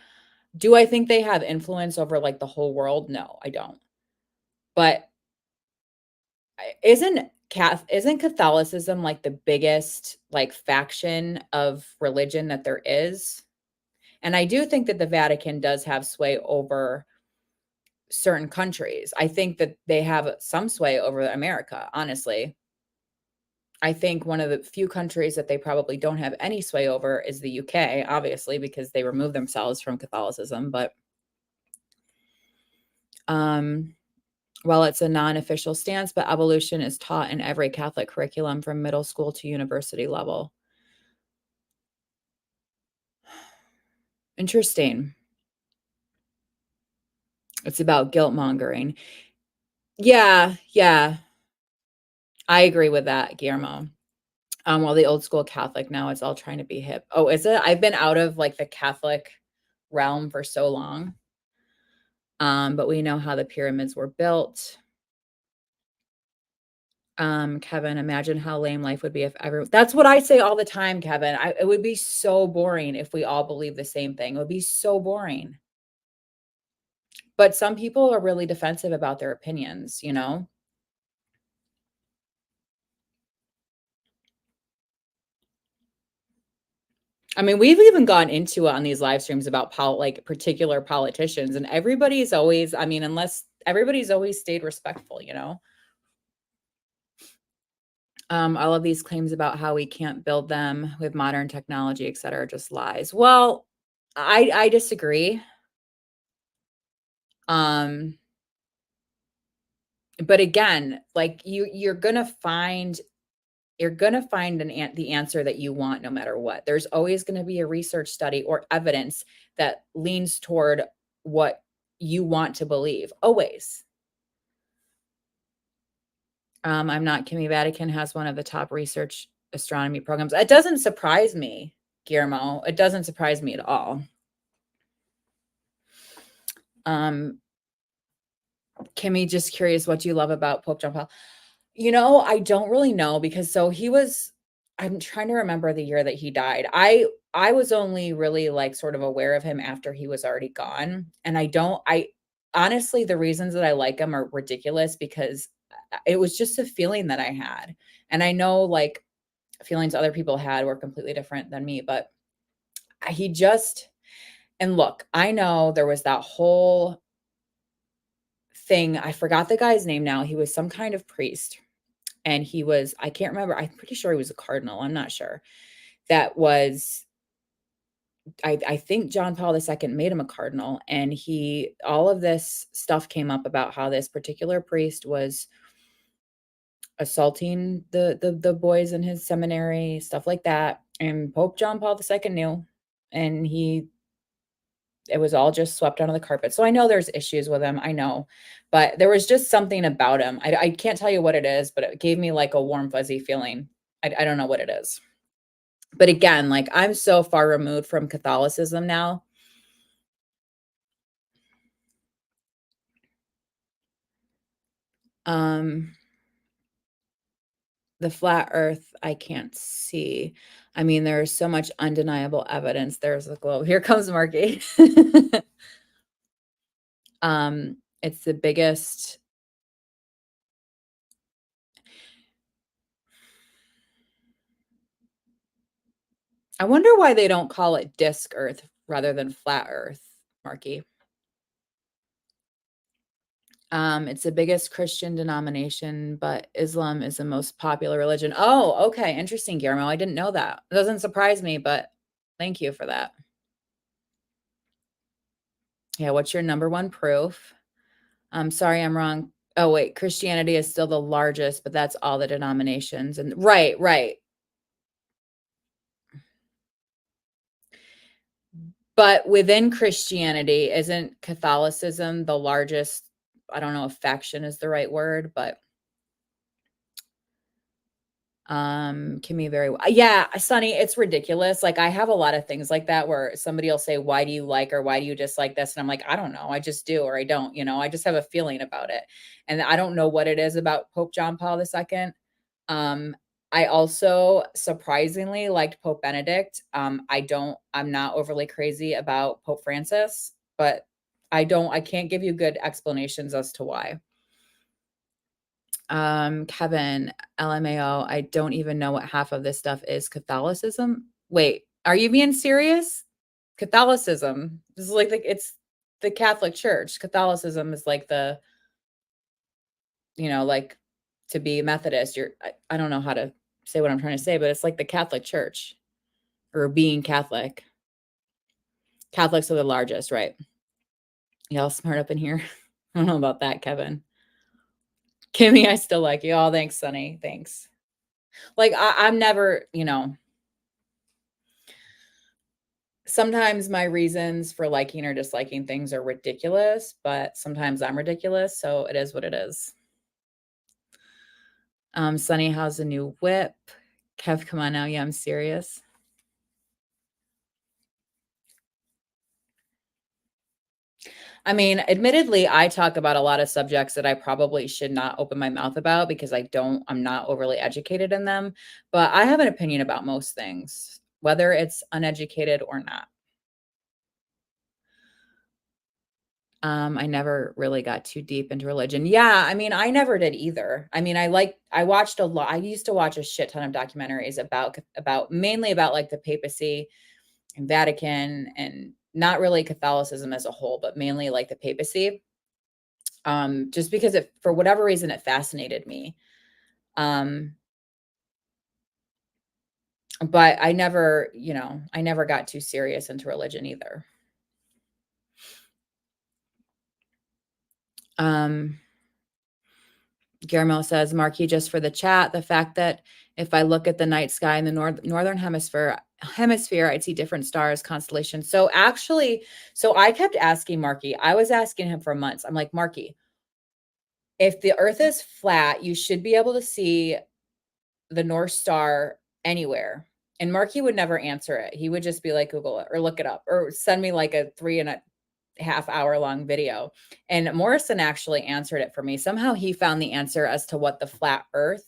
do I think they have influence over like the whole world? No, I don't. But isn't Catholicism like the biggest like faction of religion that there is? And I do think that the Vatican does have sway over certain countries. I think that they have some sway over America, honestly. I think one of the few countries that they probably don't have any sway over is the UK, obviously, because they removed themselves from Catholicism. But um, while it's a non-official stance, but evolution is taught in every Catholic curriculum from middle school to university level. Interesting. It's about guilt mongering. Yeah, yeah, I agree with that, Guillermo. Well, the old school Catholic now it's all trying to be hip. Oh, is it? I've been out of like the Catholic realm for so long. But we know how the pyramids were built. Kevin, imagine how lame life would be if everyone that's what I say all the time, Kevin. It would be so boring if we all believe the same thing. It would be so boring. But some people are really defensive about their opinions, you know? I mean, we've even gone into it on these live streams about like particular politicians, and everybody's always, I mean, unless everybody's always stayed respectful, you know? All of these claims about how we can't build them with modern technology, et cetera, are just lies. Well, I disagree. Um, but again, like you're gonna find the answer that you want no matter what. There's always gonna be a research study or evidence that leans toward what you want to believe. Always. I'm not Kimmy. Vatican has one of the top research astronomy programs. It doesn't surprise me, Guillermo. It doesn't surprise me at all. Um, Kimmy, just curious what you love about Pope John Paul. You know, I don't really know because I'm trying to remember the year that he died. I was only really like sort of aware of him after he was already gone. And I honestly the reasons that I like him are ridiculous because it was just a feeling that I had. And I know like feelings other people had were completely different than me, but he just and look, I know there was that whole thing. I forgot the guy's name now. He was some kind of priest and I can't remember. I'm pretty sure he was a cardinal. I'm not sure. That was I think John Paul II made him a cardinal and all of this stuff came up about how this particular priest was assaulting the boys in his seminary, stuff like that. And Pope John Paul II knew and it was all just swept under the carpet. So I know there's issues with him. I know, but there was just something about him. I can't tell you what it is, but it gave me like a warm, fuzzy feeling. I don't know what it is. But again, like I'm so far removed from Catholicism now. Um, the flat earth, I can't see. I mean, there is so much undeniable evidence. There's the globe. Here comes Marky. It's the biggest. I wonder why they don't call it disc earth rather than flat earth, Marky. It's the biggest Christian denomination, but Islam is the most popular religion. Oh, okay. Interesting, Guillermo. I didn't know that. It doesn't surprise me, but thank you for that. Yeah, what's your number one proof? I'm sorry, I'm wrong. Oh, wait, Christianity is still the largest, but that's all the denominations. And right, right. But within Christianity, isn't Catholicism the largest? I don't know if faction is the right word, but can be very yeah, Sonny, it's ridiculous. Like I have a lot of things like that where somebody will say, why do you like or why do you dislike this? And I'm like, I don't know. I just do or I don't, you know, I just have a feeling about it. And I don't know what it is about Pope John Paul II. Um, I also surprisingly liked Pope Benedict. I'm not overly crazy about Pope Francis, but I can't give you good explanations as to why. Kevin, LMAO, I don't even know what half of this stuff is. Catholicism? Wait, are you being serious? Catholicism. This is like it's the Catholic Church. Catholicism is like like to be Methodist. I don't know how to say what I'm trying to say, but it's like the Catholic Church or being Catholic. Catholics are the largest, right? Y'all smart up in here. I don't know about that, Kevin. Kimmy, I still like you. Oh, thanks, Sonny. Thanks. Like I'm never, sometimes my reasons for liking or disliking things are ridiculous, but sometimes I'm ridiculous, so it is what it is. Sonny, how's the new whip? Kev, come on now. Yeah, I'm serious. I mean, admittedly, I talk about a lot of subjects that I probably should not open my mouth about because I'm not overly educated in them, but I have an opinion about most things, whether it's uneducated or not. I never really got too deep into religion. Yeah, I mean, I never did either. I mean, I watched a lot. I used to watch a shit ton of documentaries about mainly about like the papacy and Vatican and not really Catholicism as a whole, but mainly like the papacy. Just because for whatever reason it fascinated me. Um, but I never got too serious into religion either. Um, Guillermo says, Marquis, just for the chat, the fact that if I look at the night sky in the northern hemisphere, I'd see different stars, constellations. So actually, I kept asking Marquis. I was asking him for months. I'm like, Marquis, if the Earth is flat, you should be able to see the North Star anywhere. And Marky would never answer it. He would just be like, Google it or look it up or send me like a 3.5 hour long video. And Morrison actually answered it for me. Somehow he found the answer as to what the flat earth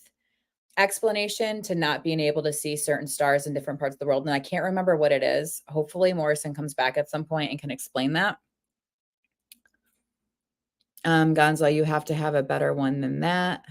explanation to not being able to see certain stars in different parts of the world. And I can't remember what it is. Hopefully Morrison comes back at some point and can explain that. Gonzo, you have to have a better one than that.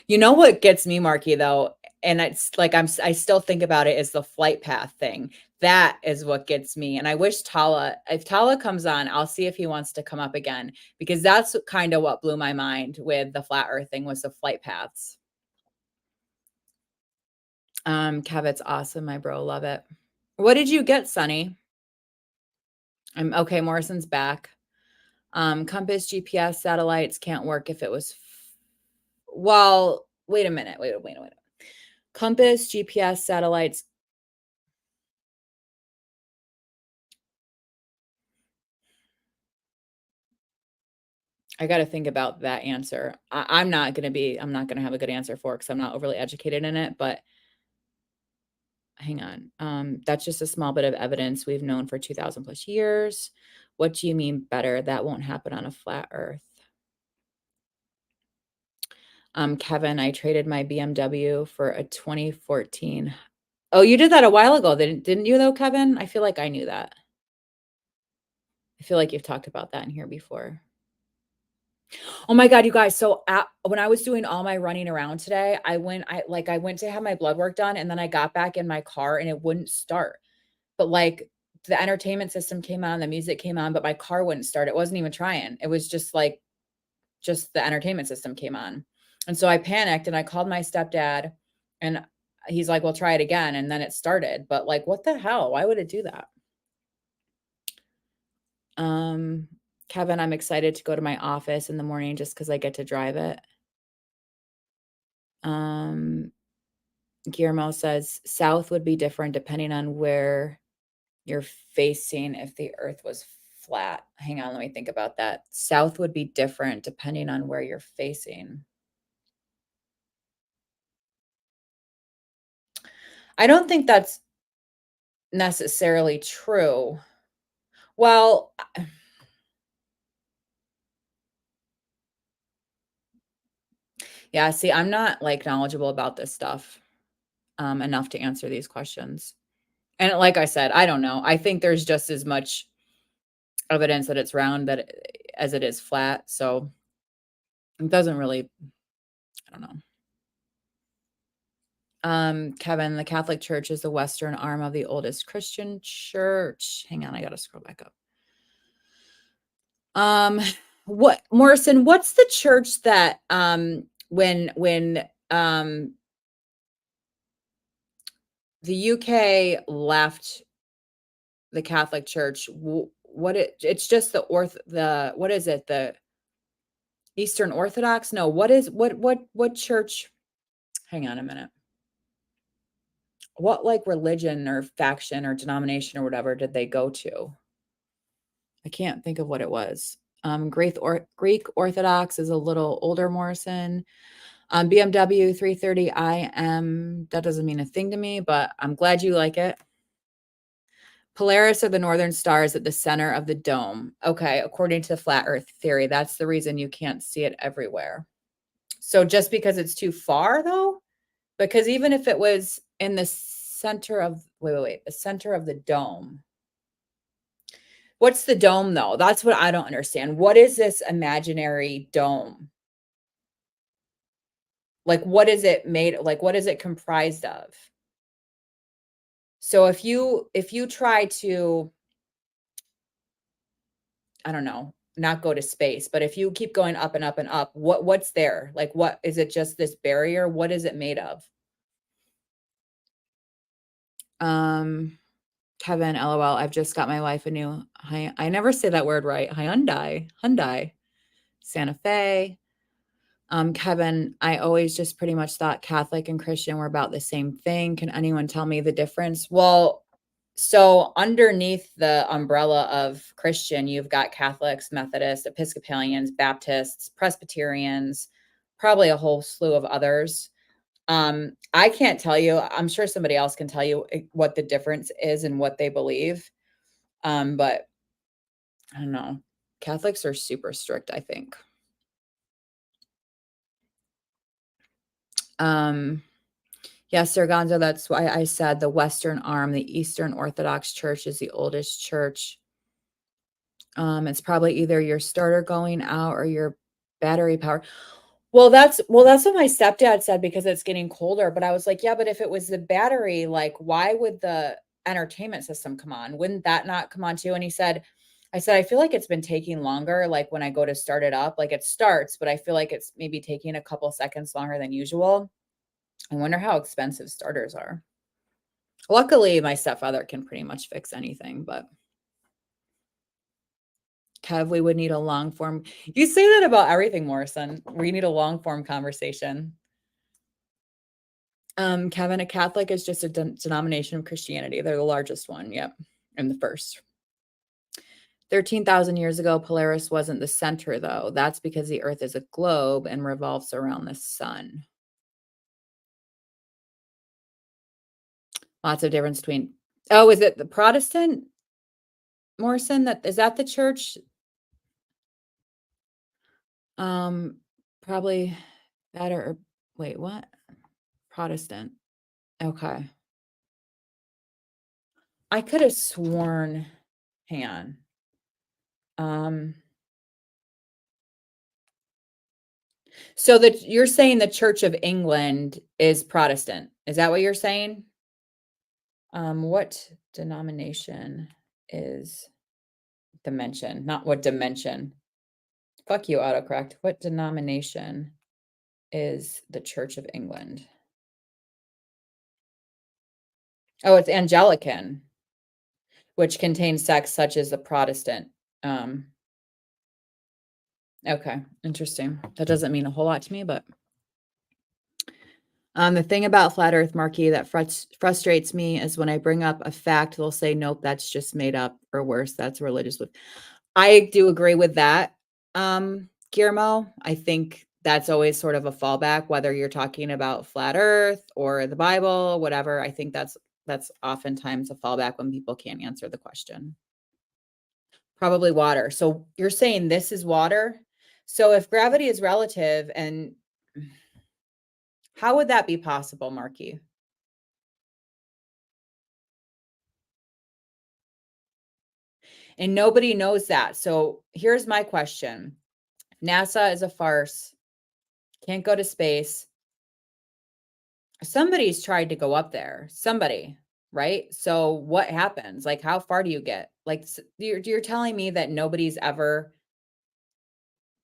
You know what gets me, Marky, though, and it's like I still think about it is the flight path thing. That is what gets me. And I wish if Tala comes on, I'll see if he wants to come up again because that's kind of what blew my mind with the flat earth thing was the flight paths. Kev, it's awesome, my bro. Love it. What did you get, Sonny? I'm okay. Morrison's back. Compass GPS satellites can't work if it was. Well, wait a minute. Wait. Compass GPS satellites. I got to think about that answer. I'm not going to have a good answer for it because I'm not overly educated in it, but hang on. That's just a small bit of evidence we've known for 2000 plus years. What do you mean better? That won't happen on a flat earth. Kevin, I traded my BMW for a 2014. Oh, you did that a while ago, didn't you though, Kevin? I feel like I knew that. I feel like you've talked about that in here before. Oh my God, you guys. So when I was doing all my running around today, I went to have my blood work done and then I got back in my car and it wouldn't start. But like the entertainment system came on, the music came on, but my car wouldn't start. It wasn't even trying. It was just the entertainment system came on. And so I panicked and I called my stepdad and he's like, well, try it again. And then it started. But like, what the hell? Why would it do that? Kevin, I'm excited to go to my office in the morning just because I get to drive it. Guillermo says south would be different depending on where you're facing if the earth was flat. Hang on, let me think about that. South would be different depending on where you're facing. I don't think that's necessarily true. Well, yeah, see, I'm not like knowledgeable about this stuff enough to answer these questions. And like I said, I don't know. I think there's just as much evidence that it's round as it is flat. So It doesn't really, I don't know. Kevin, the Catholic Church is the Western arm of the oldest Christian church. Hang on, I gotta scroll back up. Um, what Morrison, what's the church that when the UK left the Catholic Church, it's just the what is it? The Eastern Orthodox? No, what church? Hang on a minute. What like religion or faction or denomination or whatever did they go to? I can't think of what it was. Greek Orthodox is a little older, Morrison. BMW 330 IM, that doesn't mean a thing to me, but I'm glad you like it. Polaris are the northern stars at the center of the dome. Okay, according to the flat earth theory, that's the reason you can't see it everywhere. So just because it's too far though? Because even if it was in the center of the center of the dome. What's the dome though? That's what I don't understand. What is this imaginary dome? Like what is it made like what is it comprised of? So if you try to, I don't know, not go to space, but if you keep going up and up and up, what's there? Like what is it, just this barrier? What is it made of? Um Kevin, LOL, I've just got my wife a new I never say that word right. Hyundai, Santa Fe. Kevin, I always just pretty much thought Catholic and Christian were about the same thing. Can anyone tell me the difference? Well, so underneath the umbrella of Christian, you've got Catholics, Methodists, Episcopalians, Baptists, Presbyterians, probably a whole slew of others. I can't tell you. I'm sure somebody else can tell you what the difference is and what they believe. But I don't know. Catholics are super strict, I think. Um, Yes, Sir Gonzo, that's why I said the Western arm, the Eastern Orthodox Church is the oldest church. It's probably either your starter going out or your battery power. Well, that's what my stepdad said because it's getting colder. But I was like, yeah, but if it was the battery, like, why would the entertainment system come on? Wouldn't that not come on too? And he said, I said, I feel like it's been taking longer. Like when I go to start it up, like it starts, but I feel like it's maybe taking a couple seconds longer than usual. I wonder how expensive starters are. Luckily, my stepfather can pretty much fix anything, but Kev, we would need a long form. You say that about everything, Morrison. We need a long form conversation. Kevin, a Catholic is just a denomination of Christianity. They're the largest one. Yep. And the first. 13,000 years ago, Polaris wasn't the center, though. That's because the Earth is a globe and revolves around the sun. Lots of difference between. Oh, is it the Protestant, Morrison? Is that the church? Probably better. Wait, what? Protestant. Okay. I could have sworn, hang on. Um, so that you're saying the Church of England is Protestant. Is that what you're saying? What denomination is dimension? Not what dimension. Fuck you, autocorrect. What denomination is the Church of England? Oh, it's Anglican, which contains sects such as the Protestant. Um, okay, interesting. That doesn't mean a whole lot to me, but the thing about flat earth, Marquis, that frustrates me is when I bring up a fact, they'll say, nope, that's just made up, or worse, that's religious. I do agree with that, Guillermo. I think that's always sort of a fallback, whether you're talking about flat earth or the Bible, whatever. I think that's oftentimes a fallback when people can't answer the question. Probably water. So you're saying this is water? So if gravity is relative, and how would that be possible, Marky? And nobody knows that. So here's my question. NASA is a farce. can't go to space. Somebody's tried to go up there. Somebody, right? So what happens? Like, how far do you get? Like, you're telling me that nobody's ever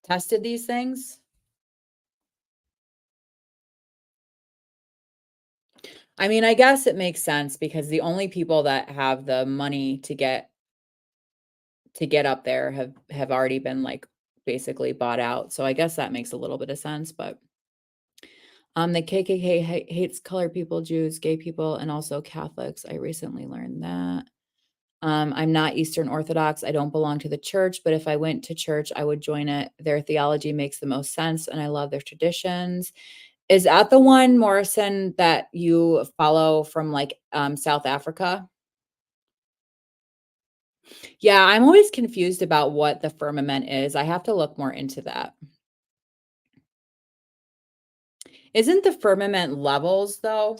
tested these things? I mean, I guess it makes sense because the only people that have the money to get up there have already been, like, basically bought out. So I guess that makes a little bit of sense, but the KKK hates colored people, Jews, gay people, and also Catholics. I recently learned that. I'm not Eastern Orthodox. I don't belong to the church, but if I went to church, I would join it. Their theology makes the most sense, and I love their traditions. Is that the one, Morrison, that you follow from, like, South Africa? Yeah, I'm always confused about what the firmament is. I have to look more into that. Isn't the firmament levels, though?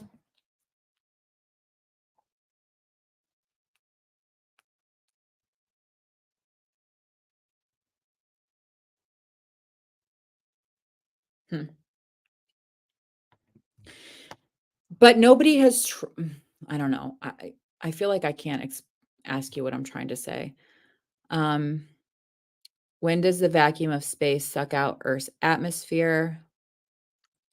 Hmm. But nobody has I don't know. I feel like I can't ask you what I'm trying to say. Um, when does the vacuum of space suck out Earth's atmosphere?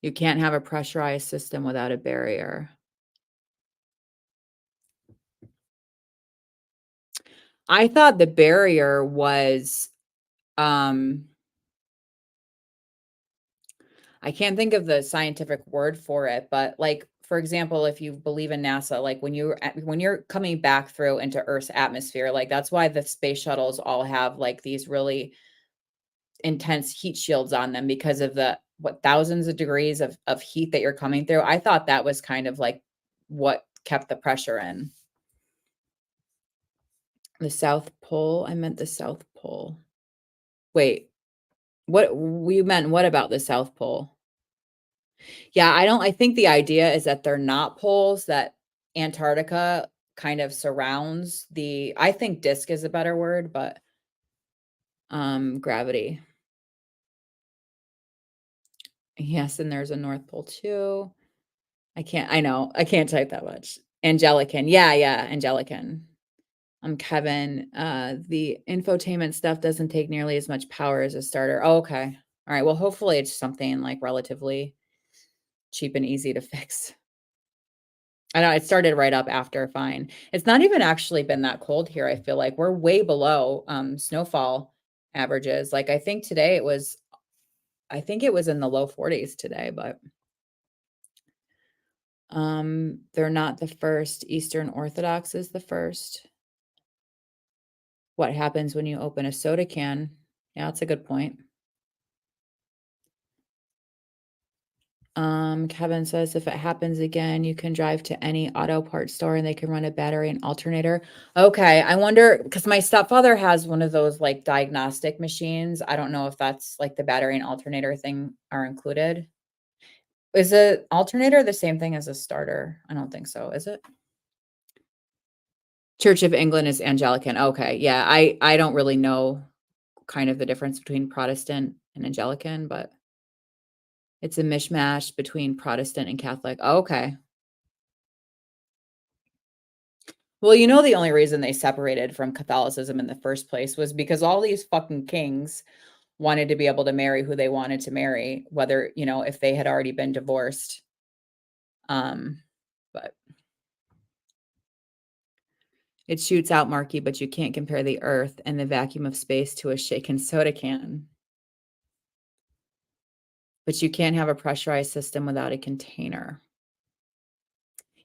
You can't have a pressurized system without a barrier. I thought the barrier was, um, I can't think of the scientific word for it, but, like, for example, if you believe in NASA, like, when you're coming back through into Earth's atmosphere, like, that's why the space shuttles all have, like, these really intense heat shields on them because of the what, thousands of degrees of heat that you're coming through. I thought that was kind of like what kept the pressure in. The South Pole? I meant the South Pole. Wait, what we meant what about the South Pole? Yeah, I think the idea is that they're not poles, that Antarctica kind of surrounds the I think disk is a better word, but gravity. Yes, and there's a North Pole too. I know, I can't type that much. Angelican, yeah, yeah, Angelican. I'm Kevin. The infotainment stuff doesn't take nearly as much power as a starter. Oh, okay. All right. Well, hopefully it's something like relatively cheap and easy to fix. I know it started right up after fine. It's not even actually been that cold here. I feel like we're way below snowfall averages. Like I think it was in the low 40s today, but they're not the first. Eastern Orthodox is the first. What happens when you open a soda can? Yeah, that's a good point. Kevin says if it happens again, you can drive to any auto parts store and they can run a battery and alternator. Okay, I wonder because my stepfather has one of those like diagnostic machines. I don't know if that's like the battery and alternator thing are included. Is a alternator the same thing as a starter? I don't think so, is it? Church of England is Anglican. Okay, yeah, I don't really know kind of the difference between Protestant and Anglican, but it's a mishmash between Protestant and Catholic. Okay. Well, you know, the only reason they separated from Catholicism in the first place was because all these fucking kings wanted to be able to marry who they wanted to marry, whether, if they had already been divorced. But it shoots out, Marky, but you can't compare the earth and the vacuum of space to a shaken soda can. But you can't have a pressurized system without a container.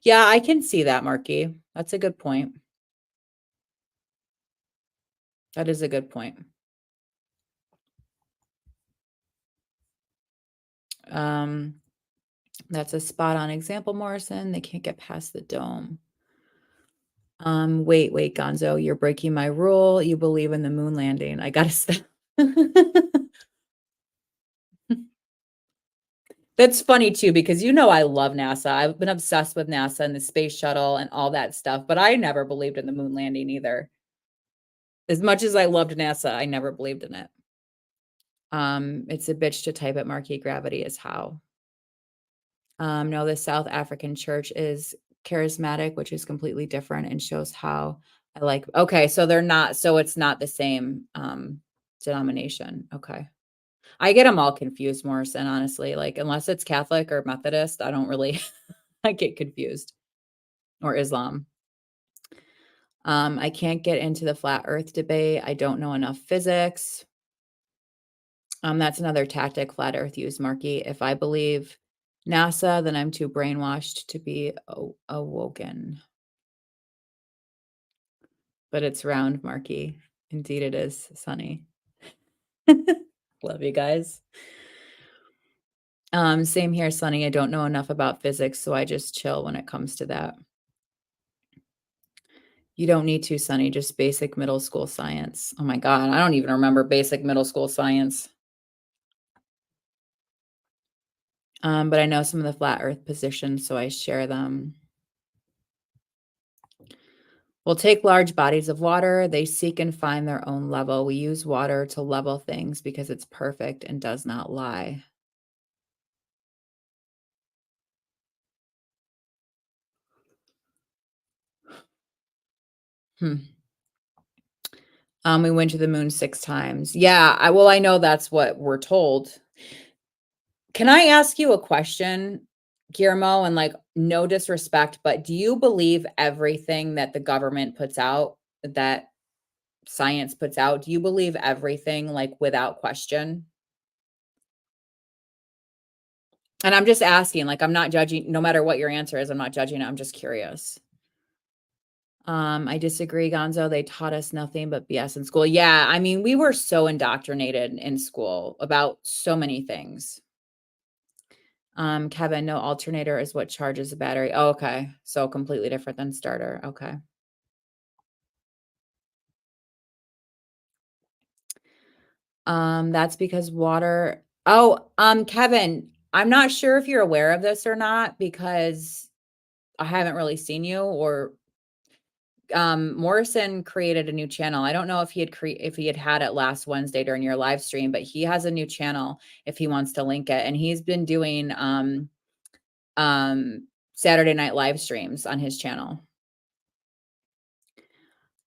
Yeah, I can see that, Marky. That's a good point. That is a good point. Um, that's a spot on example, Morrison. They can't get past the dome. Wait, Gonzo, you're breaking my rule. You believe in the moon landing. I gotta stop. That's funny too, because I love NASA. I've been obsessed with NASA and the space shuttle and all that stuff, but I never believed in the moon landing either. As much as I loved NASA, I never believed in it. It's a bitch to type it, Marquee. Gravity is how. No, the South African church is charismatic, which is completely different and shows how I like okay, so they're not so it's not the same, denomination. Okay. I get them all confused, Morrison, honestly, like, unless it's Catholic or Methodist, I don't really I get confused, or Islam. I can't get into the flat earth debate. I don't know enough physics. That's another tactic flat earth use, Marky. If I believe NASA, then I'm too brainwashed to be awoken. But it's round, Marky. Indeed it is, Sunny. Love you guys. Same here, Sunny. I don't know enough about physics, so I just chill when it comes to that. You don't need to, Sunny, just basic middle school science. Oh my God, I don't even remember basic middle school science. But I know some of the flat earth positions, so I share them. We'll take large bodies of water. They seek and find their own level. We use water to level things because it's perfect and does not lie. Hmm. We went to the moon 6 times. Yeah, I know that's what we're told. Can I ask you a question, Guillermo? And like, no disrespect, but do you believe everything that the government puts out, that science puts out? Do you believe everything like without question? And I'm just asking, like, I'm not judging, no matter what your answer is, I'm not judging it. I'm just curious. I disagree, Gonzo. They taught us nothing but BS in school. Yeah, I mean, we were so indoctrinated in school about so many things. Kevin, no alternator is what charges the battery. Oh, okay. So completely different than starter. Okay. That's because water. Oh, Kevin, I'm not sure if you're aware of this or not because I haven't really seen you or Morrison created a new channel. I don't know if he had had it last Wednesday during your live stream, but he has a new channel if he wants to link it. And he's been doing Saturday night live streams on his channel.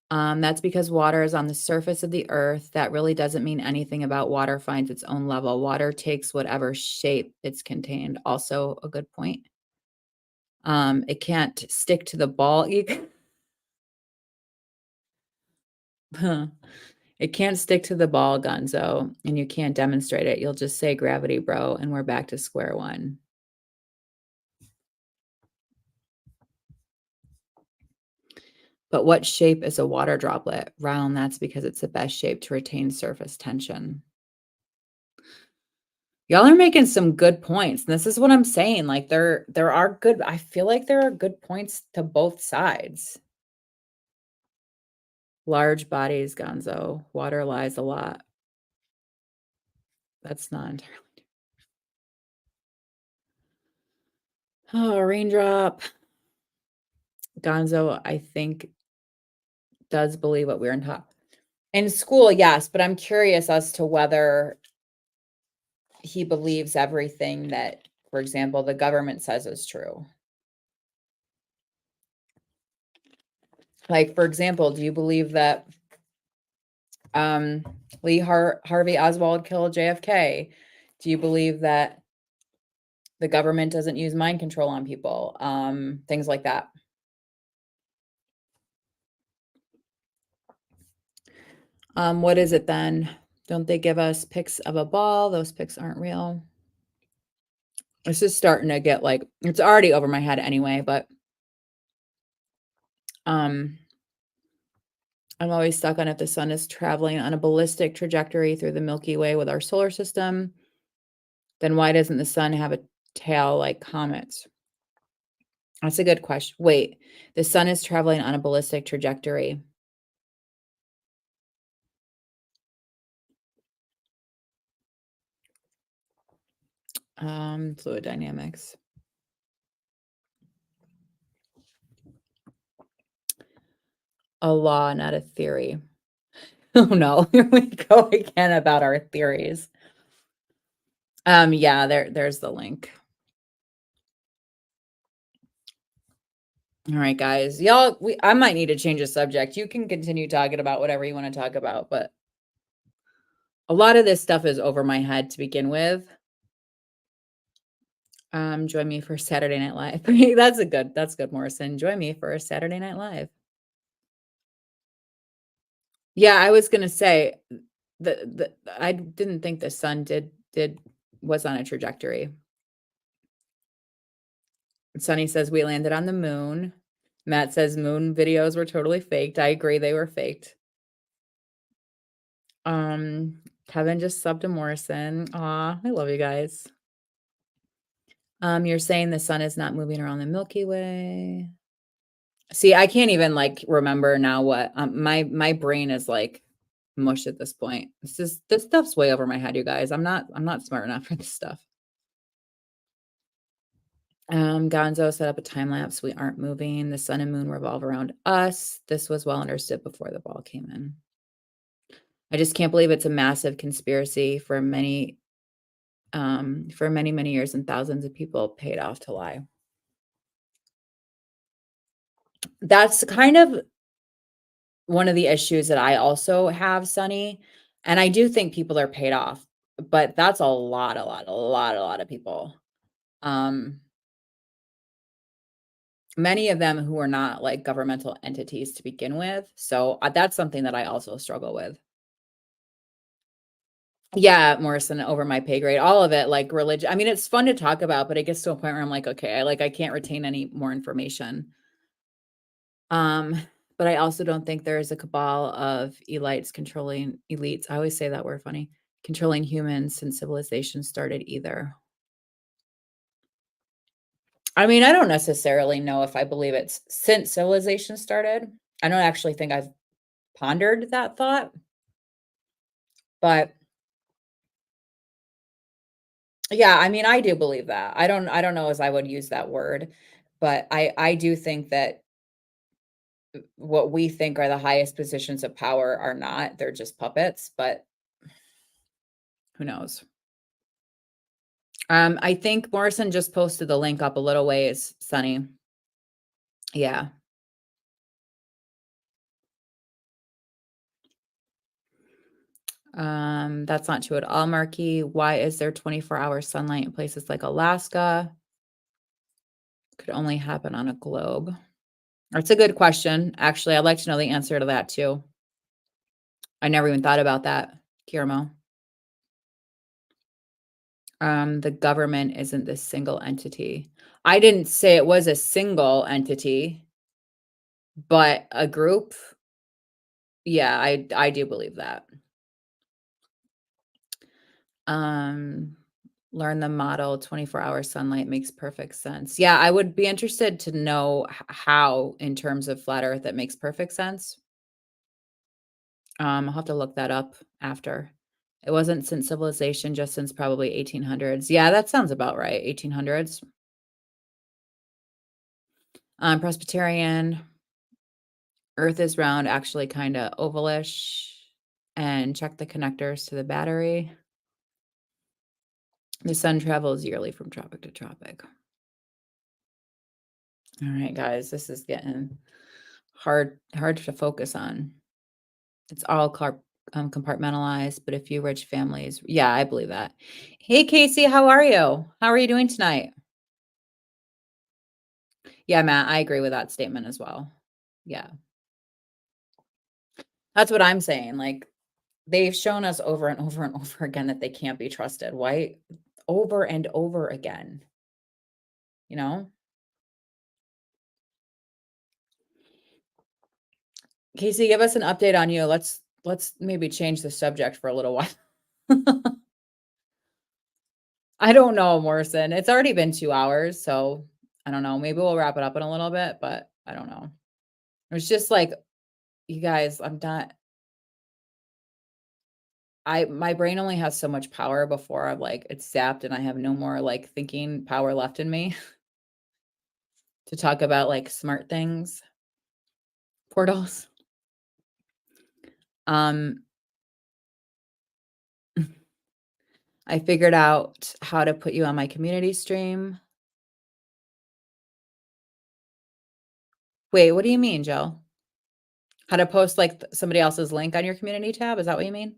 That's because water is on the surface of the earth. That really doesn't mean anything about water finds its own level. Water takes whatever shape it's contained. Also a good point. It can't stick to the ball. It can't stick to the ball, Gonzo, and you can't demonstrate it. You'll just say gravity, bro, and we're back to square one. But what shape is a water droplet? Round, that's because it's the best shape to retain surface tension. Y'all are making some good points. And this is what I'm saying. Like there are good, I feel like there are good points to both sides. Large bodies, Gonzo. Water lies a lot. That's not entirely. Oh, raindrop. Gonzo, I think, does believe what we're in talk. In school, yes, but I'm curious as to whether he believes everything that, for example, the government says is true. Like, for example, do you believe that Harvey Oswald killed JFK? Do you believe that the government doesn't use mind control on people? Things like that. What is it then? Don't they give us pics of a ball? Those pics aren't real. This is starting to get like, it's already over my head anyway, but I'm always stuck on if the sun is traveling on a ballistic trajectory through the Milky Way with our solar system, then why doesn't the sun have a tail like comets? That's a good question. Wait, the sun is traveling on a ballistic trajectory. Fluid dynamics. A law, not a theory. Oh no, here we go again about our theories. Yeah, there's the link. All right, guys. Y'all, I might need to change the subject. You can continue talking about whatever you want to talk about, but a lot of this stuff is over my head to begin with. Join me for Saturday Night Live. That's good, Morrison. Join me for Saturday Night Live. Yeah, I was gonna say the I didn't think the sun did was on a trajectory. Sunny says we landed on the moon. Matt says moon videos were totally faked. I agree they were faked. Um, Kevin just subbed to Morrison. Aw, I love you guys. You're saying the sun is not moving around the Milky Way. See, I can't even like remember now what my brain is like mush at this point. This stuff's way over my head, you guys. I'm not smart enough for this stuff. Gonzo set up a time lapse. We aren't moving. The sun and moon revolve around us. This was well understood before the ball came in. I just can't believe it's a massive conspiracy for many, many years, and thousands of people paid off to lie. That's kind of one of the issues that I also have, Sunny. And I do think people are paid off, but that's a lot of people. Um, Many of them who are not like governmental entities to begin with. So that's something that I also struggle with. Yeah, Morrison, over my pay grade, all of it, like religion. I mean, it's fun to talk about, but it gets to a point where I'm like, okay, I can't retain any more information. Um, but I also don't think there is a cabal of elites controlling elites. I always say that word funny, controlling humans since civilization started either. I mean, I don't necessarily know if I believe it's since civilization started. I don't actually think I've pondered that thought, but yeah, I mean, I do believe that. I don't know as I would use that word, but I do think that what we think are the highest positions of power are not. They're just puppets, but who knows? I think Morrison just posted the link up a little ways, Sunny. Yeah. That's not true at all, Marky. Why is there 24-hour sunlight in places like Alaska? Could only happen on a globe. That's a good question. Actually, I'd like to know the answer to that too. I never even thought about that, Kiramo. The government isn't this single entity. I didn't say it was a single entity, but a group. Yeah, I do believe that. Um, Learn the model 24-hour sunlight makes perfect sense. Yeah, I would be interested to know how in terms of flat earth it makes perfect sense. I'll have to look that up after. It wasn't since civilization, just since probably 1800s. Yeah, that sounds about right. 1800s. Presbyterian. Earth is round, actually kind of ovalish. And check the connectors to the battery. The sun travels yearly from tropic to tropic. All right, guys, this is getting hard to focus on. It's all compartmentalized, but a few rich families. Yeah, I believe that. Hey, Casey, how are you? How are you doing tonight? Yeah, Matt, I agree with that statement as well. Yeah, that's what I'm saying. Like, they've shown us over and over and over again that they can't be trusted. Why? Over and over again, you know? Casey, give us an update on you. Let's maybe change the subject for a little while. I don't know, Morrison. It's already been 2 hours, so I don't know. Maybe we'll wrap it up in a little bit, but I don't know. It's just like, you guys, I'm not I my brain only has so much power before I'm like it's zapped and I have no more like thinking power left in me to talk about like smart things, portals. Um I figured out how to put you on my community stream. Wait, what do you mean, Jill? How to post, like, somebody else's link on your community tab? Is that what you mean?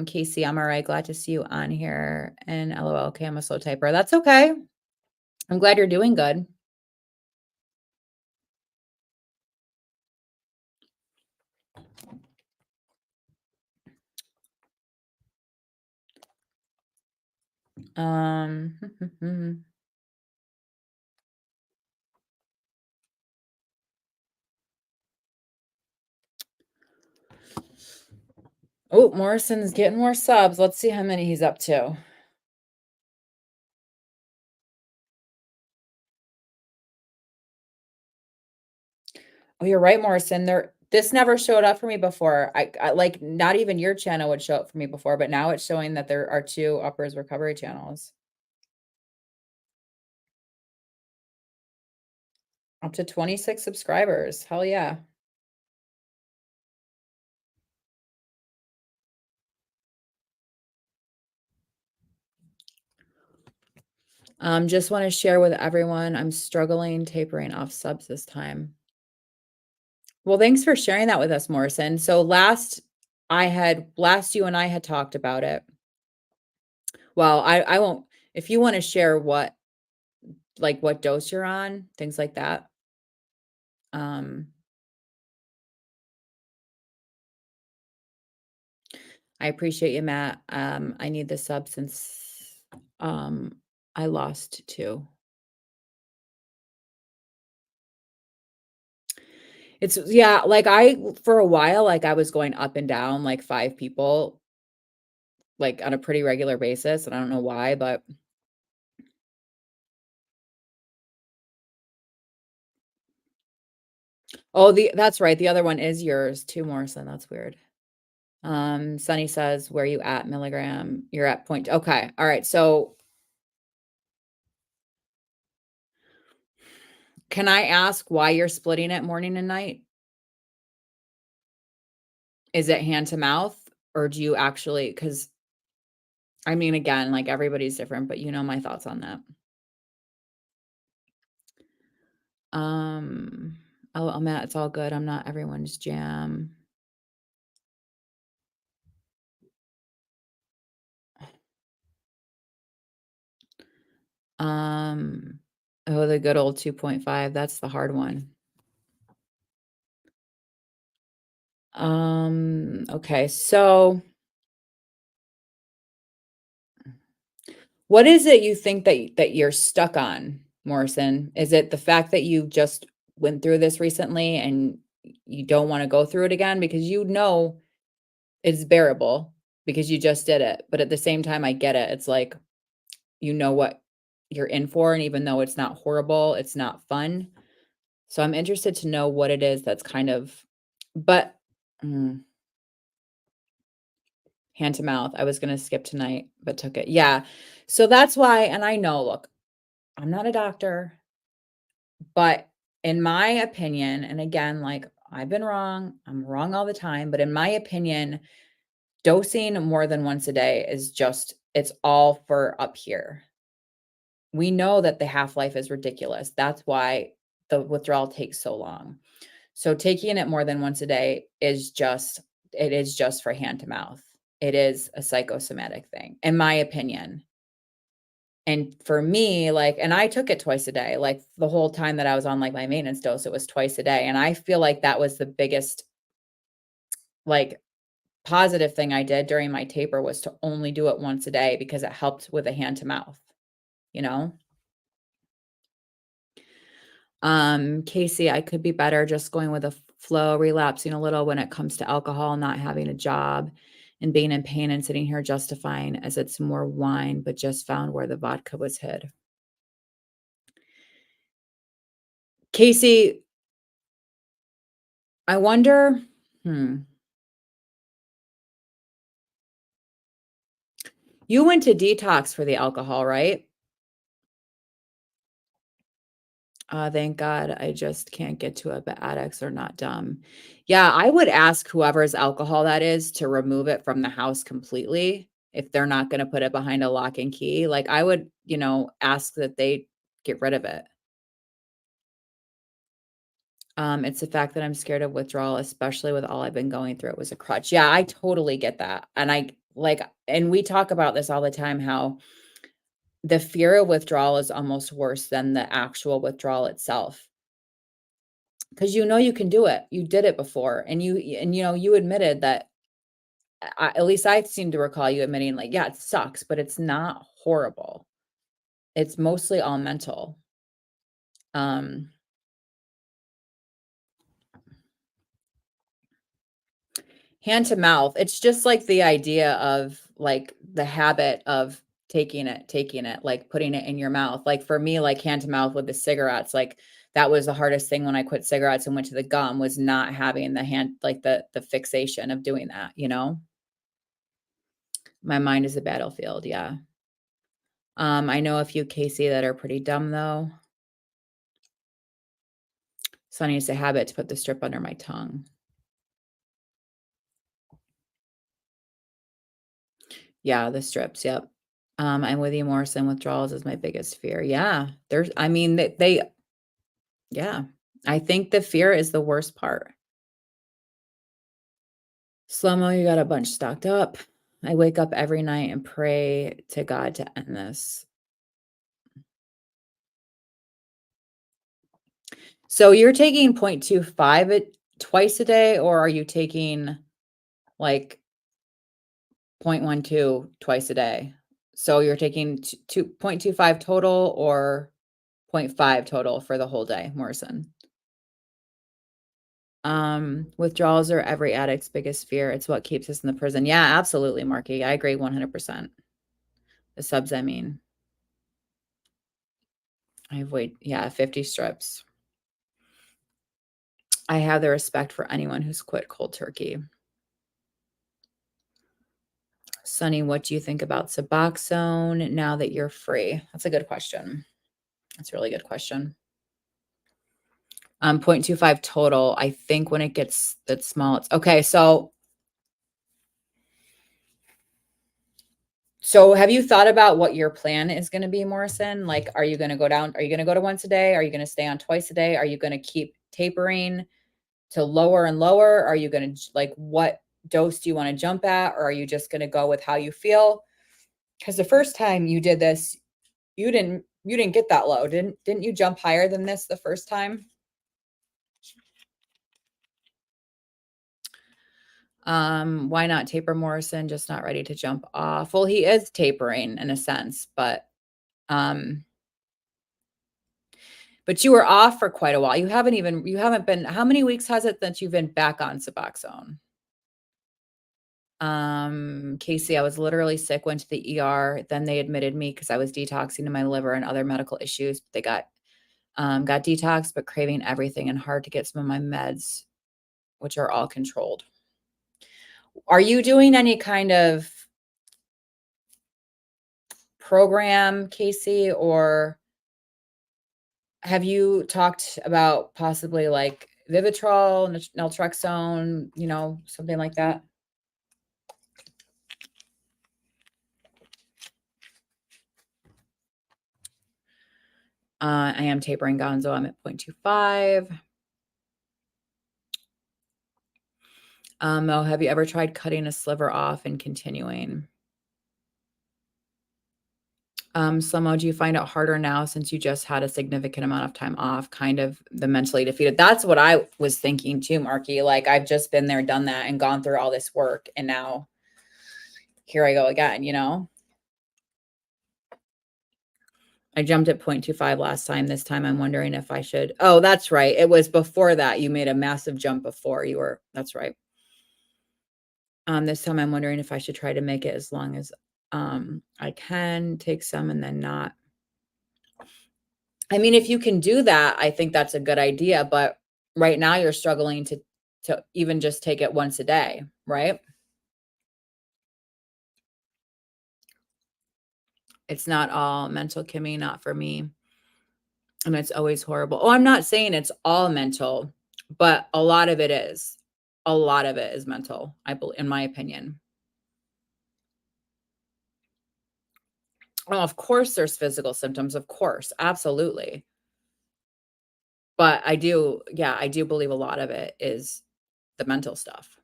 Casey, I'm alright. Glad to see you on here. And LOL, okay, I'm a slow typer. That's okay. I'm glad you're doing good. Um, oh, Morrison's getting more subs. Let's see how many he's up to. Oh, you're right, Morrison. This never showed up for me before. I like not even your channel would show up for me before, but now it's showing that there are 2 uppers recovery channels. Up to 26 subscribers. Hell yeah. Just want to share with everyone, I'm struggling tapering off subs this time. Well, thanks for sharing that with us, Morrison. So last you and I had talked about it. Well, I won't, if you want to share what, like, what dose you're on, things like that. Um, I appreciate you, Matt. I need the sub since I lost 2. It's yeah, like for a while, like I was going up and down like 5 people, like on a pretty regular basis, and I don't know why, but oh, that's right. The other one is yours too, Morrison. That's weird. Sunny says, where you at milligram? You're at point. Okay. All right. So can I ask why you're splitting it morning and night? Is it hand to mouth or do you actually, because I mean, again, like everybody's different, but you know my thoughts on that. Um, oh, Matt, it's all good. I'm not everyone's jam. Oh, the good old 2.5. That's the hard one. Okay. So what is it you think that you're stuck on, Morrison? Is it the fact that you just went through this recently and you don't want to go through it again because you know it's bearable because you just did it. But at the same time, I get it. It's like you know what you're in for, and even though it's not horrible, it's not fun. So I'm interested to know what it is that's kind of, but hand to mouth. I was gonna skip tonight, but took it. Yeah. So that's why, and I know, look, I'm not a doctor, but in my opinion, and again, like I've been wrong, I'm wrong all the time, but in my opinion, dosing more than once a day is just, it's all for up here. We know that the half-life is ridiculous. That's why the withdrawal takes so long. So taking it more than once a day is just, it is just for hand to mouth. It is a psychosomatic thing, in my opinion. And for me, like, and I took it twice a day, like the whole time that I was on like my maintenance dose, it was twice a day. And I feel like that was the biggest, like, positive thing I did during my taper was to only do it once a day because it helped with a hand to mouth, you know? Casey, I could be better just going with a flow, relapsing a little when it comes to alcohol, not having a job and being in pain and sitting here justifying as it's more wine, but just found where the vodka was hid. Casey, I wonder, you went to detox for the alcohol, right? Thank God I just can't get to it, but addicts are not dumb. Yeah, I would ask whoever's alcohol that is to remove it from the house completely if they're not gonna put it behind a lock and key, like, I would, ask that they get rid of it. It's the fact that I'm scared of withdrawal, especially with all I've been going through. It was a crutch. Yeah, I totally get that. And we talk about this all the time, how the fear of withdrawal is almost worse than the actual withdrawal itself. Because you can do it. You did it before, and you admitted that. At least I seem to recall you admitting, like, yeah, it sucks, but it's not horrible. It's mostly all mental. Um, Hand to mouth. It's just like the idea of, like, the habit of taking it, like, putting it in your mouth. Like, for me, like, hand to mouth with the cigarettes, like, that was the hardest thing when I quit cigarettes and went to the gum, was not having the hand, like, the fixation of doing that, you know? My mind is a battlefield, yeah. I know a few, Casey, that are pretty dumb, though. Sonny, it's a habit to put the strip under my tongue. Yeah, the strips, yep. I'm with you, Morrison. Withdrawals is my biggest fear. Yeah, there's I mean, they yeah. I think the fear is the worst part. Slow-mo, you got a bunch stocked up. I wake up every night and pray to God to end this. So you're taking 0.25 it twice a day, or are you taking, like, 0.12 twice a day? So you're taking 2.25 total, or point 0.5 total for the whole day, Morrison? Withdrawals are every addict's biggest fear. It's what keeps us in the prison. Yeah, absolutely, Marky. I agree 100%. The subs, I mean. I've weighed, yeah, 50 strips. I have the respect for anyone who's quit cold turkey. Sonny, what do you think about Suboxone now that you're free? That's a good question. That's a really good question. 0.25 total. I think when it gets that small, it's okay. So have you thought about what your plan is going to be, Morrison? Like, are you going to go down? Are you going to go to once a day? Are you going to stay on twice a day? Are you going to keep tapering to lower and lower? Are you going to, like, what dose do you want to jump at? Or are you just going to go with how you feel? Because the first time you did this, you didn't get that low. Didn't you jump higher than this the first time? Why not taper, Morrison? Just not ready to jump off. Well, he is tapering in a sense, um but you were off for quite a while. You haven't been, how many weeks has it that you've been back on Suboxone? Casey, I was literally sick, went to the ER, then they admitted me because I was detoxing to my liver and other medical issues. They got detoxed, but craving everything and hard to get some of my meds, which are all controlled. Are you doing any kind of program, Casey, or have you talked about possibly, like, Vivitrol, naltrexone, something like that? I am tapering Gonzo. I'm at 0.25. Mo, have you ever tried cutting a sliver off and continuing? Slomo, do you find it harder now since you just had a significant amount of time off, kind of the mentally defeated? That's what I was thinking too, Marky. Like, I've just been there, done that, and gone through all this work, and now here I go again. I jumped at 0.25 last time. This time I'm wondering if I should. Oh, that's right. It was before that. You made a massive jump before you were. That's right. This time I'm wondering if I should try to make it as long as I can, take some and then not. I mean, if you can do that, I think that's a good idea. But right now you're struggling to even just take it once a day, right? It's not all mental, Kimmy, not for me. And it's always horrible. Oh, I'm not saying it's all mental, but a lot of it is. A lot of it is mental, I believe, in my opinion. Oh, of course there's physical symptoms, of course, absolutely. But I do believe a lot of it is the mental stuff.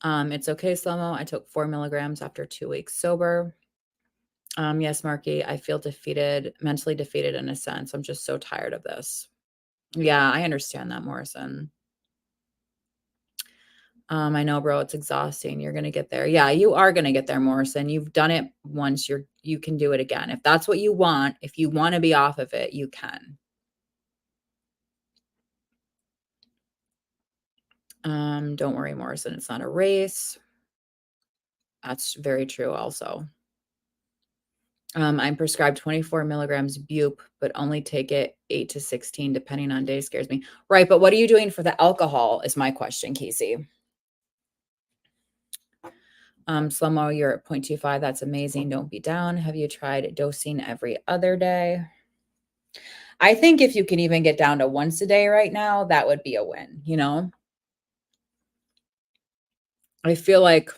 It's okay, Slow-mo. I took 4 milligrams after 2 weeks sober. Yes, Marky, I feel defeated, mentally defeated in a sense. I'm just so tired of this. Yeah, I understand that, Morrison. I know, bro, it's exhausting. You're gonna get there. Yeah, you are gonna get there, Morrison. You've done it once. You can do it again. If that's what you want, if you want to be off of it, you can. Don't worry, Morrison. It's not a race. That's very true also. I'm prescribed 24 milligrams bupe, but only take it 8 to 16, depending on day scares me. Right, but what are you doing for the alcohol is my question, Casey. Slow-mo, you're at 0.25. That's amazing. Don't be down. Have you tried dosing every other day? I think if you can even get down to once a day right now, that would be a win, you know? I feel like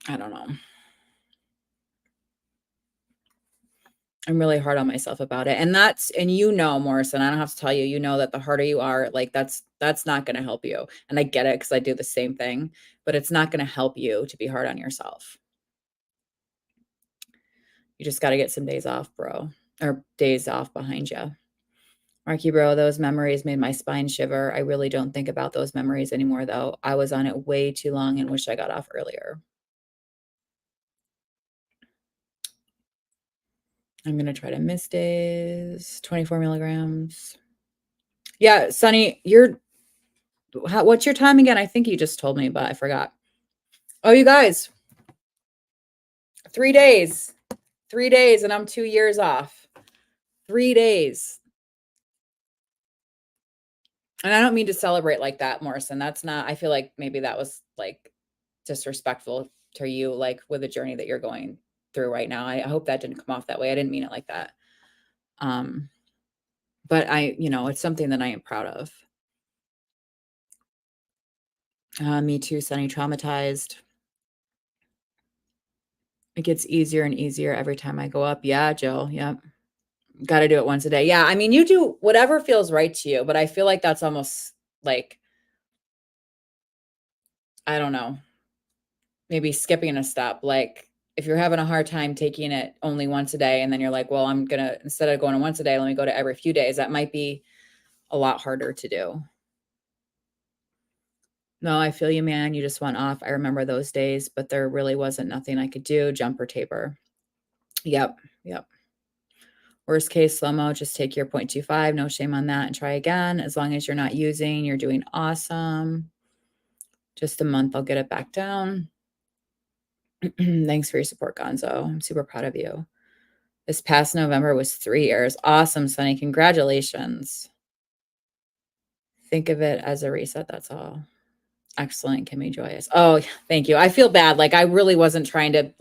I don't know. I'm really hard on myself about it. And you know, Morrison, I don't have to tell you, you know that the harder you are, like that's not going to help you. And I get it because I do the same thing, but it's not going to help you to be hard on yourself. You just got to get some days off, bro, or days off behind you. Marky, bro, those memories made my spine shiver. I really don't think about those memories anymore, though. I was on it way too long and wish I got off earlier. I'm going to try to miss days, 24 milligrams. Yeah, Sonny, what's your time again? I think you just told me, but I forgot. Oh, you guys, 3 days, 3 days, and I'm 2 years off. 3 days. And I don't mean to celebrate like that, Morrison. That's not, I feel like maybe that was like disrespectful to you, like with the journey that you're going through right now. I hope that didn't come off that way. I didn't mean it like that. Um, but it's something that I am proud of. Me too, Sunny, traumatized. It gets easier and easier every time I go up. Yeah, Jill. Yep. Got to do it once a day. Yeah. I mean, you do whatever feels right to you, but I feel like that's almost like, I don't know, maybe skipping a step. Like if you're having a hard time taking it only once a day, and then you're like, well, I'm going to, instead of going to once a day, let me go to every few days. That might be a lot harder to do. No, I feel you, man. You just went off. I remember those days, but there really wasn't nothing I could do. Jumper taper. Yep. Yep. Worst case, slow-mo, just take your 0.25. No shame on that and try again. As long as you're not using, you're doing awesome. Just a month, I'll get it back down. Thanks for your support, Gonzo. I'm super proud of you. This past November was 3 years. Awesome, Sunny. Congratulations. Think of it as a reset. That's all. Excellent, Kimmy Joyous. Oh, thank you. I feel bad. Like I really wasn't trying to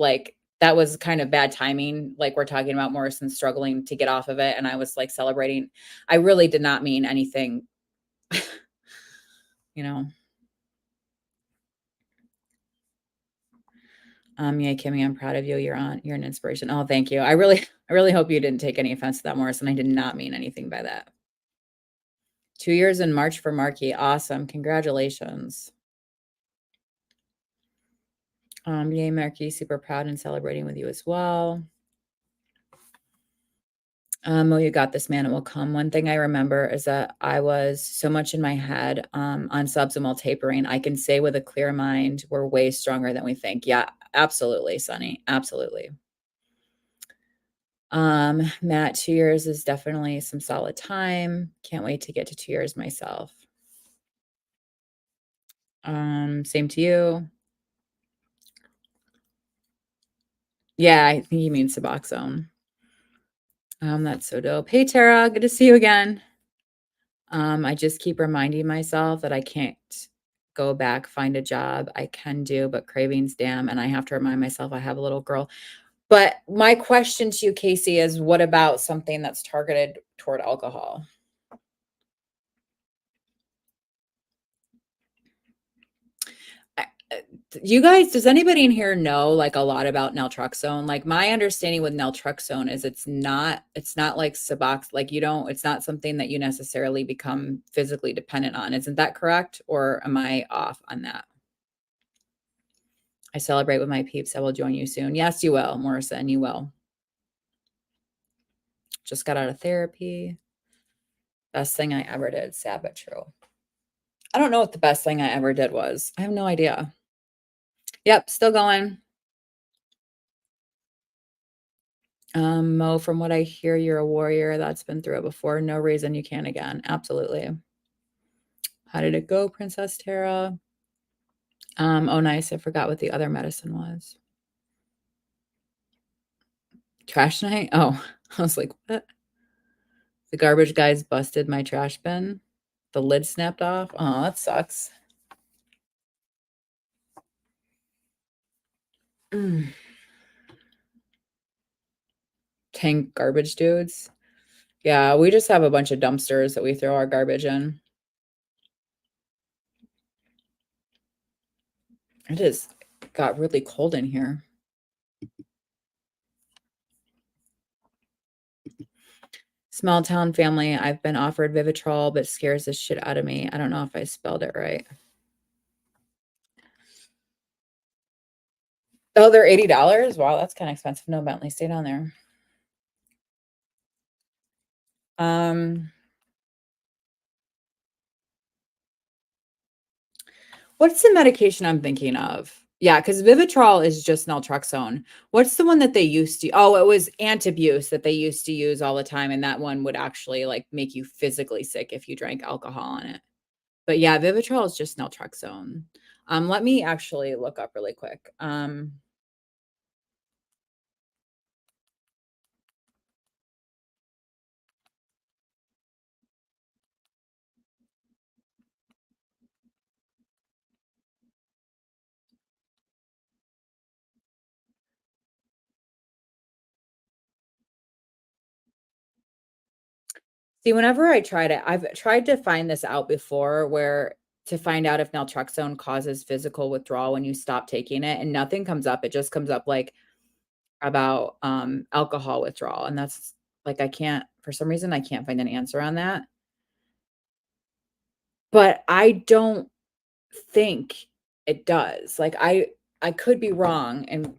that was kind of bad timing. Like we're talking about Morrison struggling to get off of it, and I was like celebrating. I really did not mean anything, you know. Yeah, Kimmy, I'm proud of you. You're an inspiration. Oh, thank you. I really hope you didn't take any offense to that, Morrison. I did not mean anything by that. 2 years in March for Marky. Awesome. Congratulations. Yay, Marky. Super proud and celebrating with you as well. Oh, you got this, man. It will come. One thing I remember is that I was so much in my head on suboptimal tapering. I can say with a clear mind, we're way stronger than we think. Yeah, absolutely, Sonny. Absolutely. Matt, 2 years is definitely some solid time. Can't wait to get to 2 years myself. Same to you. Yeah, I think he means Suboxone. That's so dope. Hey, Tara, good to see you again. I just keep reminding myself that I can't go back, find a job. I can do, but cravings, damn. And I have to remind myself I have a little girl. But my question to you, Casey, is what about something that's targeted toward alcohol? You guys, does anybody in here know like a lot about naltrexone? Like my understanding with naltrexone is it's not like Subox, like you don't, it's not something that you necessarily become physically dependent on. Isn't that correct? Or am I off on that? I celebrate with my peeps. I will join you soon. Yes, you will, Morrison. You will. Just got out of therapy. Best thing I ever did. Sad but true. I don't know what the best thing I ever did was. I have no idea. Yep, still going. Mo, from what I hear, you're a warrior that's been through it before. No reason you can't again. Absolutely. How did it go, Princess Tara? Oh, nice. I forgot what the other medicine was. Trash night? Oh, I was like, what? The garbage guys busted my trash bin. The lid snapped off. Oh, that sucks. Mm. Tank garbage dudes. Yeah, we just have a bunch of dumpsters that we throw our garbage in. It is got really cold in here. Small town family. I've been offered Vivitrol, but scares the shit out of me. I don't know if I spelled it right. Oh, they're $80? Wow, that's kind of expensive. No, Bentley, stay down there. Um, what's the medication I'm thinking of? Yeah, because Vivitrol is just naltrexone. What's the one that they used to? Oh, it was Antabuse that they used to use all the time, and that one would actually like make you physically sick if you drank alcohol on it. But yeah, Vivitrol is just naltrexone. Let me actually look up really quick. See, whenever I tried it, I've tried to find this out before where to find out if naltrexone causes physical withdrawal when you stop taking it, and nothing comes up. It just comes up like about alcohol withdrawal. And that's like I can't for some reason I can't find an answer on that. But I don't think it does. Like I could be wrong and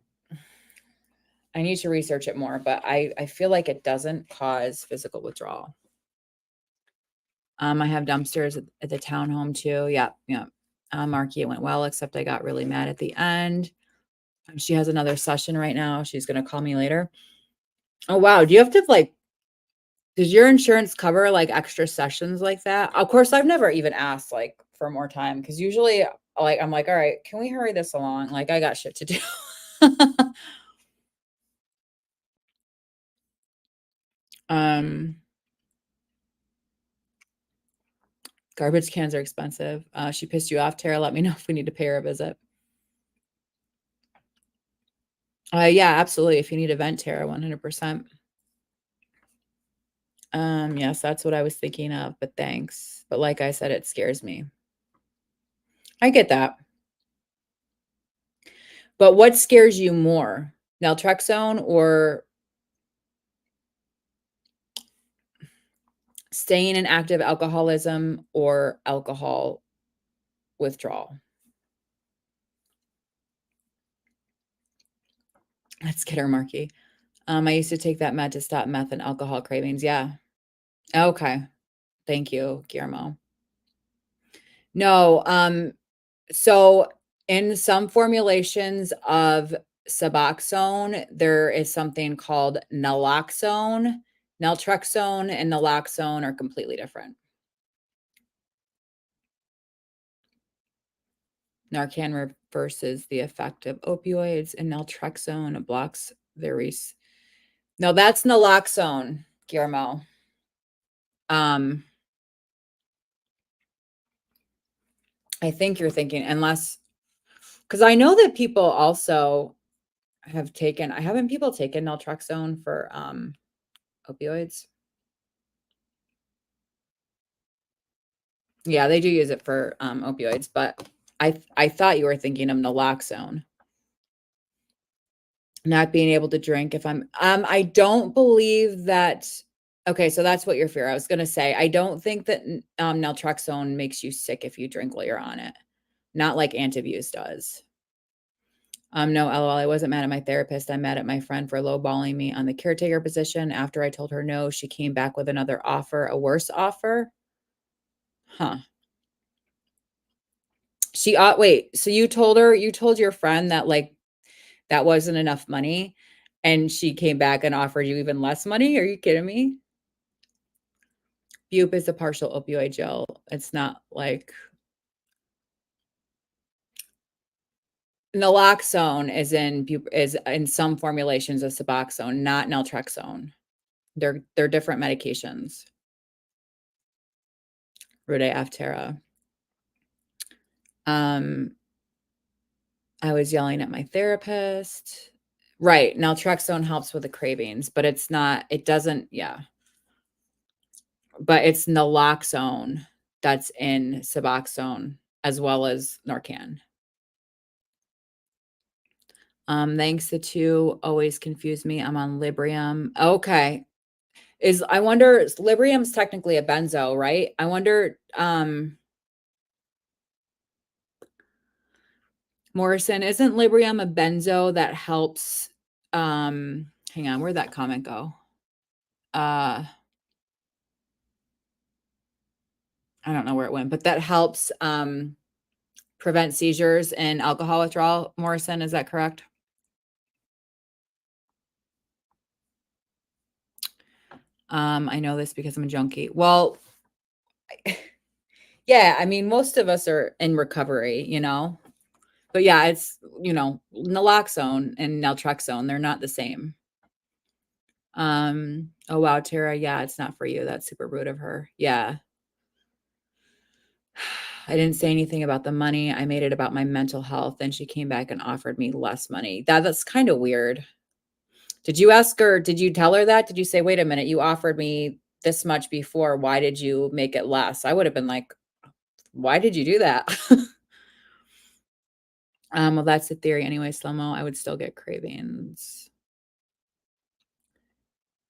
I need to research it more, but I feel like it doesn't cause physical withdrawal. I have dumpsters at the townhome too. Yeah, yeah. Marky, it went well, except I got really mad at the end. She has another session right now. She's gonna call me later. Oh wow, do you have to like does your insurance cover like extra sessions like that? Of course, I've never even asked like for more time because usually like I'm like, all right, can we hurry this along? Like I got shit to do. um Garbage cans are expensive. She pissed you off, Tara. Let me know if we need to pay her a visit. Yeah, absolutely. If you need a vent, Tara, 100%. Yes, that's what I was thinking of, but thanks. But like I said, it scares me. I get that. But what scares you more? Naltrexone or staying in active alcoholism or alcohol withdrawal? Let's get her, Marky. I used to take that med to stop meth and alcohol cravings. Yeah. Okay. Thank you, Guillermo. No, so in some formulations of Suboxone, there is something called naloxone. Naltrexone and naloxone are completely different. Narcan reverses the effect of opioids, and naltrexone blocks their No, that's naloxone, Guillermo. Um, I think you're thinking unless because I know that people also have taken I haven't people taken naltrexone for opioids. Yeah, they do use it for opioids, but I thought you were thinking of naloxone. Not being able to drink if I don't believe that. Okay, so that's what your fear. I was gonna say, I don't think that naltrexone makes you sick if you drink while you're on it. Not like Antabuse does. No, LOL, I wasn't mad at my therapist. I'm mad at my friend for lowballing me on the caretaker position. After I told her no, she came back with another offer, a worse offer. Huh. Wait, so you told your friend that like that wasn't enough money and she came back and offered you even less money? Are you kidding me? Bupe is a partial opioid gel. It's not like naloxone is in some formulations of Suboxone, not naltrexone. They're different medications. Rhoda Aftera. Um, I was yelling at my therapist. Right, naltrexone helps with the cravings, but it doesn't, yeah. But it's naloxone that's in Suboxone as well as Narcan. Thanks, the 2 always confuse me. I'm on Librium. Okay. I wonder, Librium's technically a benzo, right? I wonder, Morrison, isn't Librium a benzo that helps, hang on, where'd that comment go? Uh, I don't know where it went, but that helps, prevent seizures and alcohol withdrawal. Morrison, is that correct? I know this because I'm a junkie. Well, yeah, I mean, most of us are in recovery, you know? But yeah, it's, naloxone and naltrexone, they're not the same. Oh wow, Tara, yeah, it's not for you. That's super rude of her. Yeah. I didn't say anything about the money. I made it about my mental health. Then she came back and offered me less money. That's kind of weird. Did you ask her? Did you tell her that? Did you say, wait a minute, you offered me this much before. Why did you make it less? I would have been like, why did you do that? Well, that's the theory anyway, Slow-mo. I would still get cravings.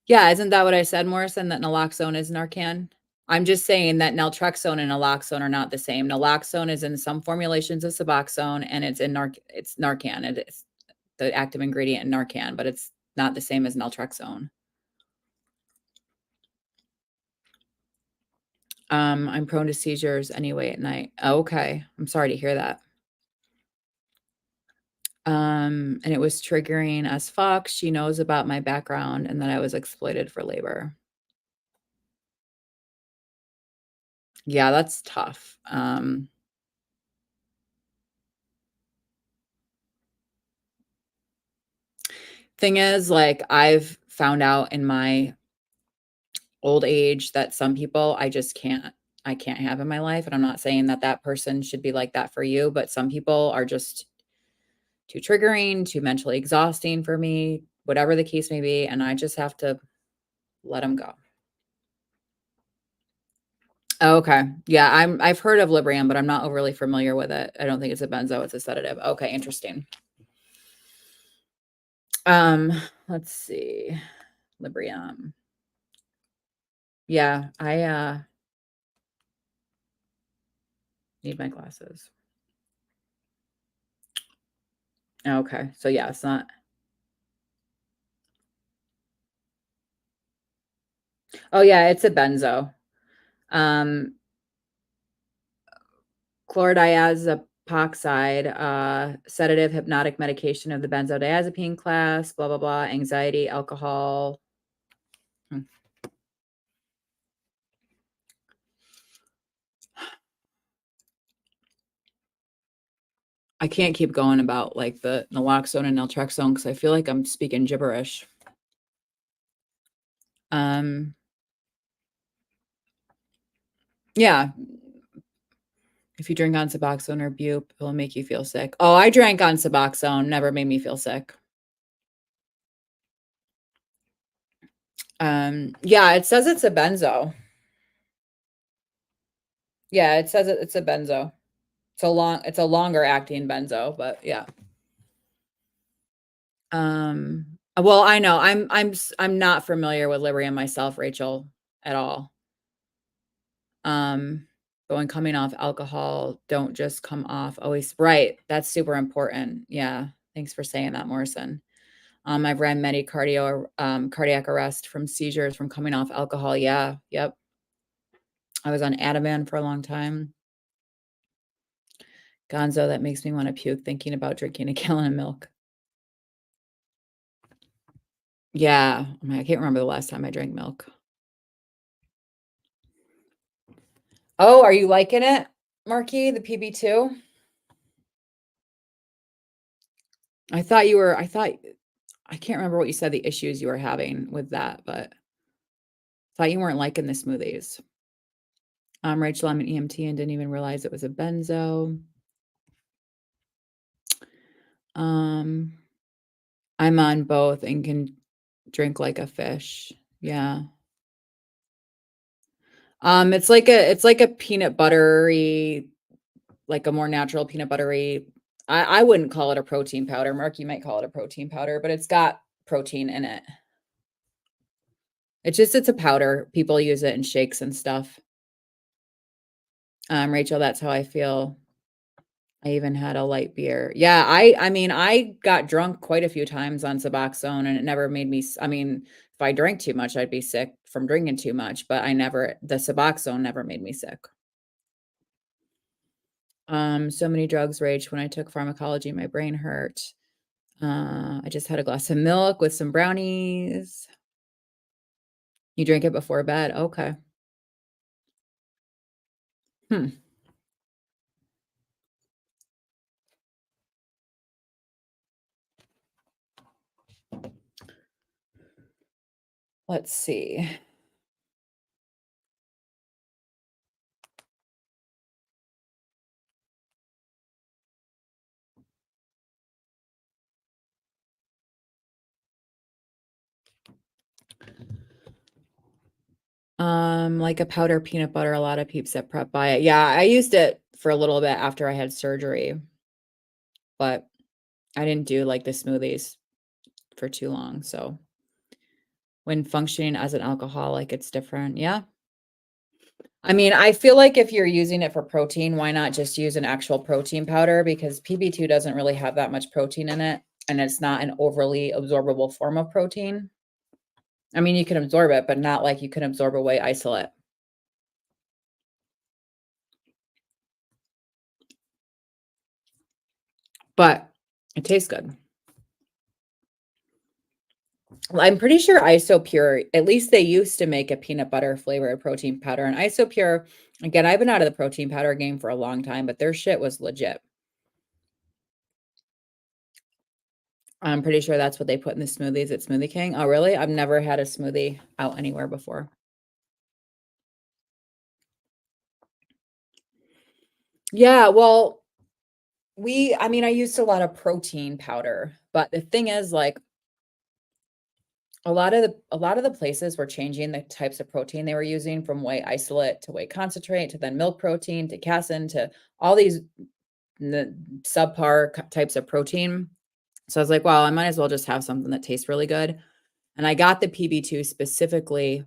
Yeah, isn't that what I said, Morrison, that naloxone is Narcan? I'm just saying that naltrexone and naloxone are not the same. Naloxone is in some formulations of Suboxone, and it's Narcan. It is the active ingredient in Narcan, but it's not the same as naltrexone. I'm prone to seizures anyway at night. Okay. I'm sorry to hear that. And it was triggering as fuck. She knows about my background and that I was exploited for labor. Yeah, that's tough. Thing is, like, I've found out in my old age that some people I can't have in my life, and I'm not saying that that person should be like that for you, but some people are just too triggering, too mentally exhausting for me, whatever the case may be, and I just have to let them go. Okay. Yeah, I've heard of Librium, but I'm not overly familiar with it. I don't think it's a benzo, it's a sedative. Okay, interesting. Um, let's see. Librium. Yeah, I need my glasses. Okay. So yeah, it's not. Oh yeah, it's a benzo. Um, chlordiazepoxide, sedative hypnotic medication of the benzodiazepine class, blah, blah, blah, anxiety, alcohol. Hmm. I can't keep going about like the naloxone and naltrexone because I feel like I'm speaking gibberish. Um, yeah. If you drink on Suboxone or Bupe, it'll make you feel sick. Oh, I drank on Suboxone, never made me feel sick. Yeah, it says it's a benzo. Yeah, it says it's a benzo. It's a longer acting benzo, but yeah. Well, I know I'm not familiar with Librium myself, Rachel, at all. Um, but when coming off alcohol, don't just come off always right. That's super important. Yeah. Thanks for saying that, Morrison. I've ran many cardiac arrest from seizures from coming off alcohol. Yeah. Yep. I was on Ativan for a long time. Gonzo, that makes me want to puke thinking about drinking a gallon of milk. Yeah. I can't remember the last time I drank milk. Oh, are you liking it, Marky, the PB2? I can't remember what you said the issues you were having with that, but thought you weren't liking the smoothies. Rachel, I'm an EMT and didn't even realize it was a benzo. I'm on both and can drink like a fish. Yeah. It's like a peanut buttery, like a more natural peanut buttery. I wouldn't call it a protein powder. Mark, you might call it a protein powder, but it's got protein in it. It's a powder. People use it in shakes and stuff. Rachel, that's how I feel. I even had a light beer. Yeah, I mean, I got drunk quite a few times on Suboxone and it never made me I mean, if I drank too much, I'd be sick from drinking too much, but the Suboxone never made me sick. So many drugs rage. When I took pharmacology, my brain hurt. I just had a glass of milk with some brownies. You drink it before bed? Okay. Hmm. Let's see. Like a powder peanut butter, a lot of peeps at prep buy it. Yeah, I used it for a little bit after I had surgery, but I didn't do like the smoothies for too long. So when functioning as an alcoholic, it's different. Yeah. I mean, I feel like if you're using it for protein, why not just use an actual protein powder? Because PB2 doesn't really have that much protein in it, and it's not an overly absorbable form of protein. I mean, you can absorb it, but not like you can absorb a whey isolate. But it tastes good. Well, I'm pretty sure Isopure, at least they used to make a peanut butter flavored protein powder. And Isopure, again, I've been out of the protein powder game for a long time, but their shit was legit. I'm pretty sure that's what they put in the smoothies at Smoothie King. Oh, really? I've never had a smoothie out anywhere before. Yeah, well, I mean, I used a lot of protein powder, but the thing is, like, a lot of the places were changing the types of protein they were using from whey isolate to whey concentrate to then milk protein to casein to all these subpar types of protein. So I was like, well, I might as well just have something that tastes really good. And I got the PB2 specifically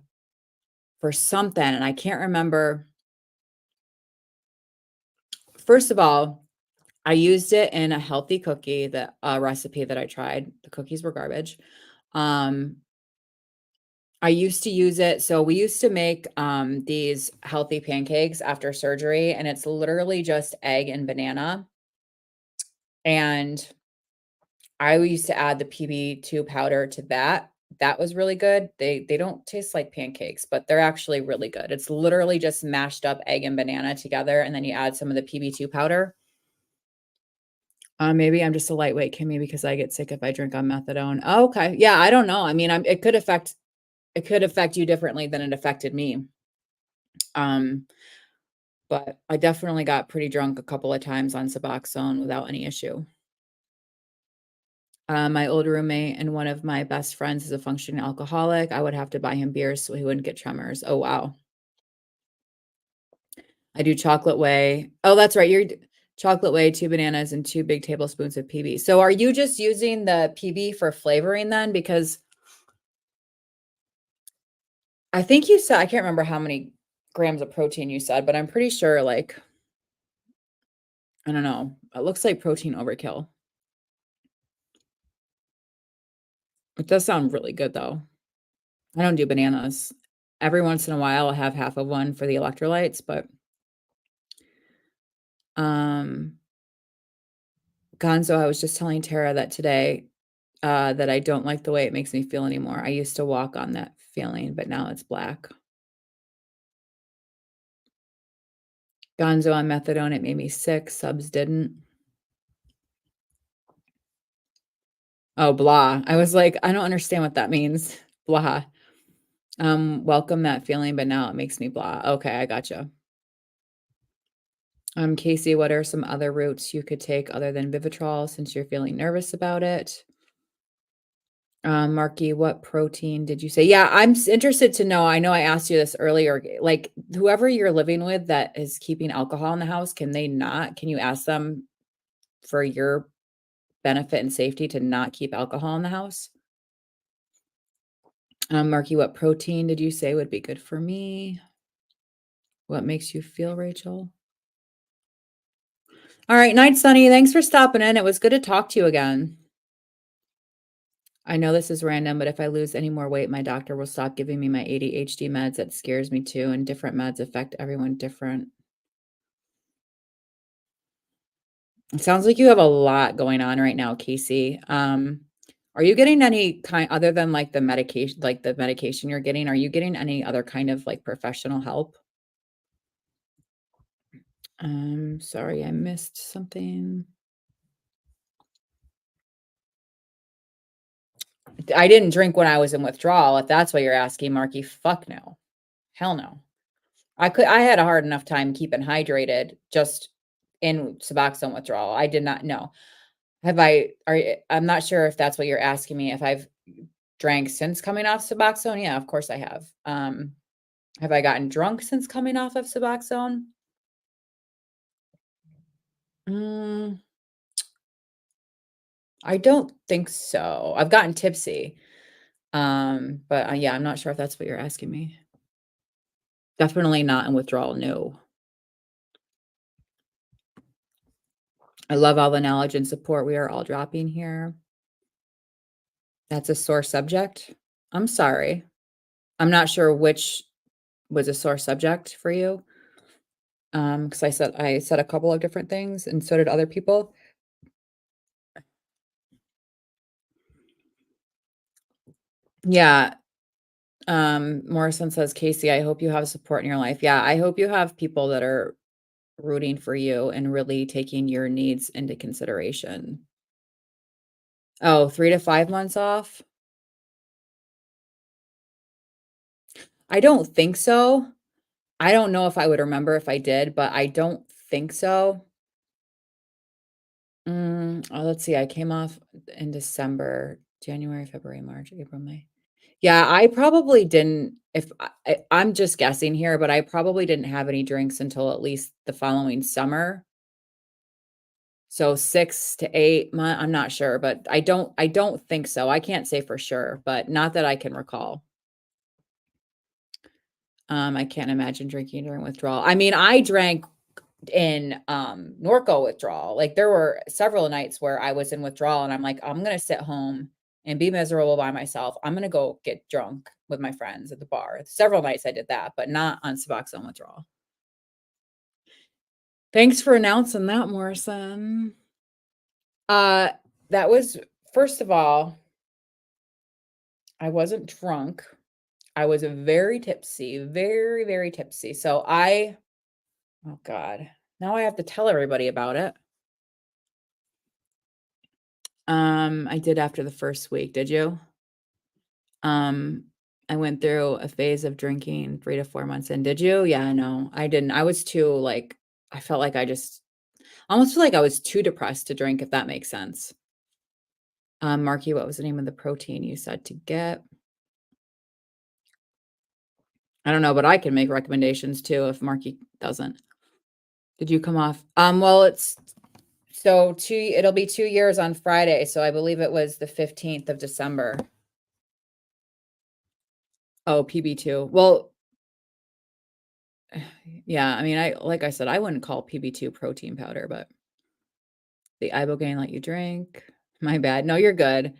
for something, and I can't remember. First of all, I used it in a healthy cookie that recipe that I tried. The cookies were garbage. Um, I used to use it. So we used to make these healthy pancakes after surgery, and it's literally just egg and banana. And I used to add the PB2 powder to that. That was really good. They don't taste like pancakes, but they're actually really good. It's literally just mashed up egg and banana together, and then you add some of the PB2 powder. Maybe I'm just a lightweight, Kimmy, because I get sick if I drink on methadone. Oh, okay. Yeah, I don't know. I mean, it could affect you differently than it affected me. Um, but I definitely got pretty drunk a couple of times on Suboxone without any issue. My old roommate and one of my best friends is a functioning alcoholic. I would have to buy him beers so he wouldn't get tremors. Oh, wow. I do chocolate whey. Oh, that's right. Chocolate whey, 2 bananas, and 2 big tablespoons of PB. So are you just using the PB for flavoring then? Because I think you said I can't remember how many grams of protein you said, but I'm pretty sure, like, I don't know. It looks like protein overkill. It does sound really good, though. I don't do bananas. Every once in a while, I'll have half of one for the electrolytes, but, um, Gonzo, I was just telling Tara that today, that I don't like the way it makes me feel anymore. I used to walk on that feeling, but now it's black. Gonzo on methadone, it made me sick. Subs didn't. Oh, blah. I was like, I don't understand what that means. Blah. Welcome that feeling, but now it makes me blah. Okay, I gotcha. Casey, what are some other routes you could take other than Vivitrol since you're feeling nervous about it? Marky, what protein did you say? Yeah, interested to know. I know I asked you this earlier. Like, whoever you're living with that is keeping alcohol in the house, can they not? Can you ask them for your benefit and safety to not keep alcohol in the house? Marky, what protein did you say would be good for me? What makes you feel, Rachel? All right, night, Sunny. Thanks for stopping in. It was good to talk to you again. I know this is random, but if I lose any more weight, my doctor will stop giving me my ADHD meds. That scares me too, and different meds affect everyone different. It sounds like you have a lot going on right now, Casey. Are you getting any kind other than like the medication you're getting, are you getting any other kind of like professional help? Sorry, I missed something. I didn't drink when I was in withdrawal, if that's what you're asking, Marky. Fuck no. Hell no. I had a hard enough time keeping hydrated just in Suboxone withdrawal. I did not know. I'm not sure if that's what you're asking me, if I've drank since coming off Suboxone. Yeah, of course I have. Have I gotten drunk since coming off of Suboxone? Mm, I don't think so. I've gotten tipsy. But yeah, I'm not sure if that's what you're asking me. Definitely not in withdrawal, no. I love all the knowledge and support we are all dropping here. That's a sore subject? I'm sorry. I'm not sure which was a sore subject for you. Because I said a couple of different things and so did other people. Yeah. Morrison says, Casey, I hope you have support in your life. Yeah, I hope you have people that are rooting for you and really taking your needs into consideration. Oh, 3 to 5 months off? I don't think so. I don't know if I would remember if I did, but I don't think so. Let's see, I came off in December, January, February, March, April, May. Yeah, I probably didn't if I'm just guessing here, but I probably didn't have any drinks until at least the following summer. So 6 to 8 months, I'm not sure, but I don't think so. I can't say for sure, but not that I can recall. I can't imagine drinking during withdrawal. I mean, I drank in Norco withdrawal. Like there were several nights where I was in withdrawal and I'm like, I'm gonna sit home and be miserable by myself. I'm gonna go get drunk with my friends at the bar. Several nights I did that, but not on Suboxone withdrawal. Thanks for announcing that, Morrison. Uh that was first of all, I wasn't drunk. I was very tipsy, very, very tipsy. Oh God, now I have to tell everybody about it. I did after the first week. Did you? Um, I went through a phase of drinking 3 to 4 months in. Did you? Yeah, no, I didn't. I was too like I felt like I just almost feel like I was too depressed to drink, if that makes sense. Marky, what was the name of the protein you said to get? I don't know, but I can make recommendations too if Marky doesn't. Did you come off? Well, it'll be 2 years on Friday, so I believe it was the 15th of December. Oh, PB2. Well, yeah, I mean, like I said, I wouldn't call PB2 protein powder, but the ibogaine let you drink. My bad. No, you're good.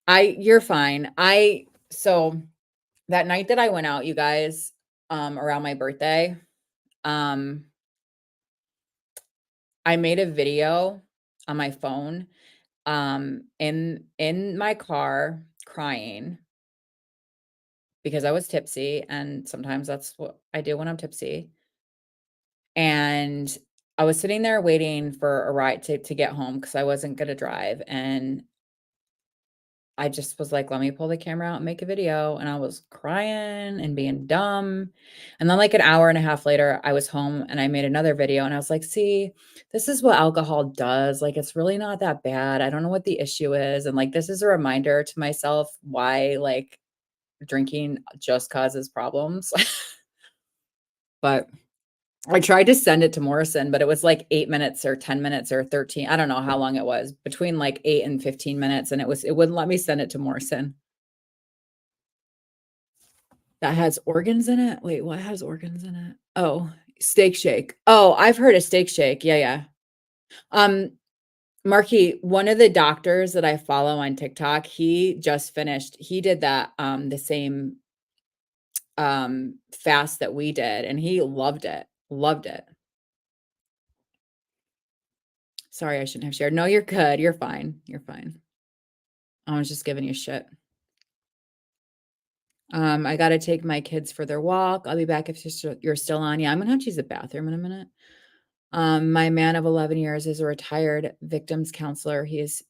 You're fine. So that night that I went out, you guys, around my birthday, um, I made a video on my phone, in my car crying because I was tipsy, and sometimes that's what I do when I'm tipsy. And I was sitting there waiting for a ride to get home because I wasn't gonna drive, and I just was like, "Let me pull the camera out and make a video," and I was crying and being dumb, and then, like, an hour and a half later, I was home and I made another video, and I was like, "See, this is what alcohol does, like, it's really not that bad, I don't know what the issue is," and, like, this is a reminder to myself why, like, drinking just causes problems. But I tried to send it to Morrison, but it was, like, 8 minutes or 10 minutes or 13, I don't know how long it was, between, like, 8 and 15 minutes, and it wouldn't let me send it to Morrison. That has organs in it? Wait, what has organs in it? Oh, Steak Shake. Oh, I've heard of Steak Shake. Yeah, yeah. Um, Marky, one of the doctors that I follow on TikTok, he did that, the same, fast that we did, and he loved it. Loved it. Sorry, I shouldn't have shared. No, you're good. You're fine. You're fine. I was just giving you shit. I gotta take my kids for their walk. I'll be back if you're still on. Yeah, I'm gonna have to use the bathroom in a minute. My man of 11 years is a retired victims counselor. He is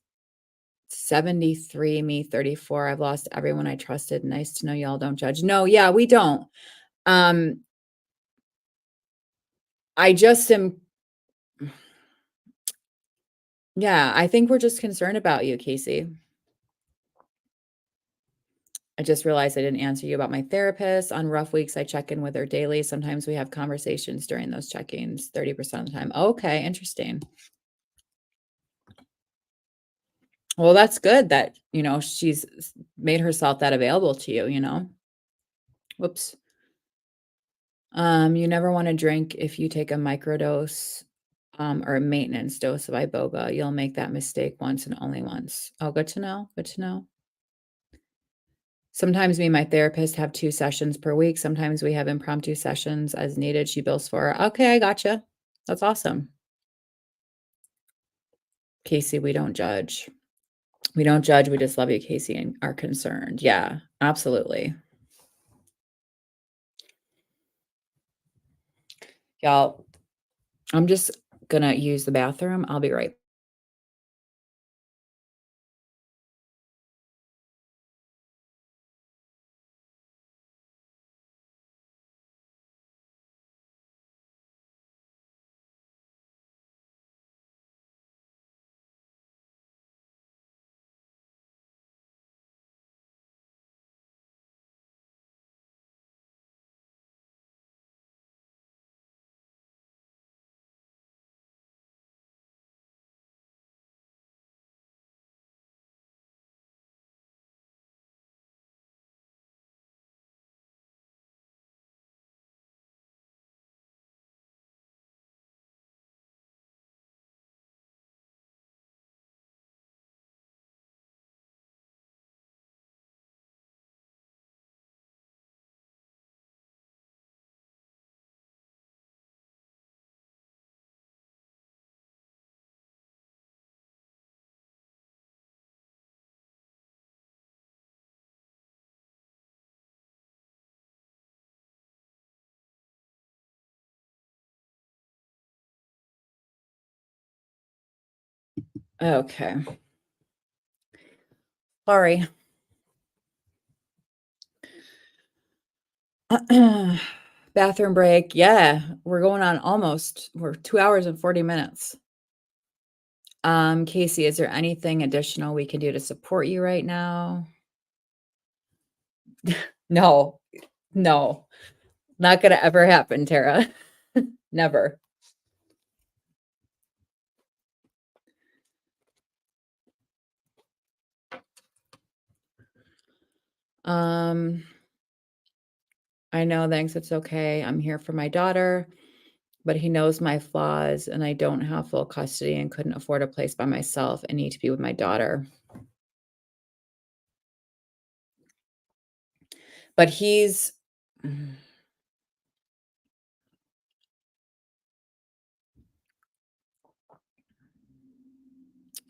73, me 34. I've lost everyone I trusted. Nice to know y'all don't judge. No, yeah, we don't. Um, I just am yeah, I think we're just concerned about you, Casey. I just realized I didn't answer you about my therapist. On rough weeks, I check in with her daily. Sometimes we have conversations during those check-ins 30% of the time. Okay, interesting. Well, that's good that, she's made herself that available to you, you know? Whoops. You never want to drink if you take a microdose, or a maintenance dose of iboga. You'll make that mistake once and only once. Oh, good to know. Good to know. Sometimes me and my therapist have 2 sessions per week. Sometimes we have impromptu sessions as needed. She bills for it. Okay, I gotcha. That's awesome. Casey, we don't judge. We don't judge. We just love you, Casey, and are concerned. Yeah, absolutely. Y'all, I'm just gonna use the bathroom. I'll be right okay. Sorry. Bathroom break. Yeah, we're 2 hours and 40 minutes. Casey, is there anything additional we can do to support you right now? No, no, not gonna ever happen, Tara. Never. Um, I know, thanks, it's okay. I'm here for my daughter, but he knows my flaws and I don't have full custody and couldn't afford a place by myself and need to be with my daughter. But he's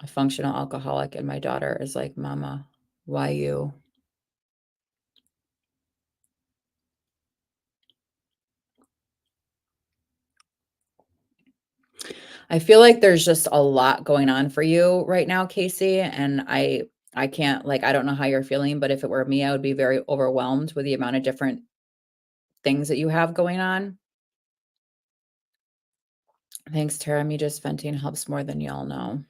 a functional alcoholic and my daughter is like, "Mama, why you?" I feel like there's just a lot going on for you right now, Casey, and I can't like I don't know how you're feeling, but if it were me, I would be very overwhelmed with the amount of different things that you have going on. Thanks, Tara. Me just venting helps more than y'all know.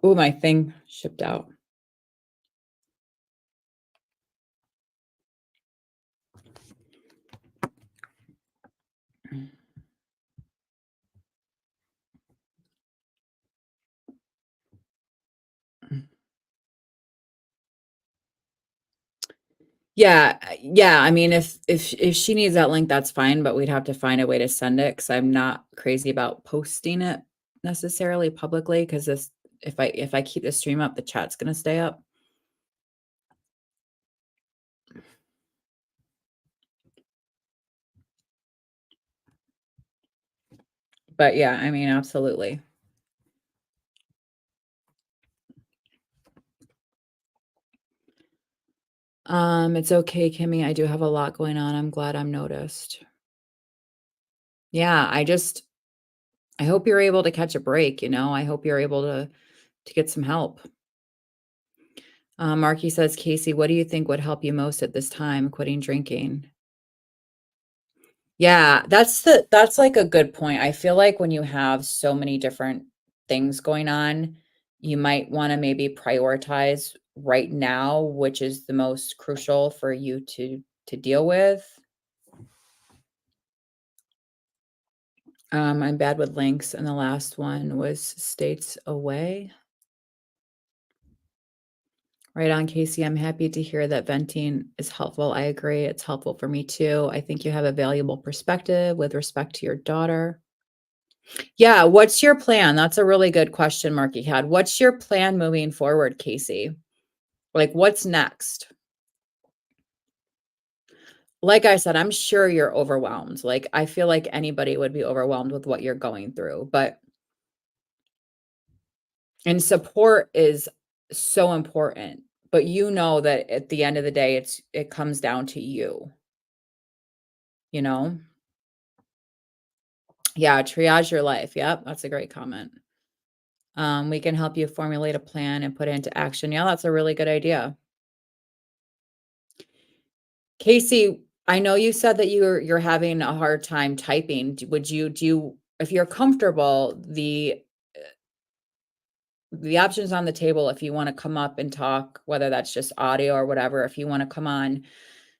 Ooh, my thing shipped out. Yeah, yeah, I mean, if she needs that link, that's fine, but we'd have to find a way to send it because 'cause I'm not crazy about posting it necessarily publicly. Because this if I keep the stream up, the chat's gonna stay up. But yeah, I mean, absolutely. It's okay, Kimmy, I do have a lot going on, I'm glad I'm noticed. Yeah, I hope you're able to catch a break, you know? I hope you're able to get some help. Marky says, "Casey, what do you think would help you most at this time, quitting drinking?" Yeah, that's like a good point. I feel like when you have so many different things going on, you might wanna maybe prioritize right now, which is the most crucial for you to deal with. I'm bad with links, and the last one was states away. Right on, Casey. I'm happy to hear that venting is helpful. I agree. It's helpful for me too. I think you have a valuable perspective with respect to your daughter. Yeah, what's your plan? That's a really good question Marky had. What's your plan moving forward, Casey? Like, what's next? Like I said, I'm sure you're overwhelmed. Like, I feel like anybody would be overwhelmed with what you're going through, but and support is so important, but you know that at the end of the day, it comes down to you, you know? Yeah, triage your life. Yep, that's a great comment. We can help you formulate a plan and put it into action. Yeah, that's a really good idea. Casey, I know you said that you're having a hard time typing. Would you do you if you're comfortable, the options on the table if you want to come up and talk, whether that's just audio or whatever, if you want to come on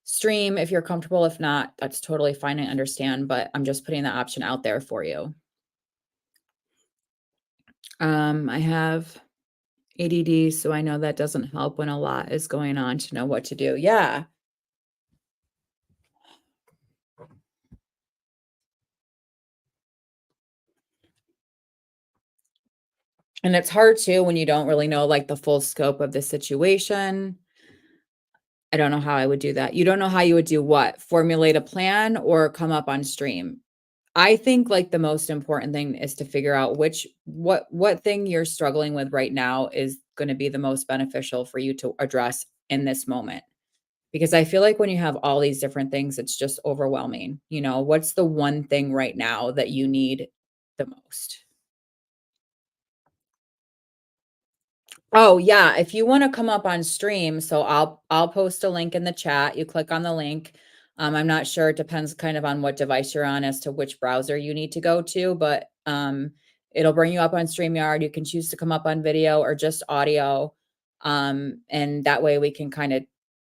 stream, if you're comfortable. If not, that's totally fine. I understand, but I'm just putting the option out there for you. I have ADD, so I know that doesn't help when a lot is going on to know what to do. Yeah. And it's hard too when you don't really know like the full scope of the situation. I don't know how I would do that. You don't know how you would do what? Formulate a plan or come up on stream? I think like the most important thing is to figure out what thing you're struggling with right now is going to be the most beneficial for you to address in this moment. Because I feel like when you have all these different things, it's just overwhelming. You know, what's the one thing right now that you need the most? Oh, yeah, if you wanna come up on stream, so I'll post a link in the chat, you click on the link. I'm not sure, it depends kind of on what device you're on as to which browser you need to go to, but, it'll bring you up on StreamYard, you can choose to come up on video or just audio, and that way we can kinda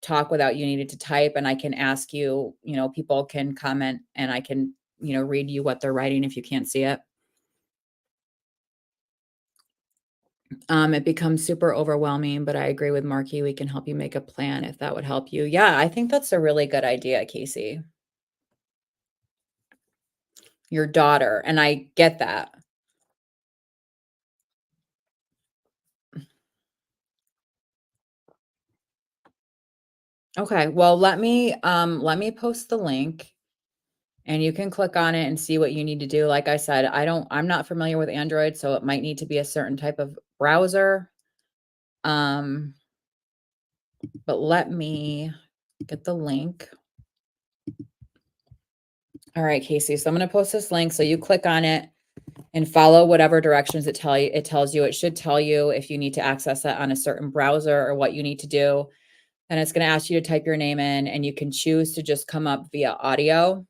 talk without you needing to type, and I can ask you, people can comment and I can, read you what they're writing if you can't see it. It becomes super overwhelming, but I agree with Marky. We can help you make a plan if that would help you. Yeah, I think that's a really good idea, Casey. Your daughter, and I get that. Okay, well, let me post the link and you can click on it and see what you need to do. Like I said, I'm not familiar with Android, so it might need to be a certain type of browser. But let me get the link. All right, Casey. So I'm going to post this link. So you click on it and follow whatever directions it tells you. It should tell you if you need to access that on a certain browser or what you need to do. And it's going to ask you to type your name in, and you can choose to just come up via audio.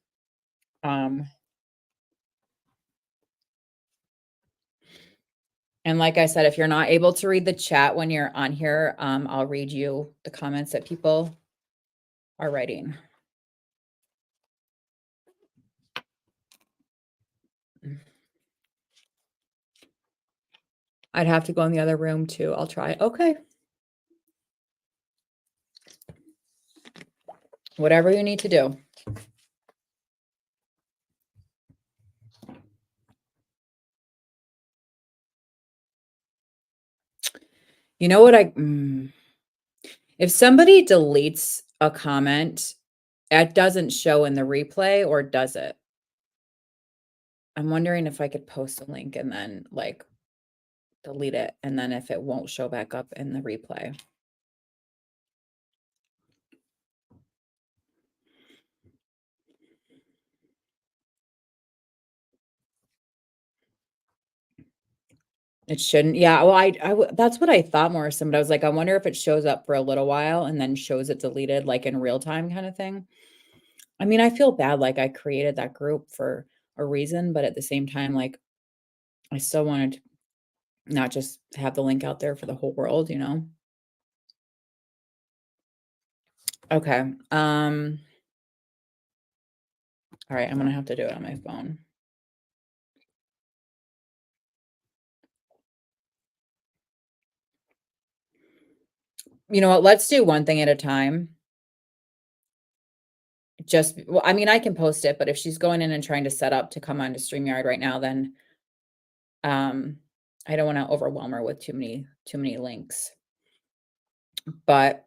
And like I said, if you're not able to read the chat when you're on here, I'll read you the comments that people are writing. I'd have to go in the other room too. I'll try. Okay. Whatever you need to do. You know what if somebody deletes a comment, it doesn't show in the replay, or does it? I'm wondering if I could post a link and then like delete it, and then if it won't show back up in the replay. It shouldn't. Yeah, well, that's what I thought, Morrison, but I was like, I wonder if it shows up for a little while and then shows it deleted, like in real time kind of thing. I mean, I feel bad, like I created that group for a reason, but at the same time, like I still wanted to not just have the link out there for the whole world, Okay. All right, I'm gonna have to do it on my phone. You know what? Let's do one thing at a time. Well, I mean, I can post it, but if she's going in and trying to set up to come on to StreamYard right now, then I don't want to overwhelm her with too many links. But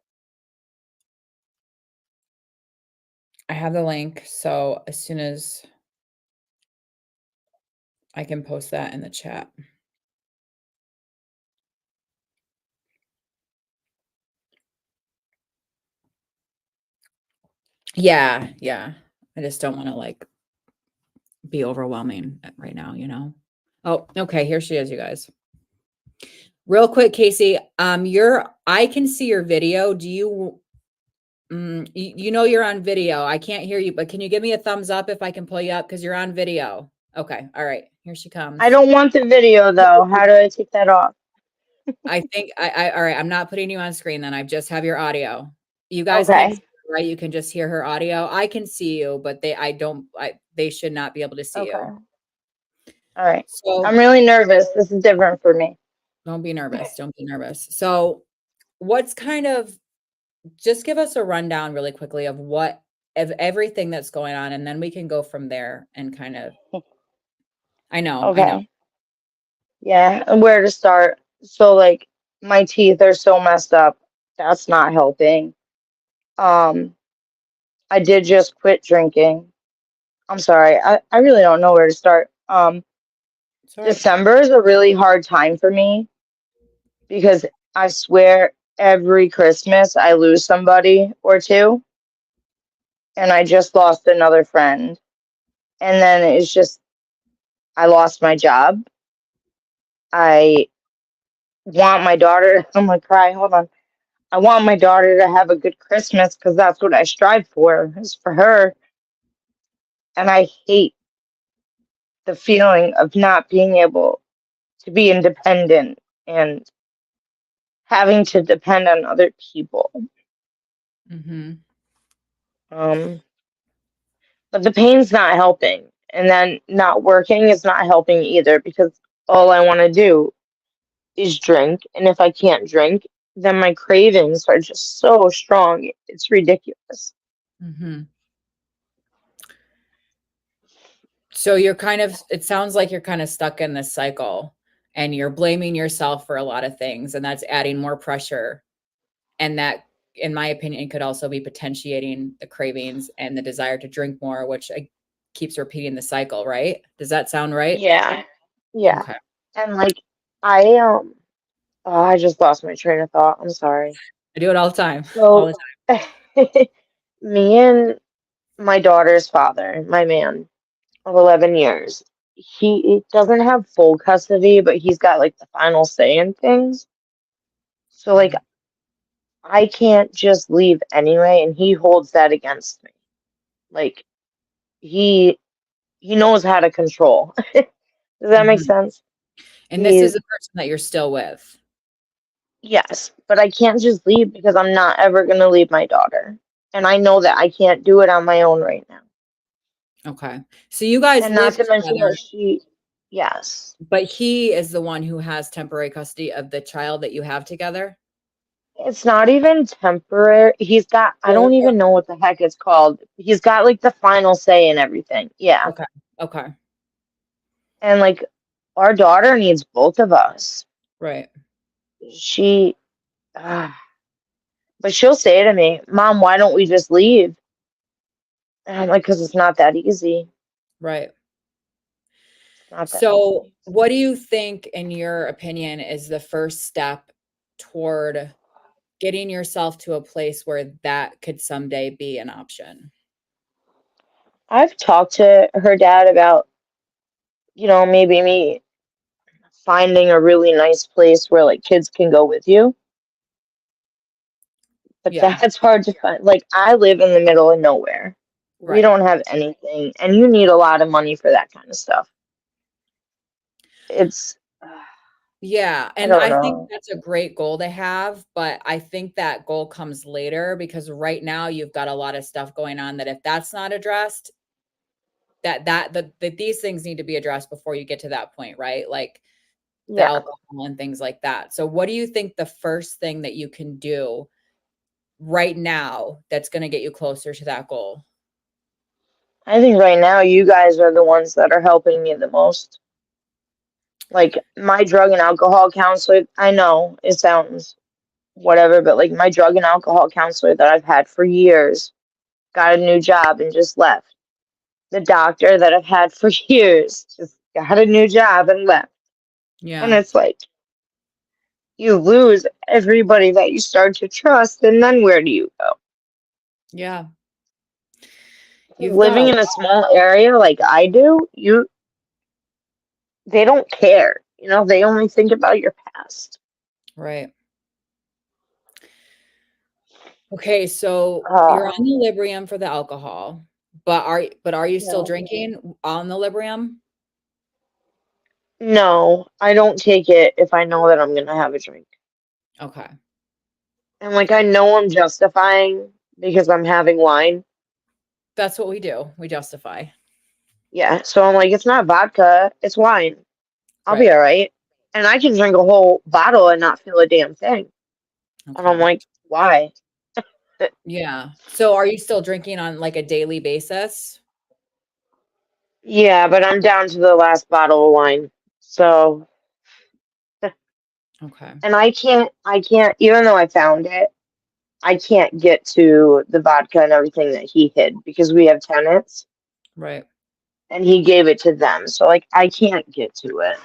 I have the link, so as soon as I can post that in the chat. Yeah. I just don't want to like be overwhelming right now, Oh, okay, here she is, you guys. Real quick, Casey, I can see your video. Do you you're on video. I can't hear you, but can you give me a thumbs up if I can pull you up because you're on video? Okay, all right. Here she comes. I don't want the video though. How do I take that off? I think all right, I'm not putting you on screen then. I just have your audio. You guys can't see her, right? You can just hear her audio. I can see you, but they should not be able to see you. All right. So I'm really nervous. This is different for me. don't be nervous. Don't be nervous. So what's just give us a rundown really quickly of everything that's going on, and then we can go from there and kind of I know. Yeah, and where to start? So like my teeth are so messed up. That's not helping. I did just quit drinking. I'm sorry. I really don't know where to start. December is a really hard time for me because I swear every Christmas I lose somebody or two. And I just lost another friend. And then it's just, I lost my job. I want my daughter, I'm gonna cry, hold on. I want my daughter to have a good Christmas because that's what I strive for, is for her. And I hate the feeling of not being able to be independent and having to depend on other people. Mhm. Um, but the pain's not helping. And then not working is not helping either because all I want to do is drink. And if I can't drink, then my cravings are just so strong. It's ridiculous. Mhm. So you're kind of it sounds like you're kind of stuck in this cycle and you're blaming yourself for a lot of things and that's adding more pressure and that in my opinion could also be potentiating the cravings and the desire to drink more which keeps repeating the cycle, right? Does that sound right? Yeah. Yeah. Okay. And like I oh, I just lost my train of thought. I'm sorry. I do it all the time. All the So time. me and my daughter's father, my man of 11 years, he doesn't have full custody, but he's got like the final say in things. So like Okay. I can't just leave anyway, and he holds that against me. Like he he knows how to control. Does that make Mhm. sense? And this He is the person that you're still with. Yes, but I can't just leave because I'm not ever gonna leave my daughter. And I know that I can't do it on my own right now. Okay. So you guys And not live to mention together, that yes. but he is the one who has temporary custody of the child that you have together? It's not even temporary. I Full don't or even know what the heck it's called. He's got like the final say in everything. Yeah. okay. Okay. And like our daughter needs both of us. Right. She, ah, but she'll say to me, Mom, why don't we just leave? And I'm like, because it's not that easy. Right. It's not that So, easy. what do you think, in your opinion, is the first step toward getting yourself to a place where that could someday be an option? I've talked to her dad about, maybe me finding a really nice place where like kids can go with you. But Yeah. that's hard to find. Like, I live in the middle of nowhere. We Right. don't have anything, and you need a lot of money for that kind of stuff. It's, Yeah, I and don't I think know. that's a great goal to have, but I think that goal comes later because right now you've got a lot of stuff going on that if that's not addressed, that these things need to be addressed before you get to that point, right? Like the Yeah, alcohol and things like that. So what do you think the first thing that you can do right now that's gonna get you closer to that goal? I think right now you guys are the ones that are helping me the most. Like, my drug and alcohol counselor, I know it sounds whatever, but like my drug and alcohol counselor that I've had for years got a new job and just left. The doctor that I've had for years just got a new job and left. And Yeah. it's like you lose everybody that you start to trust, and then where do you go? Yeah. 'Cause You've got living a in a small area like I do, they don't care. They only think about your past. right. Okay, so you're on Uh, the Librium for the alcohol, but are you still yeah. drinking on the Librium? No, I don't take it if I know that I'm gonna have a drink. Okay. And like I know I'm justifying because I'm having wine. That's what we do. We justify. Yeah, so I'm like, it's not vodka, it's wine. I'll be Right. all right. And I can drink a whole bottle and not feel a damn thing. And I'm Okay. like, why? Yeah. So are you still drinking on like a daily basis? Yeah, but I'm down to the last bottle of wine. So, Okay. and I can't, even though I found it, I can't get to the vodka and everything that he hid because we have tenants Right. and he gave it to them. So, like, I can't get to it.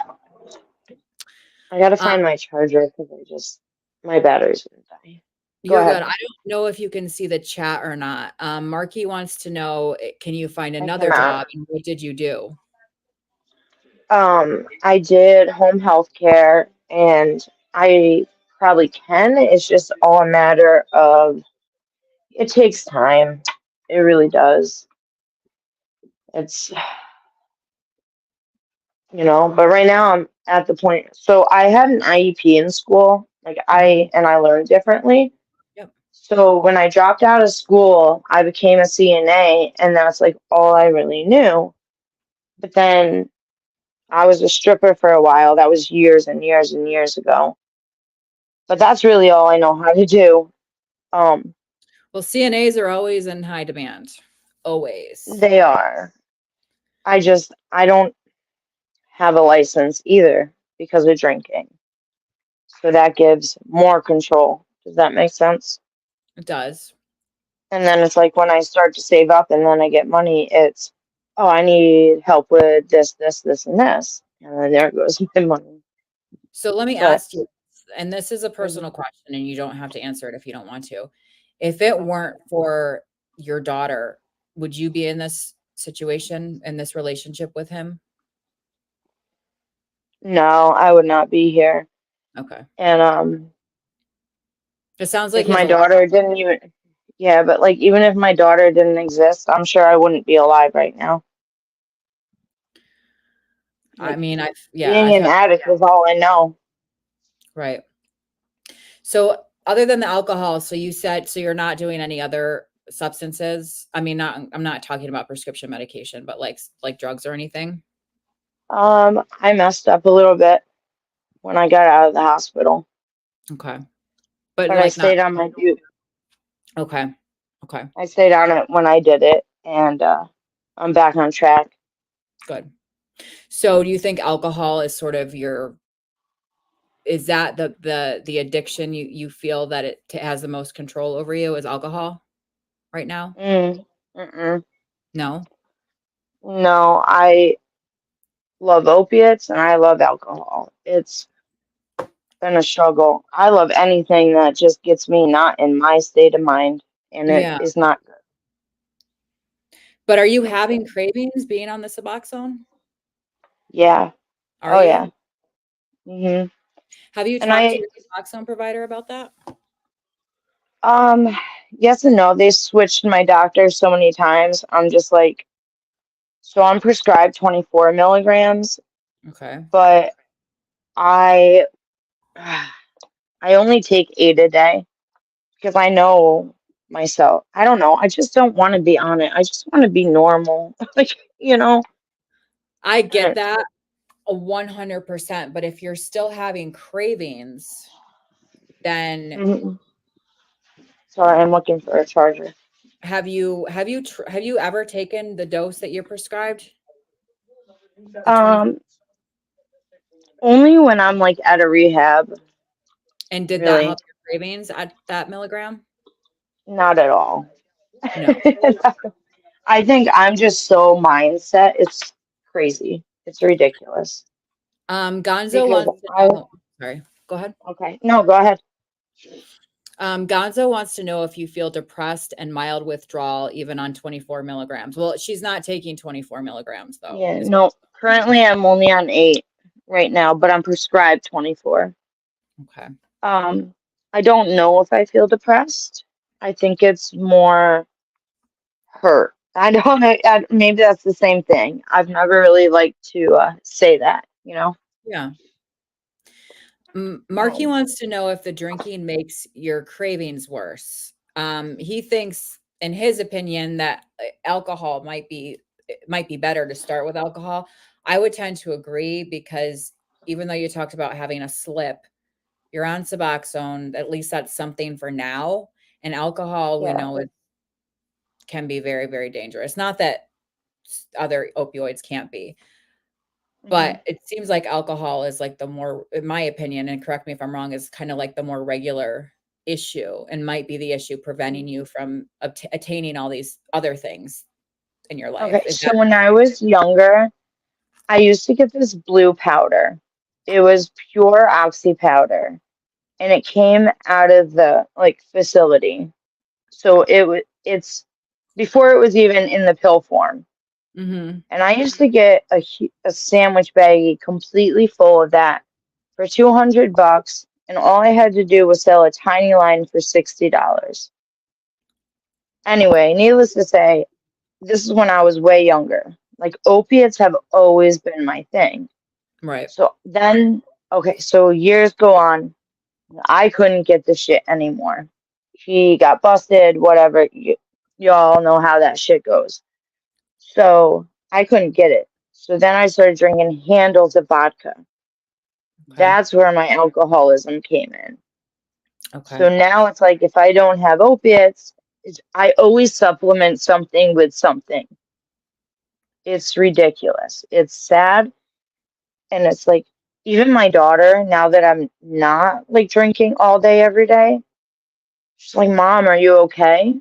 I gotta Um, find my charger because my battery's gonna die. Go you're good. ahead. I don't know if you can see the chat or not. Marky wants to know, can you find I another cannot. job and what did you do? I did home health care and I probably can. It's just all a matter of it takes time. It really does. It's, but right now I'm at the point. So I had an IEP in school, like Mhm. I learned differently. Yep. So when I dropped out of school, I became a CNA, and that's like all I really knew. But then I was a stripper for a while. That was years and years and years ago. But that's really all I know how to do. Um, Well, CNAs are always in high demand. Always. they are. I don't have a license either because of drinking. So that gives more control. Does that make sense? It does. And then it's like when I start to save up and then I get money, it's, oh, I need help with this, this, this, and this. And then there goes my money. So let me But ask you, and this is a personal mhm, question, and you don't have to answer it if you don't want to. If it weren't for your daughter, would you be in this situation, in this relationship with him? no, I would not be here. Okay. And It sounds like if he has my a lot. daughter didn't even, yeah, but like even if my daughter didn't exist, I'm sure I wouldn't be alive right now. I Like mean, yeah, being an addict is all I know. right. So other than the alcohol, so you said, so you're not doing any other substances? I mean, I'm not talking about prescription medication, but like drugs or anything? I messed up a little bit when I got out of the hospital, Okay. But but I like not, stayed on my okay. Okay. I stayed on it when I did it, and I'm back on track. Good. So do you think alcohol is sort of is that the addiction you feel that it has the most control over you is alcohol right now? Mm, mm-mm. No? No, I love opiates and I love alcohol. It's been a struggle. I love anything that just gets me not in my state of mind, and it Yeah. is not good. But are you having cravings being on the Suboxone? Yeah. Are Oh yeah. you? Hmm. Have you And talked to your Suboxone provider about that? um, yes and no. They switched my doctor so many times. I'm just like, so I'm prescribed 24 milligrams, Okay. but I, I only take 8 a day because I know myself. I don't know. I just don't want to be on it. I just want to be normal. Like, you know. I get And that 100%, but if you're still having cravings, then mhm. Sorry, I'm looking for a charger. have you ever taken the dose that you're prescribed? The 20 Um, only when I'm like at a rehab, and did that really. help your cravings at that milligram? Not at all. No. I think I'm just so mindset. It's crazy. It's ridiculous. Gonzo Because wants to I, know, sorry, go ahead. okay. No, go ahead. Gonzo wants to know if you feel depressed and mild withdrawal even on 24 milligrams. Well, she's not taking 24 milligrams though, Yeah, is what. no. Currently I'm only on 8 right now, but I'm prescribed 24. Okay. Um, I don't know if I feel depressed. I think it's more hurt. I don't know. Maybe that's the same thing. I've never really liked to say that, you know? Yeah. Marky Um, wants to know if the drinking makes your cravings worse. He thinks, in his opinion, that alcohol might be better to start with alcohol. I would tend to agree because even though you talked about having a slip, you're on Suboxone. At least that's something for now. And alcohol, we yeah. know it can be very, very dangerous. Not that other opioids can't be, Hmm. but it seems like alcohol is like the more, in my opinion, and correct me if I'm wrong, is kind of like the more regular issue and might be the issue preventing you from attaining all these other things in your life. Okay, Is so that when I was younger, I used to get this blue powder. It was pure oxy powder, and it came out of the like facility. So it's before it was even in the pill form. mhm, And I used to get a sandwich baggie completely full of that for 200 bucks, and all I had to do was sell a tiny line for $60. Anyway, needless to say, this is when I was way younger. Like opiates have always been my thing. right. So then, okay, so years go on. I couldn't get the shit anymore. He got busted, whatever. Y'all know how that shit goes. So I couldn't get it. So then I started drinking handles of vodka. Okay. That's where my alcoholism came in. Okay. So now it's like if I don't have opiates, I always supplement something with something. It's ridiculous. It's sad. And it's like, even my daughter, now that I'm not like drinking all day every day, she's like, Mom, are you okay?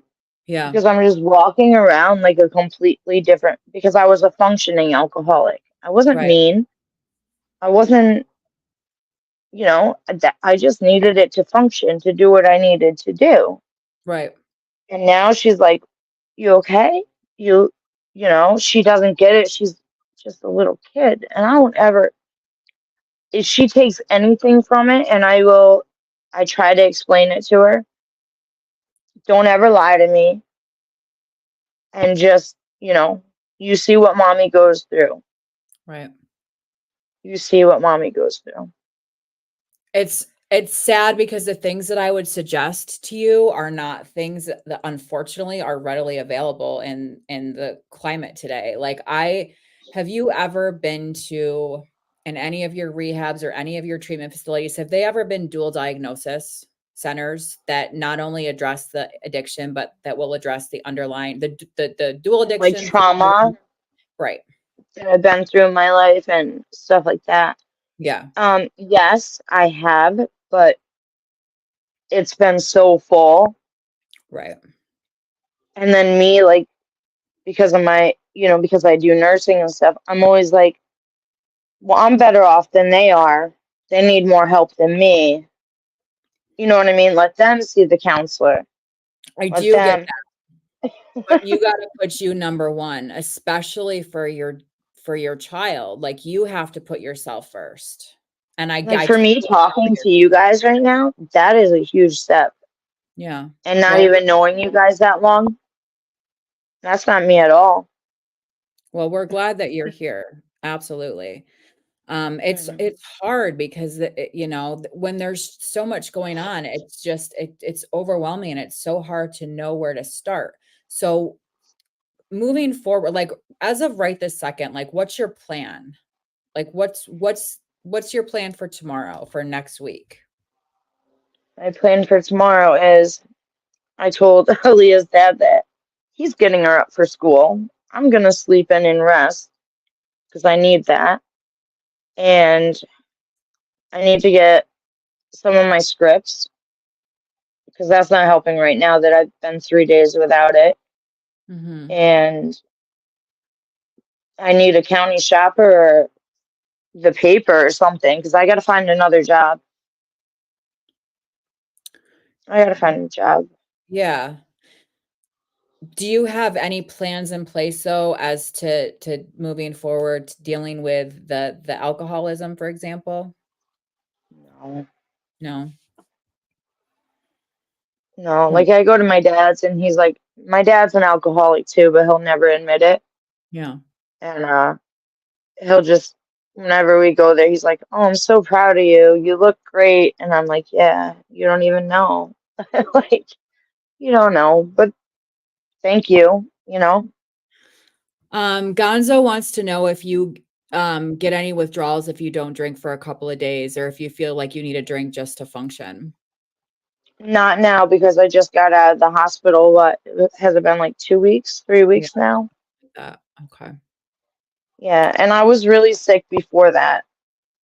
Yeah. Because I'm just walking around like a completely different, because I was a functioning alcoholic. I wasn't Right. mean. I wasn't, I just needed it to function, to do what I needed to do. Right. And now she's like, you okay? You, she doesn't get it. She's just a little kid. And I don't ever, if she takes anything from it, and I try to explain it to her, don't ever lie to me. And just, you see what mommy goes through. Right. You see what mommy goes through. It's sad because the things that I would suggest to you are not things that unfortunately are readily available in the climate today. Like have you ever been to in any of your rehabs or any of your treatment facilities, have they ever been dual diagnosis centers that not only address the addiction, but that will address the underlying the dual Like addiction trauma situation? Right. that I've been through in my life and stuff like that. Yeah. Yes, I have, but it's been so full. Right. And then me, like, because of because I do nursing and stuff, I'm always like, well, I'm better off than they are. They need more help than me. You know what I mean? Let them see the counselor. I Let do get them. But you gotta put you number 1, especially for your child, like, you have to put yourself first, and Like I for me, totally feel talking you. to you guys right now, that is a huge step. Yeah. And not Well even knowing you guys that long, that's not me at all. we're glad that you're here, absolutely. Mhm. It's hard because when there's so much going on, it's just it's overwhelming, and it's so hard to know where to start. So, moving forward, like, as of right this second, like, what's your plan? Like, what's your plan for tomorrow, for next week? My plan for tomorrow is I told Aaliyah's dad that he's getting her up for school. I'm gonna sleep in and rest because I need that. And I need to get some of my scripts because that's not helping right now that I've been 3 days without it. Mhm. And I need a county shopper or the paper or something because I got to find another job. I got to find a job. Yeah. Do you have any plans in place, though, as to moving forward, to dealing with the alcoholism, for example? No, No? no. Hmm. Like I go to my dad's and he's like, my dad's an alcoholic too, but he'll never admit it. Yeah. And he'll just, whenever we go there, he's like, "Oh, I'm so proud of you. You look great." And I'm like, "Yeah, you don't even know." Like, you don't know, but thank you, you know? Gonzo wants to know if you, get any withdrawals if you don't drink for a couple of days, or if you feel like you need a drink just to function. Not now because I just got out of the hospital. What has it been like 2 weeks, three Yeah, weeks now? that okay. Yeah, and I was really sick before that.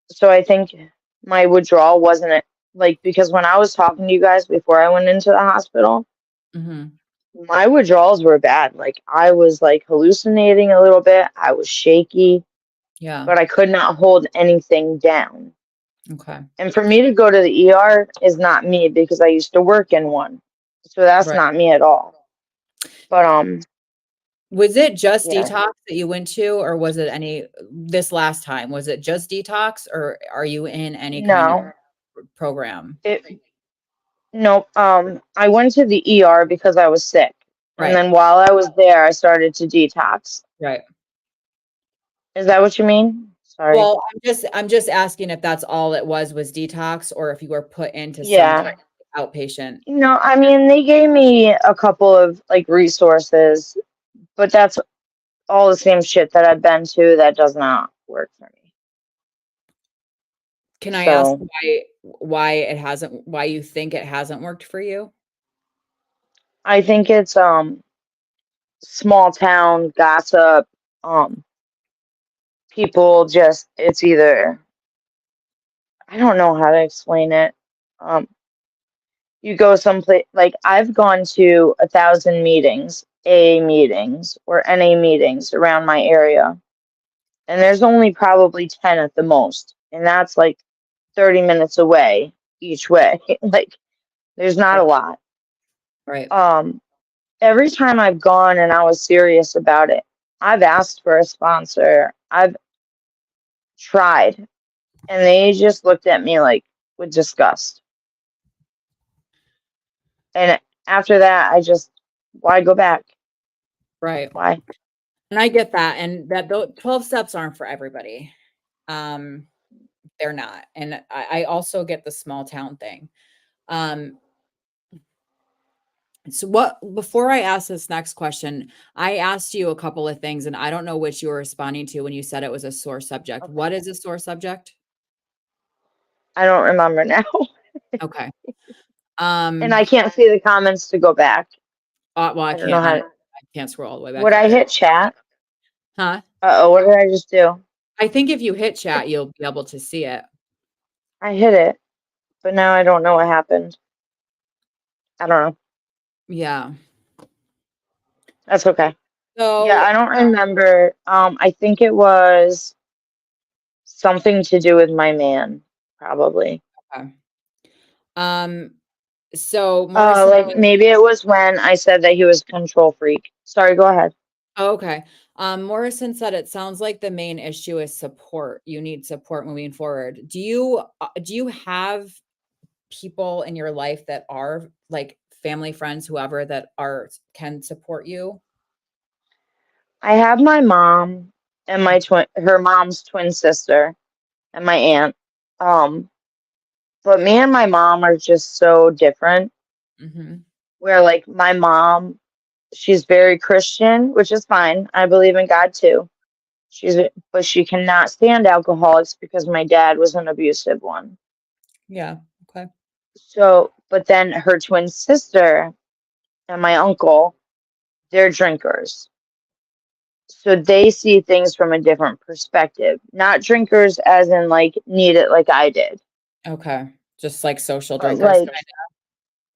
So I think my withdrawal wasn't it like because when I was talking to you guys before I went into the hospital, Mhm. my withdrawals were bad. Like I was like hallucinating a little bit. I was shaky, Yeah, but I could not hold anything down. okay. And for me to go to the ER is not me because I used to work in one. So that's Right. not me at all. But Was it just yeah. detox that you went to, or was it any this last time? Was it just detox, or are you in any kind of No. program? It Nope. I went to the ER because I was sick. And Right, then while I was there I started to detox. right. Is that what you mean? Sorry. Well, I'm just asking if that's all it was detox, or if you were put into some Yeah. outpatient? No, I mean, they gave me a couple of like resources, but that's all the same shit that I've been to that does not work for me. Can I ask So why you think it hasn't worked for you? I think it's small town gossip. Um, People just it's either I don't know how to explain it. Um, you go someplace like I've gone to 1,000 meetings, A meetings or NA meetings around my area, and there's only probably 10 at the most, and that's like 30 minutes away each way. Like there's not a Right. lot. Right. Um, every time I've gone and I was serious about it, I've asked for a sponsor. I've tried, and they just looked at me like with disgust. And after that, I just, why go back? Right. Why? And I get that, and that 12 steps aren't for everybody. Um, they're not, and I also get the small town thing. Um, so what before I ask this next question, I asked you a couple of things, and I don't know which you were responding to when you said it was a sore subject. Okay. What is a sore subject? I don't remember now. Okay. And I can't see the comments to go back. Well, I don't know how to, I can't scroll all the way back would I either. hit chat? Huh? Uh-oh, what did I just do? I think if you hit chat, you'll be able to see it. I hit it, but now I don't know what happened. I don't know. Yeah. That's okay. Yeah, I So, don't remember. I think it was something to do with my man, probably. okay. Um, so Morrison Like maybe it was when I said that he was a control freak. Sorry, go ahead. okay. Morrison said it sounds like the main issue is support. You need support moving forward. Do you have people in your life that are like family, friends, whoever that are can support you? I have my mom and her mom's twin sister and my aunt. Um, but me and my mom are just so different. Mhm. Where like my mom, she's very Christian, which is fine. I believe in God too. But she cannot stand alcoholics because my dad was an abusive one. Yeah. Okay. So, but then her twin sister and my uncle, they're drinkers. So they see things from a different perspective. Not drinkers as in like need it like I did. Okay. Just like social But drinkers like kind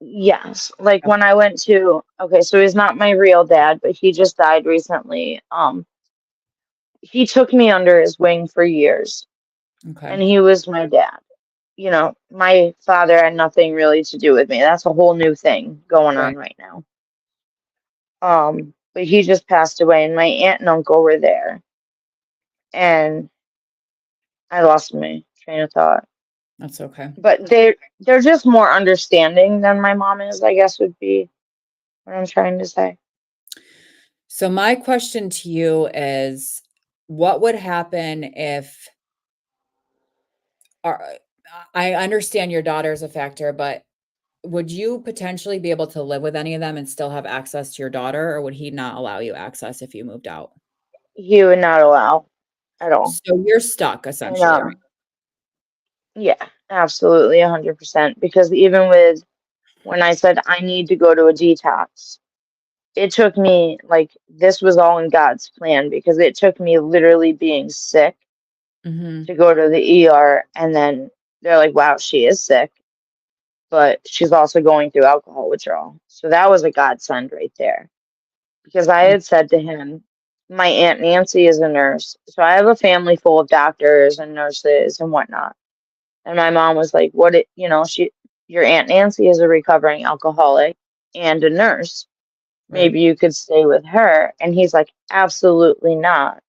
yes, like of. when I went to okay, so he's not my real dad, but he just died recently. He took me under his wing for years Okay. and he was my dad. You know, my father had nothing really to do with me. That's a whole new thing going on Right. right now. But he just passed away and my aunt and uncle were there and I lost my train of thought. That's okay. But they're just more understanding than my mom is, I guess would be what I'm trying to say. So my question to you is what would happen if are I understand your daughter's a factor, but would you potentially be able to live with any of them and still have access to your daughter, or would he not allow you access if you moved out? He would not allow at all. So you're stuck And essentially, right? yeah, absolutely 100%. Because even with when I said I need to go to a detox, it took me like this was all in God's plan because it took me literally being sick Mhm. to go to the ER and then they're like, wow, she is sick, but she's also going through alcohol withdrawal. So that was a godsend right there. Because I Mm, had said to him, my Aunt Nancy is a nurse. So I have a family full of doctors and nurses and whatnot. And my mom was like, your Aunt Nancy is a recovering alcoholic and a nurse. right. Maybe you could stay with her. And he's like, absolutely not.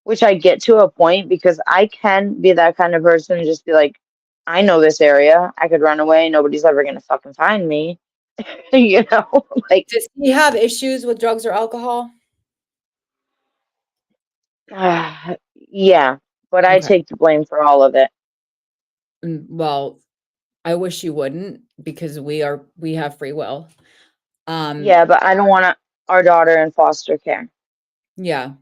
Which I get to a point because I can be that kind of person and just be like, I know this area. I could run away. Nobody's ever going to fucking find me. you know, like, Does he have issues with drugs or alcohol? yeah, but I Okay. take the blame for all of it. Well, I wish you wouldn't because we have free will. Um, Yeah, but I don't want our daughter in foster care. yeah.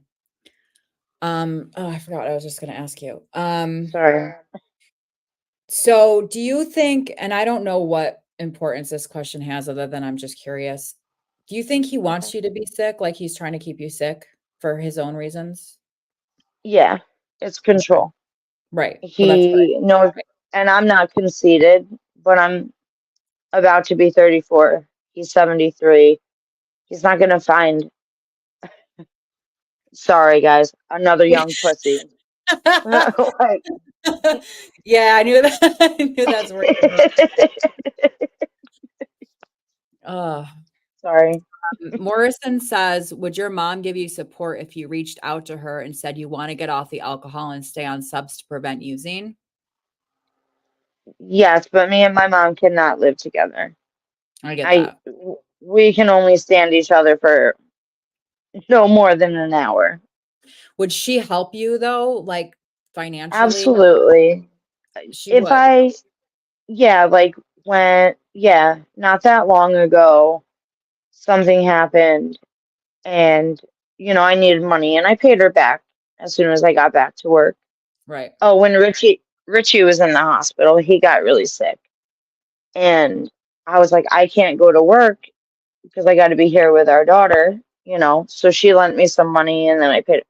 Oh, I forgot what I was just gonna ask you. Sorry. So do you think, and I don't know what importance this question has other than I'm just curious. Do you think he Okay. wants you to be sick, like he's trying to keep you sick for his own reasons? Yeah, it's Okay. control. Right. Well, that's He knows, right. and I'm not conceited, but I'm about to be 34. He's 73. He's not gonna find, sorry guys, another young pussy. Like, Yeah, I knew that. I knew that's where you're going. Ugh. sorry. Morrison says, "Would your mom give you support if you reached out to her and said you want to get off the alcohol and stay on subs to prevent using?" Yes, but me and my mom cannot live together. I get I that. we can only stand each other for no more than an hour. Would she help you though, like financially? Absolutely. She If would. I, yeah, like yeah, not that long ago, something happened and, I needed money and I paid her back as soon as I got back to work. Right. Oh, when Richie was in the hospital, he got really sick. And I was like, I can't go to work because I got to be here with our daughter. So she lent me some money and then I paid.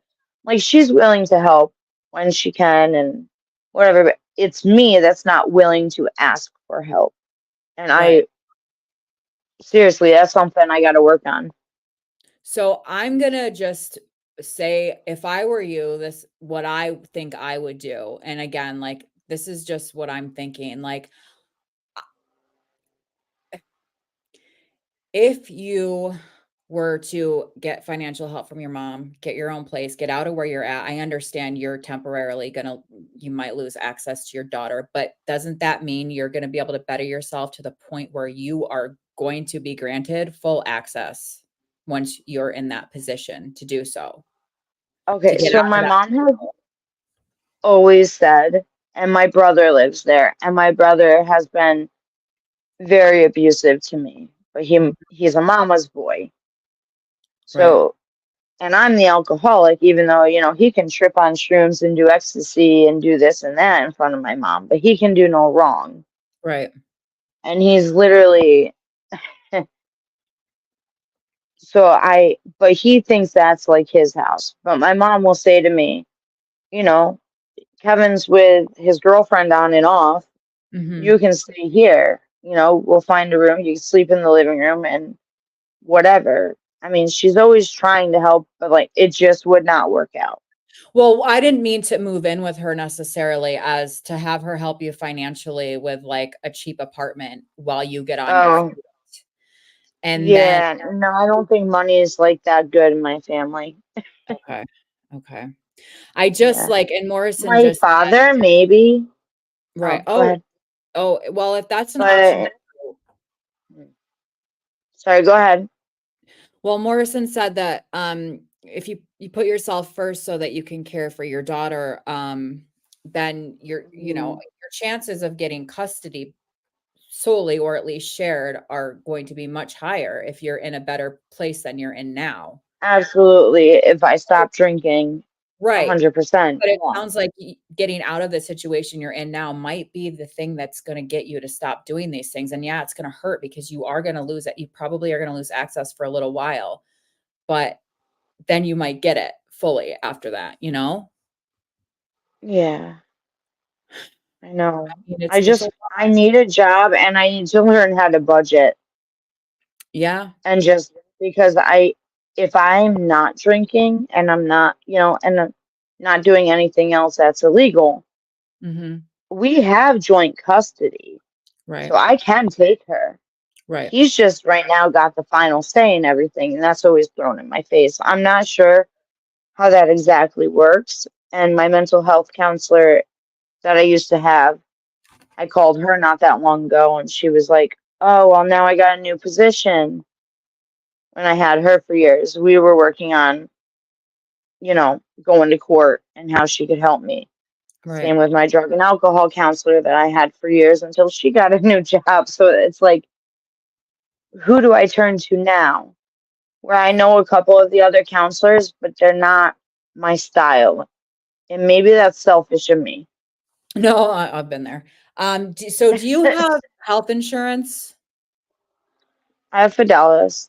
Like she's willing to help when she can and whatever, but it's me that's not willing to ask for help. And Right. I seriously, that's something I got to work on. So I'm gonna just say if I were you, this what I think I would do. And again, like this is just what I'm thinking. Like if you were to get financial help from your mom, get your own place, get out of where you're at, I understand you're temporarily you might lose access to your daughter, but doesn't that mean you're gonna be able to better yourself to the point where you are going to be granted full access once you're in that position to do so, to Okay, get so out of my that mom has cycle? always said, and my brother lives there, and my brother has been very abusive to me, but Mhm. he's a mama's boy. Right, So, and I'm the alcoholic, even though, he can trip on shrooms and do ecstasy and do this and that in front of my mom, but he can do no wrong. right, And he's literally, but he thinks that's like his house. But my mom will say to me, you know, Kevin's with his girlfriend on and off. You mhm. can stay here. We'll find a room. You can sleep in the living room and whatever. I mean, she's always trying to help, but like it just would not work out. Well, I didn't mean to move in with her necessarily as to have her help you financially with, like, a cheap apartment while you get on your Oh, feet, and then yeah. No, I don't think money is like that good in my family. okay, okay. I just, Yeah. like and Morrison My just father, maybe. right. Oh, go ahead. Well, if that's an option But sorry, go ahead. well, Morrison said that, if you put yourself first so that you can care for your daughter, then Mhm. your chances of getting custody solely or at least shared are going to be much higher if you're in a better place than you're in now. Absolutely. If I stop drinking, Right. 100%. But it Yeah. sounds like getting out of the situation you're in now might be the thing that's going to get you to stop doing these things. And yeah, it's going to hurt because you are going to lose it. You probably are going to lose access for a little while, but then you might get it fully after that? Yeah, I I know. mean, it's a I lot. need a job and I need to learn how to budget Yeah. and just because if I'm not drinking and I'm not, and I'm not doing anything else that's illegal, Mhm. we have joint custody. So Right. I can take her. Right. He's just right now got the final say and everything, and that's always thrown in my face. I'm not sure how that exactly works. And my mental health counselor that I used to have, I called her not that long ago, and she was like, "Oh, well, now I got a new position." When I had her for years, we were working on, going to court and how she could help me. Right. Same with my drug and alcohol counselor that I had for years until she got a new job. So it's like, who do I turn to now? Where I know a couple of the other counselors, but they're not my style. And maybe that's selfish of me. No, I've been there. So do you have health insurance? I have Fidelis.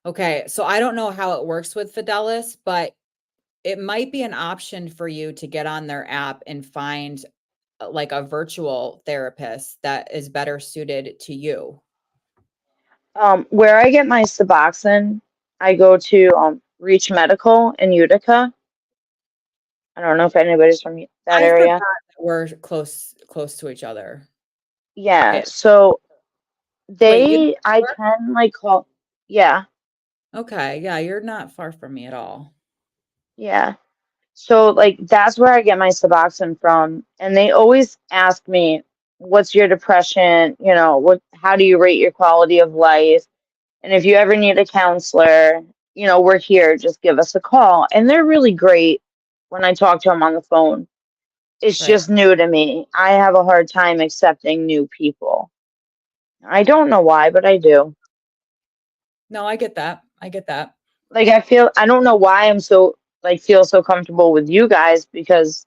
Okay, so I don't know how it works with Fidelis, but it might be an option for you to get on their app and find like a virtual therapist that is better suited to you. Where I get my Suboxone, I go to Reach Medical in Utica. I don't know if anybody's from that I forgot area. that we're close to each other. Yeah, It, so wait, you I can like call, yeah, okay, yeah, you're not far from me at all. yeah. So like that's where I get my Suboxone from, and they always ask me, "What's your depression? You know, how do you rate your quality of life? And if you ever need a counselor, you know, we're here. Just give us a call." And they're really great when I talk to them on the phone. It's Right. just new to me. I have a hard time accepting new people. I don't know why, but I do. No, I get that. I get that. Like I don't know why I'm so like feel so comfortable with you guys because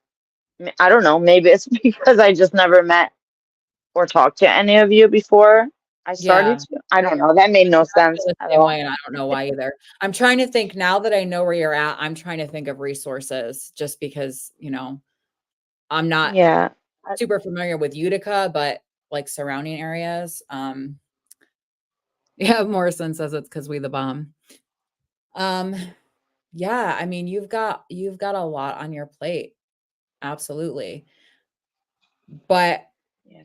I don't know, maybe it's because I just never met or talked to any of you before I started Yeah. to. I don't know. That made no I feel sense the at same all. way, and I don't know why either. I'm trying to think now that I know where you're at, I'm trying to think of resources just because, I'm not Yeah. super familiar with Utica, but like surrounding areas. Yeah, Morrison says it's because we the bomb. Um, yeah, I mean, you've got a lot on your plate. Absolutely. But Yeah.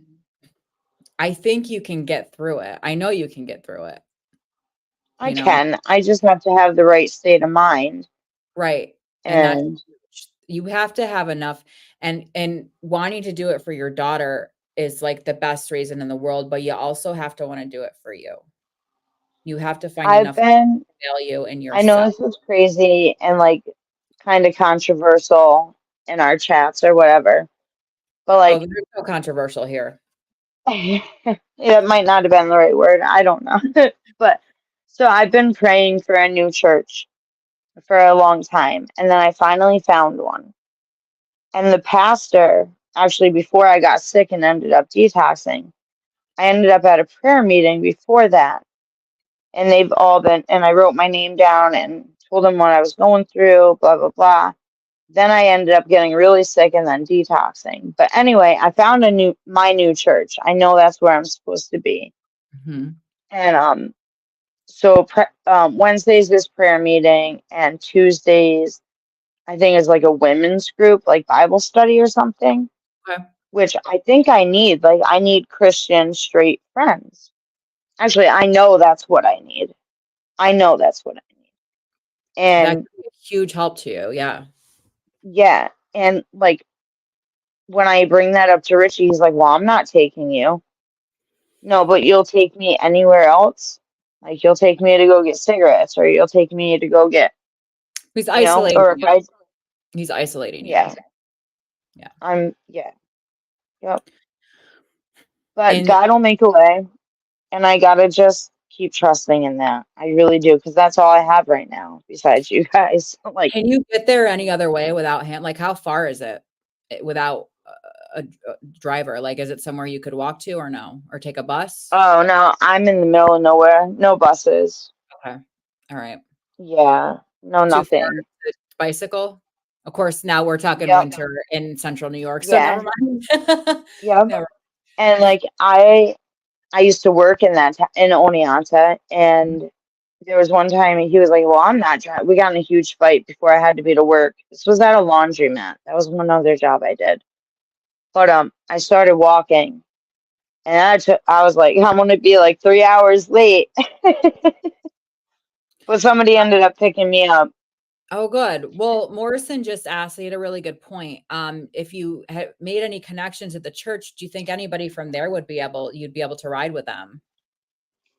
I think you can get through it. I know you can get through it, I you know? can. I just have to have the right state of mind. Right. And that's And huge. You have to have enough and wanting to do it for your daughter is like the best reason in the world, but you also have to want to do it for you. You have to find I've enough been, value in I know yourself. this is crazy and like kind of controversial in our chats or whatever, but Oh, like, there's no controversial here. it might not have been the right word. I don't know. But so I've been praying for a new church for a long time. And then I finally found one. And the pastor, actually, before I got sick and ended up detoxing, I ended up at a prayer meeting before that. And they've all been, and I wrote my name down and told them what I was going through, blah, blah, blah. Then I ended up getting really sick and then detoxing. But anyway, I found my new church. I know that's where I'm supposed to be. Mhm. And so Wednesdays is prayer meeting, and Tuesdays I think is like a women's group, like Bible study or something, Okay. which I think I need. Like I need Christian straight friends. Actually, I know that's what I need. I know that's what I need. That And could be a huge help to you. Yeah. yeah, and like when I bring that up to Richie, he's like, "Well, I'm not taking you." No, but you'll take me anywhere else. Like you'll take me to go get cigarettes, or you'll take me to go get, He's you know, isolating or if you. I, He's isolating you. yeah, Yeah. yeah, yep. But And God will make a way. And I gotta just keep trusting in that. I really do, because that's all I have right now, besides you guys. Like, can you get there any other way without hand like, how far is it without a driver? Like, is it somewhere you could walk to or no? Or take a bus? oh no, I'm in the middle of nowhere. No buses. Okay. All right. Yeah, no Too far nothing. to bicycle? Of course, now we're talking Yep. winter in Central New York, so Yeah. never mind. Yep. Never And like I used to work in in Oneonta, mind. and there was one time he was like, "Well, I'm not driving." We got in a huge fight before I had to be to work. This was at a laundromat. That was one other job I did. But I started walking. And I was like, I'm gonna be like 3 hours late. But somebody ended up picking me up. Oh, good. Well, Morrison just asked, he had a really good point. If you had made any connections at the church, do you think anybody from there you'd be able to ride with them?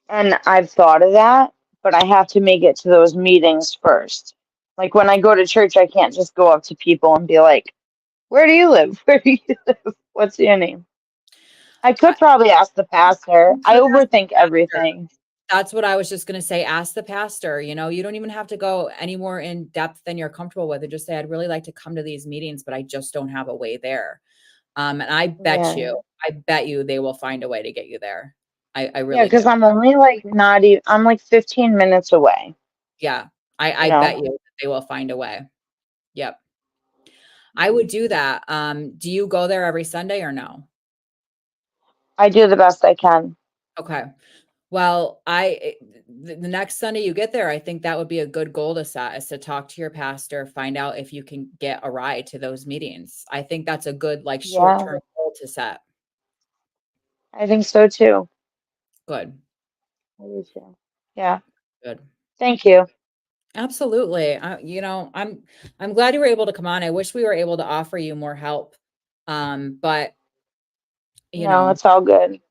And I've thought of that, but I have to make it to those meetings first. Like when I go to church, I can't just go up to people and be like, Where do you live? Where do you live? What's your name? I I could probably ask the pastor. you I could ask the overthink pastor. everything. That's what I was just gonna say, ask the pastor, you don't even have to go any more in depth than you're comfortable with, and just say, "I'd really like to come to these meetings, but I just don't have a way there." And Yeah. I bet you they will find a way to get you there. I Yeah, really because do. I'm only like not even, I'm like 15 minutes away, Yeah. you I bet know. you they will find a way. Yep. I would do that. Do you go there every Sunday or no? I do the best I can. Okay. Well, the next Sunday you get there, I think that would be a good goal to set is to talk to your pastor, find out if you can get a ride to those meetings. I think that's a good like Yeah, short-term goal to set. I think so too. Good. I do too. Yeah. Good. Thank you. Absolutely. I'm glad you were able to come on. I wish we were able to offer you more help. But you No, know, it's all good.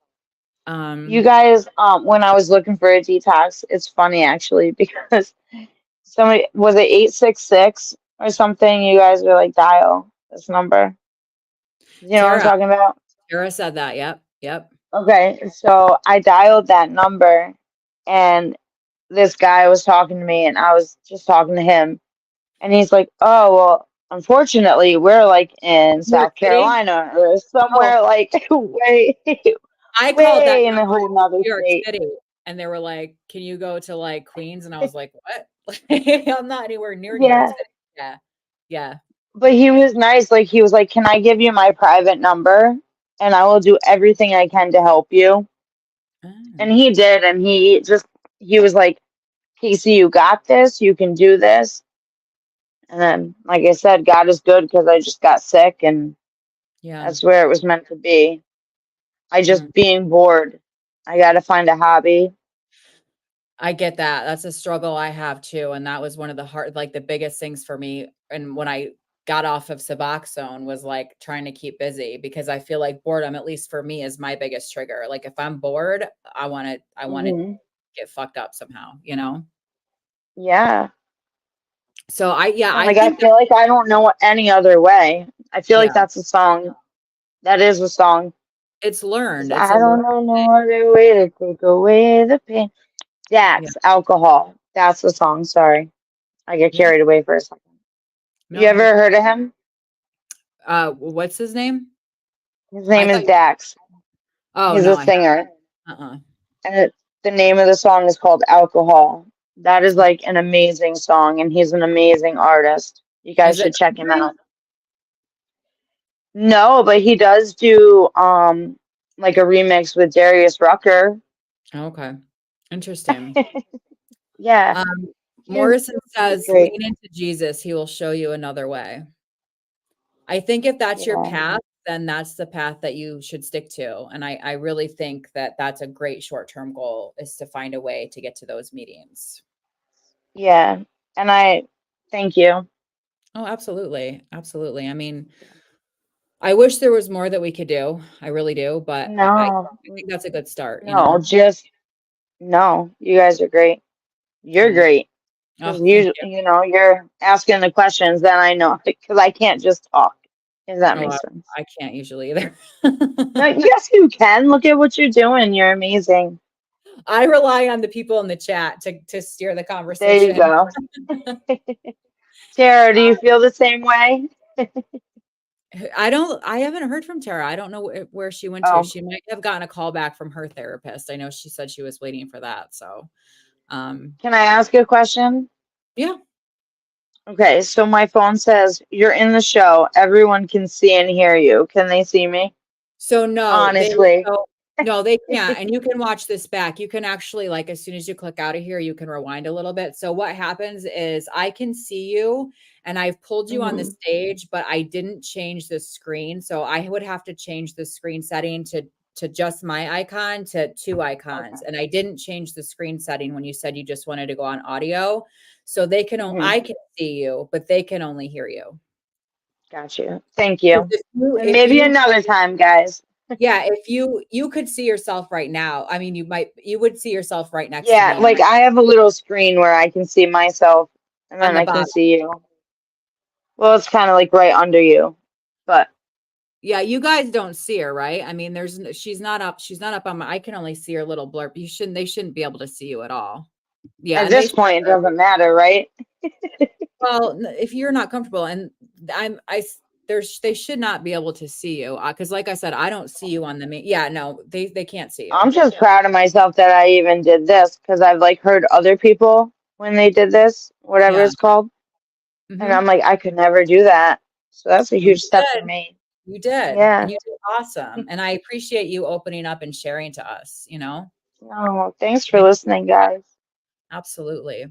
You um, guys, when I was looking for a detox, it's funny actually because somebody was it 866 or something? You guys were like dial this number. You know what I'm Tara, talking about? Tara said that. Yep. Yep. Okay, so I dialed that number and this guy was talking to me and I was just talking to him and he's like, "Oh, well, unfortunately, we're like in New York South City. Carolina or Oh, somewhere like way I called that way in a number whole nother in New York state." City, and they were like, "Can you go to, like, Queens?" And I was like, "What?" Like, I'm not anywhere near New York Yeah. City. Yeah. Yeah. But he was nice. Like he was like, "Can I give you my private number? And I will do everything I can to help you." And Oh, he did, and he was like, "Casey, you got this. You can do this." And then, like I said, God is good because I just got sick, and yeah. that's where it was meant to be. I Mm. just being bored. I got to find a hobby. I get that. That's a struggle I have too, and that was one of the the biggest things for me, and when I got off of Suboxone was, like, trying to keep busy because I feel like boredom, at least for me, is my biggest trigger. Like, if I'm bored, I wanna Hmm. get fucked up somehow, you know? Yeah. So And I like I think that feel like I don't know any other way. I feel like yeah, that's a song. That is a song. it's 'Cause learned. It's a I learned don't know thing. no other way to take away the pain. Yeah. That's alcohol. That's the song. Sorry. I get Yeah. carried away for a second. You No, ever you're heard of him? what's his name? His I name thought is you Dax. oh, He's no, a I have singer. uh-uh. And the name of the song is called Alcohol. That is like an amazing song, and he's an amazing artist. You guys Is it should check him country? out. No, but he does do like a remix with Darius Rucker. Okay. Interesting. Yeah, Um, he's Morrison he's says, great. "Lean into Jesus, he will show you another way." I think if that's your Yeah, path, then that's the path that you should stick to, and I really think that that's a great short-term goal is to find a way to get to those meetings. yeah. And I thank you. Oh, absolutely, absolutely. I mean, I wish there was more that we could do. I really do, but No, I think that's a good start, you no, know? just no. You guys are great. You're Yeah. great Oh, because thank you. you're asking the questions. Then I know because I can't just talk. If that Oh, makes sense. I can't usually either. No, yes, you can. Look at what you're doing. You're amazing. I rely on the people in the chat to steer the There you conversation. go. Tara, do you feel the same way? I haven't heard from Tara. I don't know where she went to. Oh, She might have gotten a call back from her therapist. I know she said she was waiting for that. So, um, can I ask you a question? yeah. Okay, so my phone says you're in the show. Everyone can see and hear you. Can they see me? So no, Honestly. they can't. And you can watch this back. You can actually like as soon as you click out of here, you can rewind a little bit. So what happens is I can see you and I've pulled you on the Hmm. stage, but I didn't change the screen. So I would have to change the screen setting to just my icon to two icons. Okay. And I didn't change the screen setting when you said you just wanted to go on audio. So Hmm. I can see you, but they can only hear you. Got you. Thank 'Cause you. And if maybe you another time, guys. yeah, if you could see yourself right now. I mean, you would see yourself right next to Yeah, me like I have a little screen where I can see myself and on then the I can bottom. see you. Well, it's kind of like right under you. but Yeah, you guys don't see her, right? I mean, she's not up on my, I can only see her little blurb. They shouldn't be able to see you at all. Yeah, at and they this point, it doesn't matter, right? well, if you're not comfortable and they should not be able to see you. Cause like I said, I don't see you on the main. Yeah, no, they can't see I'm you. just proud of myself that I even did this because I've like heard other people when they did this, whatever Yeah. it's called, and Hmm. I'm like, I could never do that. So that's a Well, huge step for me. you did, and Yeah. you did awesome. And I appreciate you opening up and sharing to us, you know? No, thanks for Thank listening, guys. Absolutely.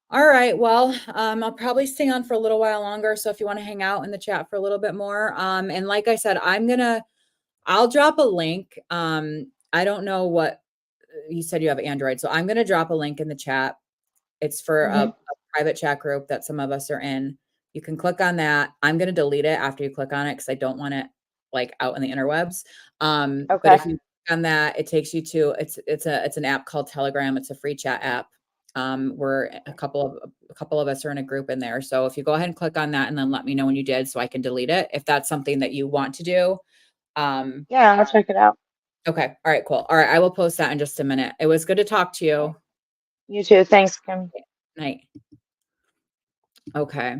All right. Well, I'll probably stay on for a little while longer. So if you want to hang out in the chat for a little bit more, and like I said, I'll drop a link. I don't know what you said you have Android, so I'm gonna drop a link in the chat. It's for Hmm. a private chat group that some of us are in. You can click on that. I'm gonna delete it after you click on it because I don't want it like out in the interwebs. But Okay. if you click on that, it takes you to it's an app called Telegram. It's a free chat app. We're a couple of us are in a group in there. So if you go ahead and click on that and then let me know when you did so I can delete it if that's something that you want to do. Um, Yeah, I'll check it out. okay. All right, cool. All right, I will post that in just a minute. It was good to talk to you. You too. Thanks, Kim. Night. Okay.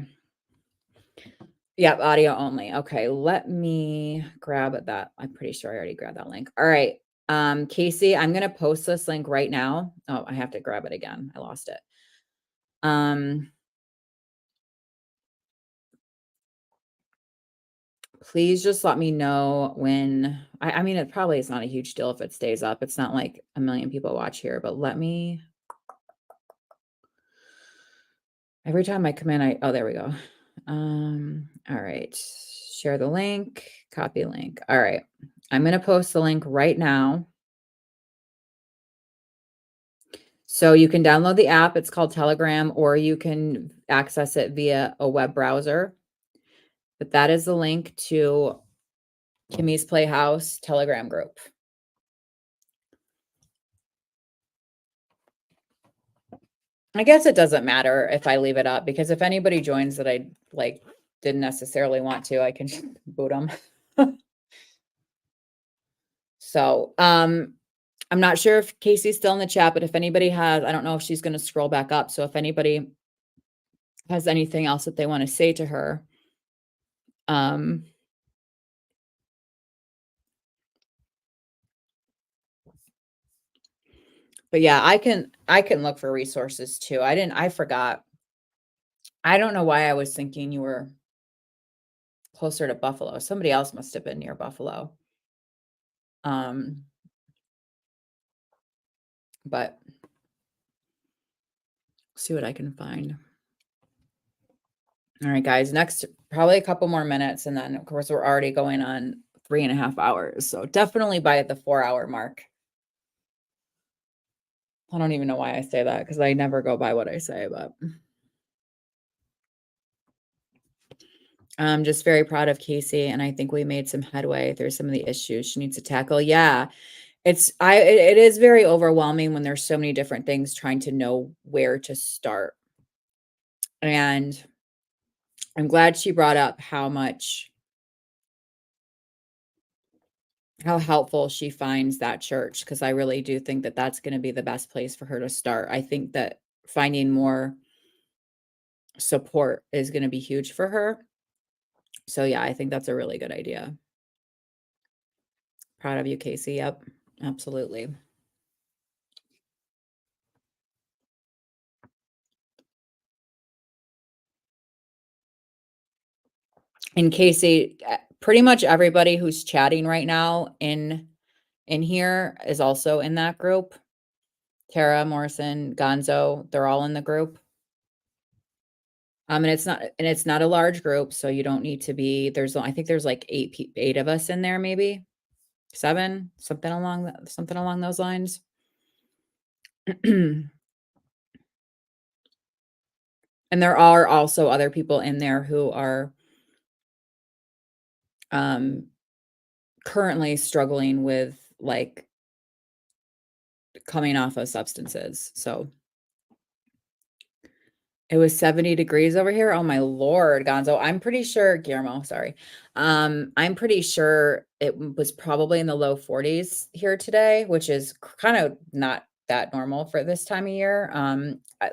Yep, audio only. Okay, let me grab that. I'm pretty sure I already grabbed that link. All right. Casey, I'm gonna post this link right now. Oh, I have to grab it again. I lost it. Please just let me know when I mean it probably is not a huge deal if it stays up. It's not like a million people watch here, but let me every time I come in, oh there we go. All right. Share the link, copy link. All right. I'm gonna post the link right now. So you can download the app. It's called Telegram, or you can access it via a web browser. But that is the link to Kimmy's Playhouse Telegram group. I guess it doesn't matter if I leave it up because if anybody joins that I like didn't necessarily want to, I can boot them. So, I'm not sure if Casey's still in the chat, but if anybody has, I don't know if she's going to scroll back up. So if anybody has anything else that they want to say to her, um, but yeah, I can look for resources too. I forgot. I don't know why I was thinking you were closer to Buffalo. Somebody else must have been near Buffalo. But see what I can find. All right, guys, next, probably a couple more minutes. And then of course we're already going on 3.5 hours. So definitely by the 4 hour mark. I don't even know why I say that because I never go by what I say, but I'm just very proud of Casey. And I think we made some headway through some of the issues she needs to tackle. Yeah. It is very overwhelming when there's so many different things trying to know where to start. And I'm glad she brought up how helpful she finds that church because I really do think that that's going to be the best place for her to start. I think that finding more support is going to be huge for her. So yeah, I think that's a really good idea. Proud of you, Casey. Yep, absolutely. And Casey, pretty much everybody who's chatting right now in here is also in that group. Tara, Morrison, Gonzo, they're all in the group. And it's not a large group, so you don't need to be I think there's like eight of us in there, maybe 7, something along those lines. And there are also other people in there who are currently struggling with like coming off of substances. So It was 70 degrees over here. Oh my Lord, Gonzo. I'm pretty sure, Guillermo, sorry. I'm pretty sure it was probably in the low 40s here today, which is kind of not that normal for this time of year.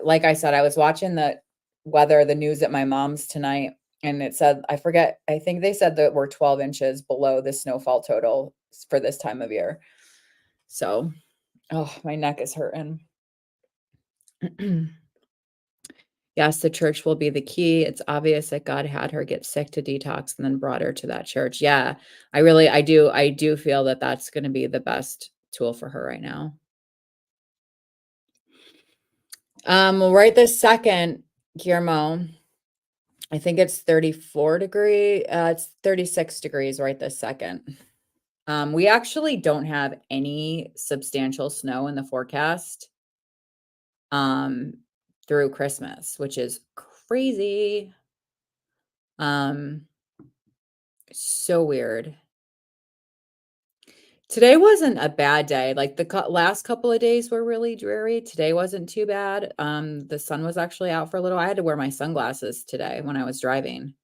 Like I said, I was watching the weather, the news at my mom's tonight, and it said, I forget, I think they said that we're 12 inches below the snowfall total for this time of year. So, oh, my neck is hurting. Yes, the church will be the key. It's obvious that God had her get sick to detox and then brought her to that church. Yeah, I do feel that that's gonna be the best tool for her right now. Well, right this second, Guillermo, I think it's 36 degrees right this second. We actually don't have any substantial snow in the forecast, um, through Christmas, which is crazy. Um, so weird. Today wasn't a bad day, like, the last couple of days were really dreary. Today wasn't too bad. The sun was actually out for a little. I had to wear my sunglasses today when I was driving.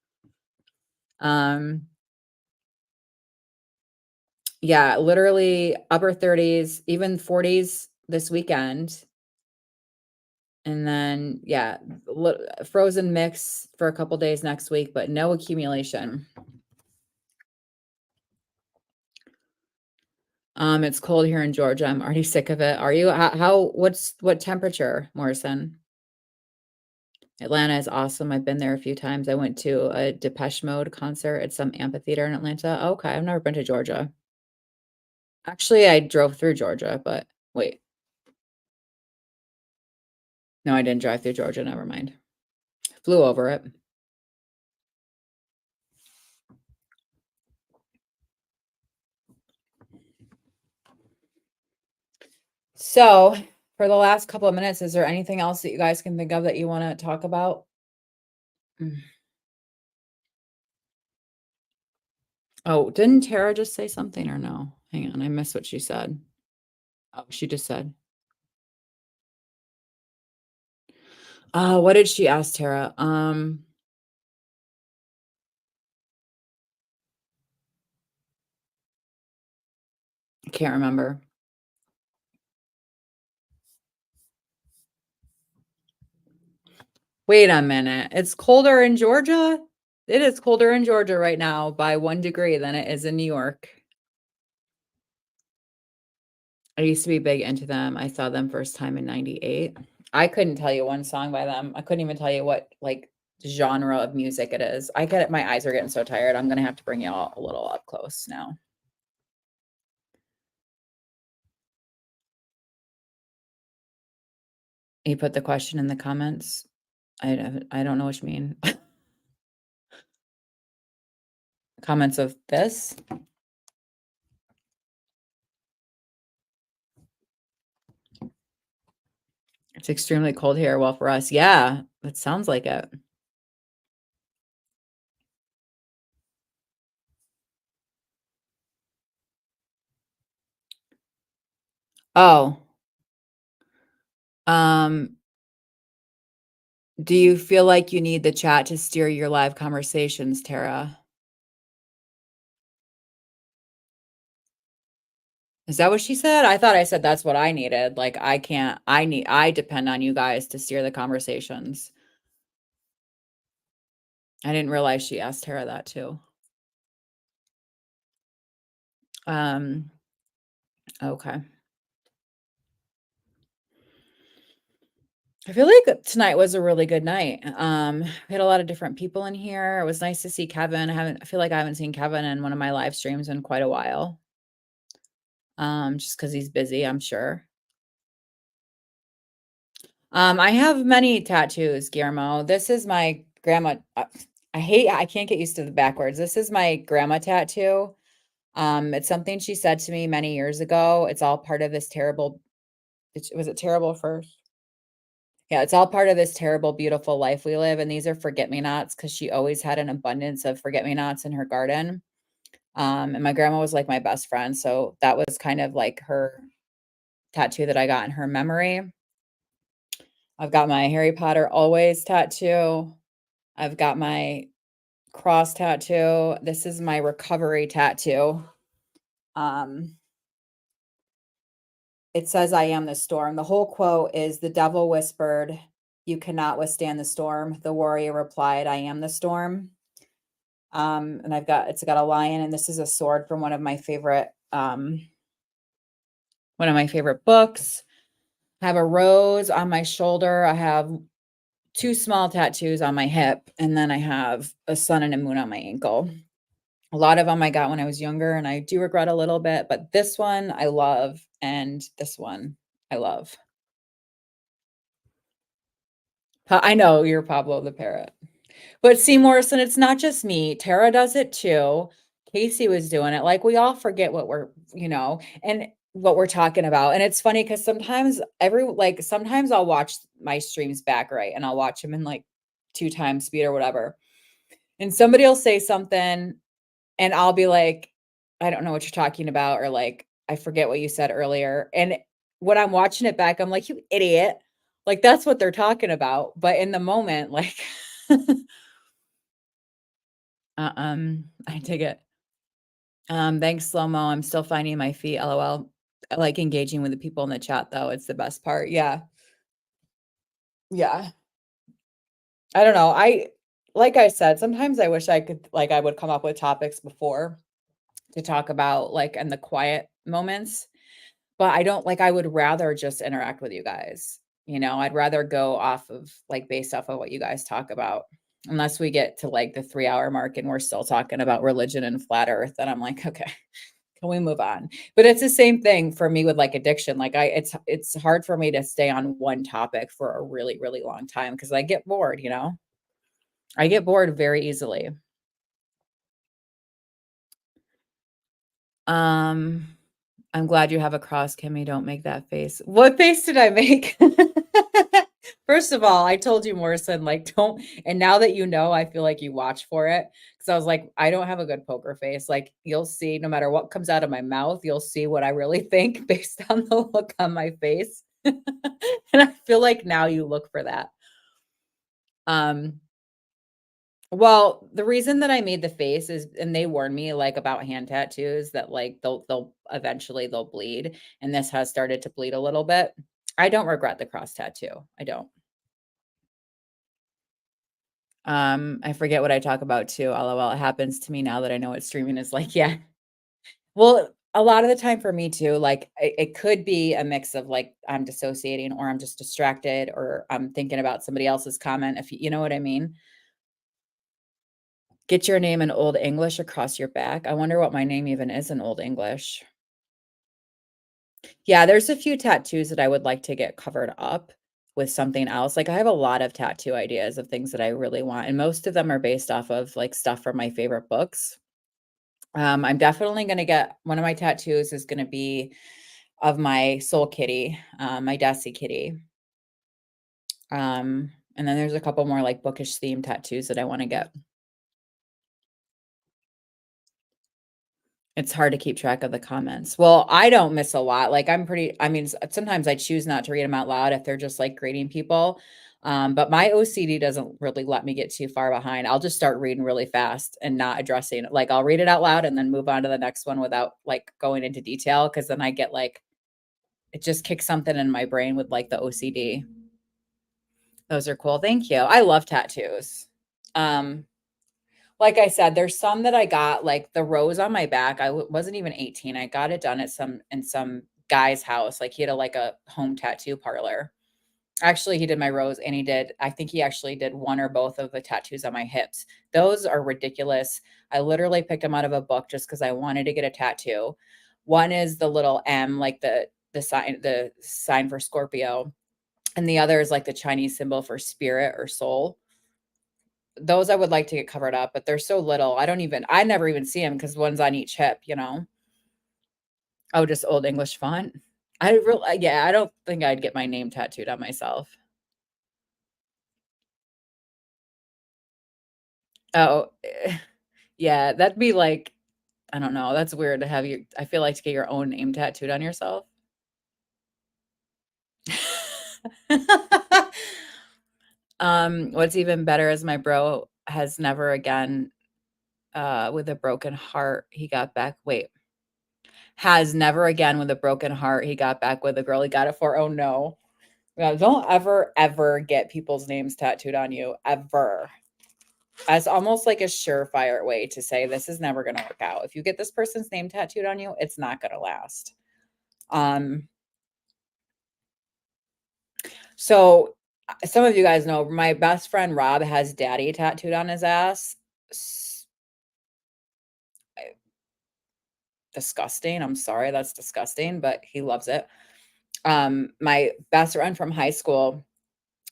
Um, yeah, literally upper 30s, even 40s this weekend, and then, yeah, frozen mix for a couple days next week, but no accumulation. It's cold here in Georgia. I'm already sick of it. Are you? What temperature, Morrison? Atlanta is awesome. I've been there a few times. I went to a Depeche Mode concert at some amphitheater in Atlanta. Okay, I've never been to Georgia. Actually, I drove through Georgia, but wait. No, I didn't drive through Georgia. Never mind. Flew over it. So, for the last couple of minutes, is there anything else that you guys can think of that you want to talk about? Mm. Oh, didn't Tara just say something or no? Hang on, I missed what she said. Oh, she just said. What did she ask Tara? I can't remember. Wait a minute. It's colder in Georgia? It is colder in Georgia right now by 1 degree than it is in New York. I used to be big into them. I saw them first time in '98. I couldn't tell you one song by them. I couldn't even tell you what, like, genre of music it is. I get it, my eyes are getting so tired. I'm gonna have to bring y'all a little up close now. You put the question in the comments. I don't know what you mean. Comments of this? It's extremely cold here. Well, for us, yeah, it sounds like it. Oh, um, do you feel like you need the chat to steer your live conversations, Tara? Is that what she said? I thought I said that's what I needed. Like, I depend on you guys to steer the conversations. I didn't realize she asked Tara that too. Okay. I feel like tonight was a really good night. We had a lot of different people in here. It was nice to see Kevin. I feel like I haven't seen Kevin in one of my live streams in quite a while. Just because he's busy, I'm sure. I have many tattoos, Guillermo. This is my grandma. I can't get used to the backwards. This is my grandma tattoo. It's something she said to me many years ago. It's all part of this terrible, was it terrible first? Yeah, it's all part of this terrible, beautiful life we live. And these are forget me nots because she always had an abundance of forget me nots in her garden. And my grandma was like my best friend. So that was kind of like her tattoo that I got in her memory. I've got my Harry Potter always tattoo. I've got my cross tattoo. This is my recovery tattoo. Um, it says, I am the storm. The whole quote is the devil whispered, you cannot withstand the storm. The warrior replied, I am the storm. And it's got a lion, and this is a sword from one of my favorite books. I have a rose on my shoulder. I have two small tattoos on my hip, and then I have a sun and a moon on my ankle. A lot of them I got when I was younger, and I do regret a little bit, but this one I love, and this one I love. I know you're Pablo the parrot. But see, Morrison, it's not just me. Tara does it too. Casey was doing it. Like, we all forget what and what we're talking about. And it's funny because sometimes I'll watch my streams back, right? And I'll watch them in like 2 times speed or whatever. And somebody will say something, and I'll be like, I don't know what you're talking about, or like, I forget what you said earlier. And when I'm watching it back, I'm like, you idiot. Like, that's what they're talking about. But in the moment, like, I take it. Thanks, slow-mo. I'm still finding my feet, LOL. I like engaging with the people in the chat, though. It's the best part. Yeah. Yeah. I don't know. Like I said, sometimes I wish I would come up with topics before to talk about, like, in the quiet moments, but I don't like, I would rather just interact with you guys. I'd rather go off of, like, based off of what you guys talk about. Unless we get to, like, the 3-hour mark and we're still talking about religion and flat earth, then I'm like, "Okay, can we move on?" But it's the same thing for me with, like, addiction. Like, it's hard for me to stay on one topic for a really, really long time because I get bored. I get bored very easily. Um, I'm glad you have a cross, Kimmy. Don't make that face. What face did I make? First of all, I told you, Morrison, like, don't. And now that you know, I feel like you watch for it. Because I was like, I don't have a good poker face. Like, you'll see, no matter what comes out of my mouth, you'll see what I really think based on the look on my face. And I feel like now you look for that. Well, the reason that I made the face is, and they warned me, like, about hand tattoos that, like, they'll eventually they'll bleed, and this has started to bleed a little bit. I don't regret the cross tattoo. I don't. I forget what I talk about too. LOL. It happens to me now that I know what streaming is like. Yeah. Well, a lot of the time for me too, like, it could be a mix of, like, I'm dissociating, or I'm just distracted, or I'm thinking about somebody else's comment. If you know what I mean. Get your name in Old English across your back. I wonder what my name even is in Old English. Yeah, there's a few tattoos that I would like to get covered up with something else. Like, I have a lot of tattoo ideas of things that I really want, and most of them are based off of, like, stuff from my favorite books. I'm definitely gonna get one of my tattoos is gonna be of my soul kitty, my Desi kitty. And then there's a couple more, like, bookish themed tattoos that I wanna get. It's hard to keep track of the comments. Well, I don't miss a lot. Like, I mean, sometimes I choose not to read them out loud if they're just, like, greeting people. But my OCD doesn't really let me get too far behind. I'll just start reading really fast and not addressing it. Like, I'll read it out loud and then move on to the next one without, like, going into detail, because then I get, like, it just kicks something in my brain with, like, the OCD. Those are cool. Thank you. I love tattoos. Um, Like I said, there's some that I got, like the rose on my back. Wasn't even 18. I got it done at some guy's house. Like, he had a home tattoo parlor. Actually, he did my rose, and I think he actually did one or both of the tattoos on my hips. Those are ridiculous. I literally picked them out of a book just because I wanted to get a tattoo. One is the little M, like the sign for Scorpio, and the other is like the Chinese symbol for spirit or soul. Those I would like to get covered up, but they're so little. I never even see them because one's on each hip. Oh, just Old English font. Yeah, I don't think I'd get my name tattooed on myself. Oh, yeah, that'd be like, I don't know, that's weird to have I feel like to get your own name tattooed on yourself. What's even better is my bro has never again, with a broken heart, he got back wait, has never again with a broken heart, he got back with a girl he got it for. Oh no. Yeah, don't ever, ever get people's names tattooed on you, ever. That's almost like a surefire way to say this is never gonna work out. If you get this person's name tattooed on you, it's not gonna last. Um, so some of you guys know my best friend Rob has daddy tattooed on his ass. Disgusting. I'm sorry, that's disgusting, but he loves it. My best friend from high school,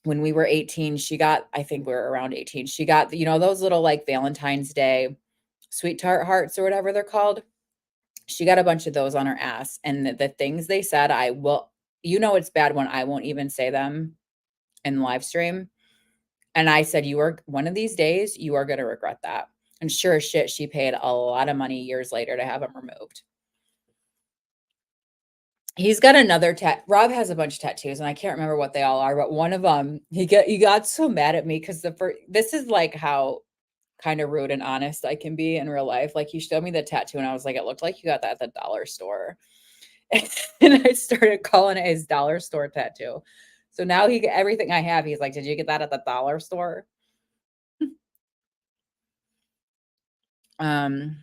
when we were 18, she got, I think we were around 18, she got, those little like Valentine's Day sweet tart hearts or whatever they're called. She got a bunch of those on her ass. And the things they said, it's bad when I won't even say them in live stream. And I said, you are one of these days, you are going to regret that. And sure as shit, she paid a lot of money years later to have them removed. He's got another Rob has a bunch of tattoos, and I can't remember what they all are, but one of them, he got so mad at me because this is like how kind of rude and honest I can be in real life. Like he showed me the tattoo, and I was like, it looked like you got that at the dollar store. And I started calling it his dollar store tattoo. So now everything I have, he's like, did you get that at the dollar store? Um,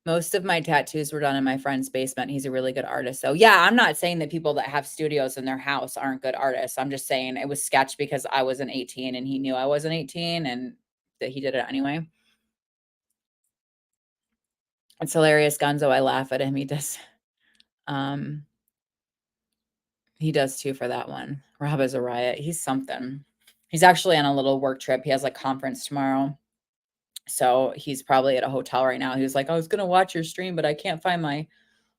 Most of my tattoos were done in my friend's basement. He's a really good artist. So yeah, I'm not saying that people that have studios in their house aren't good artists. I'm just saying it was sketch because I wasn't 18 and he knew I wasn't 18 and that he did it anyway. It's hilarious, Gonzo. I laugh at him. Um he does too for that one. Rob is a riot. He's something. He's actually on a little work trip. He has a conference tomorrow. So he's probably at a hotel right now. He was like, I was gonna watch your stream, but I can't find my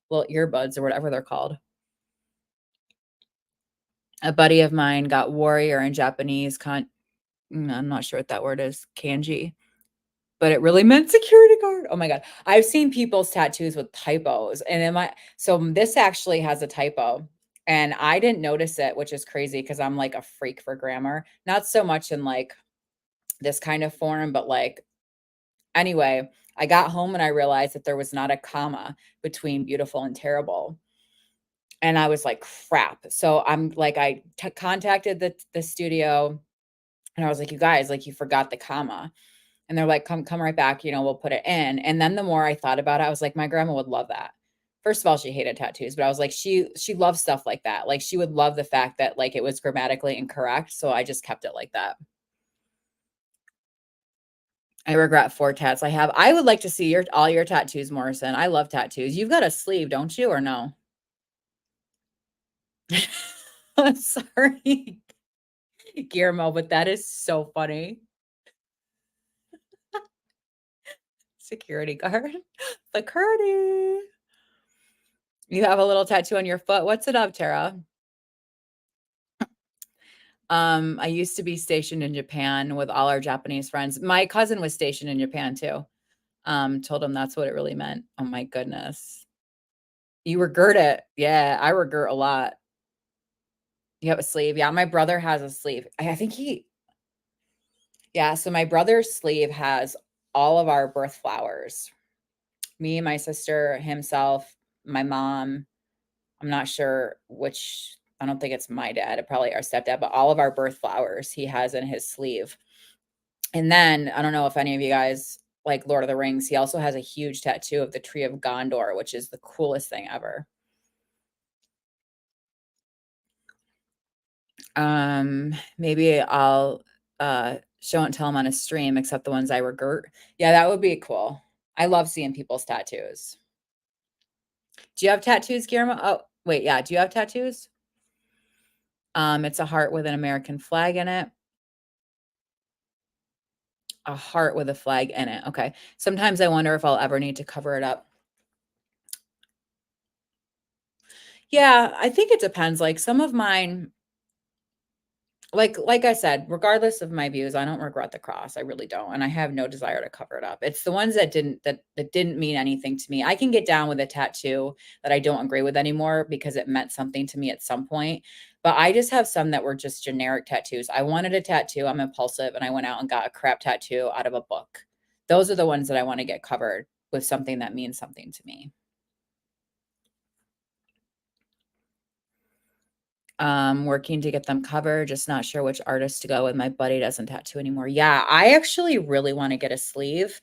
little earbuds or whatever they're called. A buddy of mine got warrior in Japanese I'm not sure what that word is, kanji, but it really meant security guard. Oh my god. I've seen people's tattoos with typos and this actually has a typo and I didn't notice it, which is crazy because I'm like a freak for grammar. Not so much in like this kind of form, but like anyway, I got home and I realized that there was not a comma between beautiful and terrible. And I was like, crap. So I'm like, contacted the studio and I was like, you guys, like, you forgot the comma. And they're like, come right back. We'll put it in. And then the more I thought about it, I was like, my grandma would love that. First of all, she hated tattoos, but I was like, she loves stuff like that. Like she would love the fact that like it was grammatically incorrect. So I just kept it like that. I regret 4 tats I have. I would like to see all your tattoos, Morrison. I love tattoos. You've got a sleeve, don't you, or no? I'm sorry, Guillermo, but that is so funny. Security guard. Security. You have a little tattoo on your foot. What's it of, Tara? I used to be stationed in Japan with all our Japanese friends. My cousin was stationed in Japan too. Told him that's what it really meant. Oh my goodness. You regurt it. Yeah, I regurt a lot. You have a sleeve. Yeah, my brother has a sleeve. I think yeah, so my brother's sleeve has all of our birth flowers. Me, my sister, himself, my mom. I'm not sure which, I don't think it's my dad, probably our stepdad, but all of our birth flowers he has in his sleeve. And then I don't know if any of you guys like Lord of the Rings. He also has a huge tattoo of the Tree of Gondor, which is the coolest thing ever. Maybe I'll show and tell him on a stream, except the ones I regret. Yeah, that would be cool. I love seeing people's tattoos. Do you have tattoos, Guillermo? Oh, wait, yeah. Do you have tattoos? It's a heart with an American flag in it. A heart with a flag in it. Okay. Sometimes I wonder if I'll ever need to cover it up. Yeah, I think it depends. Like some of mine, like I said, regardless of my views, I don't regret the cross. I really don't. And I have no desire to cover it up. It's the ones that didn't mean anything to me. I can get down with a tattoo that I don't agree with anymore because it meant something to me at some point. But I just have some that were just generic tattoos. I wanted a tattoo. I'm impulsive, and I went out and got a crap tattoo out of a book. Those are the ones that I want to get covered with something that means something to me. Working to get them covered, just not sure which artist to go with. My buddy doesn't tattoo anymore. Yeah, I actually really want to get a sleeve,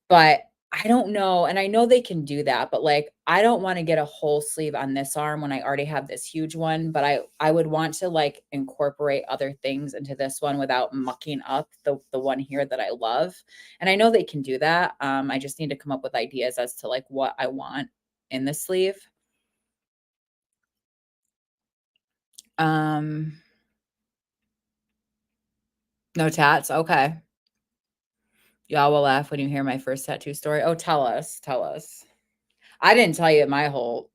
but I don't know. And I know they can do that, but like I don't want to get a whole sleeve on this arm when I already have this huge one, but I would want to like incorporate other things into this one without mucking up the one here that I love. And I know they can do that. I just need to come up with ideas as to like what I want in the sleeve. Um no tats. Okay. Y'all will laugh when you hear my first tattoo story. Oh, tell us, tell us. I didn't tell you my whole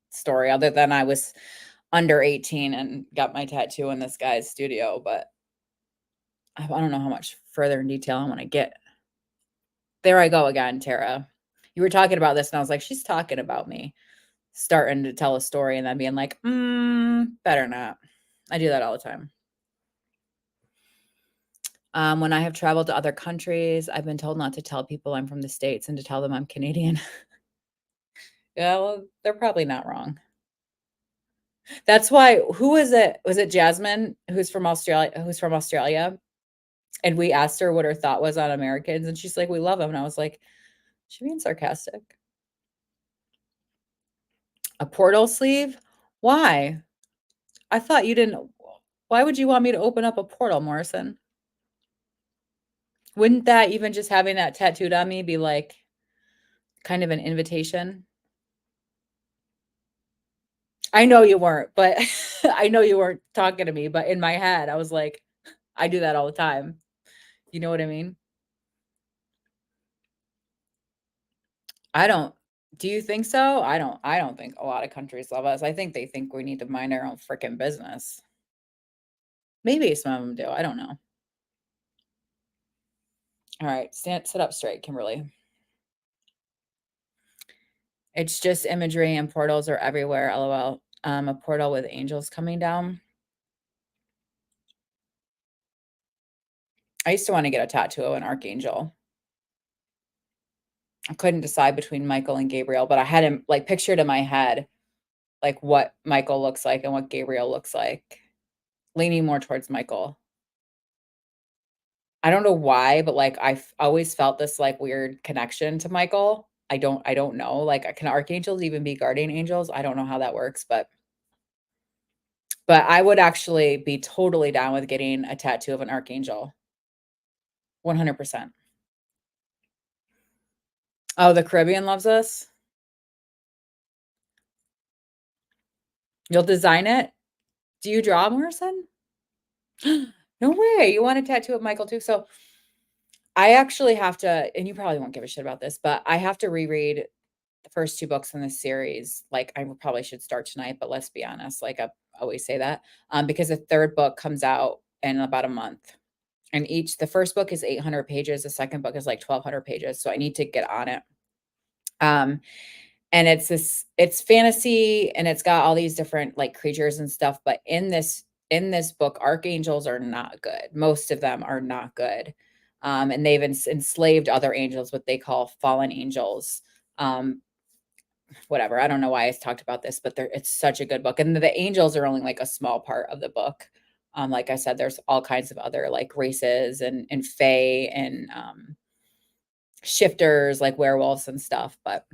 story other than I was under 18 and got my tattoo in this guy's studio, but I don't know how much further in detail I want to get. There I go again, Tara. You were talking about this, and I was like, she's talking about me, starting to tell a story and then being like, better not. I do that all the time. When I have traveled to other countries, I've been told not to tell people I'm from the States and to tell them I'm Canadian. Yeah, well, they're probably not wrong. That's why who is it? Was it Jasmine who's from Australia? And we asked her what her thought was on Americans, and she's like, "We love them." And I was like, "She being sarcastic?" A portal sleeve? Why? I thought you didn't why would you want me to open up a portal, Morrison? Wouldn't that even just having that tattooed on me be like kind of an invitation? I know you weren't, but I know you weren't talking to me, but in my head, I was like, I do that all the time. You know what I mean? I don't do you think so? I don't think a lot of countries love us. I think they think we need to mind our own freaking business. Maybe some of them do. I don't know. All right, sit up straight, Kimberly. It's just imagery and portals are everywhere. LOL. A portal with angels coming down. I used to want to get a tattoo of an archangel. I couldn't decide between Michael and Gabriel, but I had him like pictured in my head, like what Michael looks like and what Gabriel looks like. Leaning more towards Michael. I don't know why, but like I've always felt this like weird connection to Michael. I don't know. Like can archangels even be guardian angels? I don't know how that works, but I would actually be totally down with getting a tattoo of an archangel. 100%. Oh, the Caribbean loves us. You'll design it? Do you draw, Morrison? No way. You want a tattoo of Michael too? So I actually have to, and you probably won't give a shit about this, but I have to reread the first 2 books in this series. Like I probably should start tonight, but let's be honest, like I always say that, because the 3rd book comes out in about a month. And the first book is 800 pages, the second book is like 1,200 pages, so I need to get on it. Um, and it's fantasy and it's got all these different like creatures and stuff, but in this book, archangels are not good. Most of them are not good. And they've enslaved other angels, what they call fallen angels. Um, whatever. I don't know why I talked about this, but it's such a good book. And the angels are only like a small part of the book. Like I said, there's all kinds of other like races and fae and shifters like werewolves and stuff. But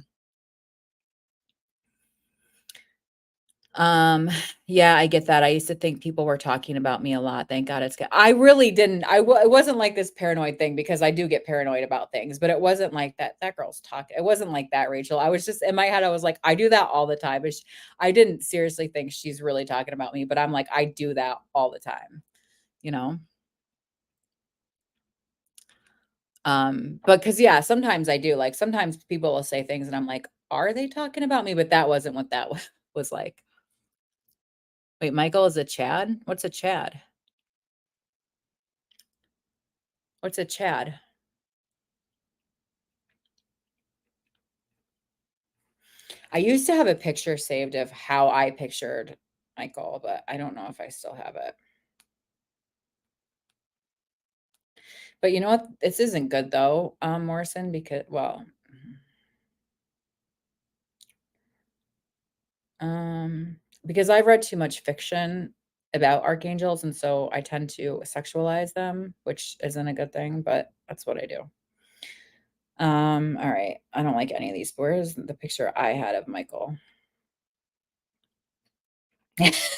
um yeah, I get that. I used to think people were talking about me a lot. Thank God I really didn't. It wasn't like this paranoid thing because I do get paranoid about things, but it wasn't like that girl's talking. It wasn't like that, Rachel. I was just in my head I was like I do that all the time. I didn't seriously think she's really talking about me, but I'm like I do that all the time, you know? But cuz yeah, sometimes I do. Like sometimes people will say things and I'm like, "Are they talking about me?" But that wasn't what that was like. Wait, Michael is a Chad? What's a Chad? What's a Chad? I used to have a picture saved of how I pictured Michael, but I don't know if I still have it. But you know what? This isn't good though, Morrison, because well, because I've read too much fiction about archangels, and so I tend to sexualize them, which isn't a good thing, but that's what I do. All right. I don't like any of these. Where's the picture I had of Michael?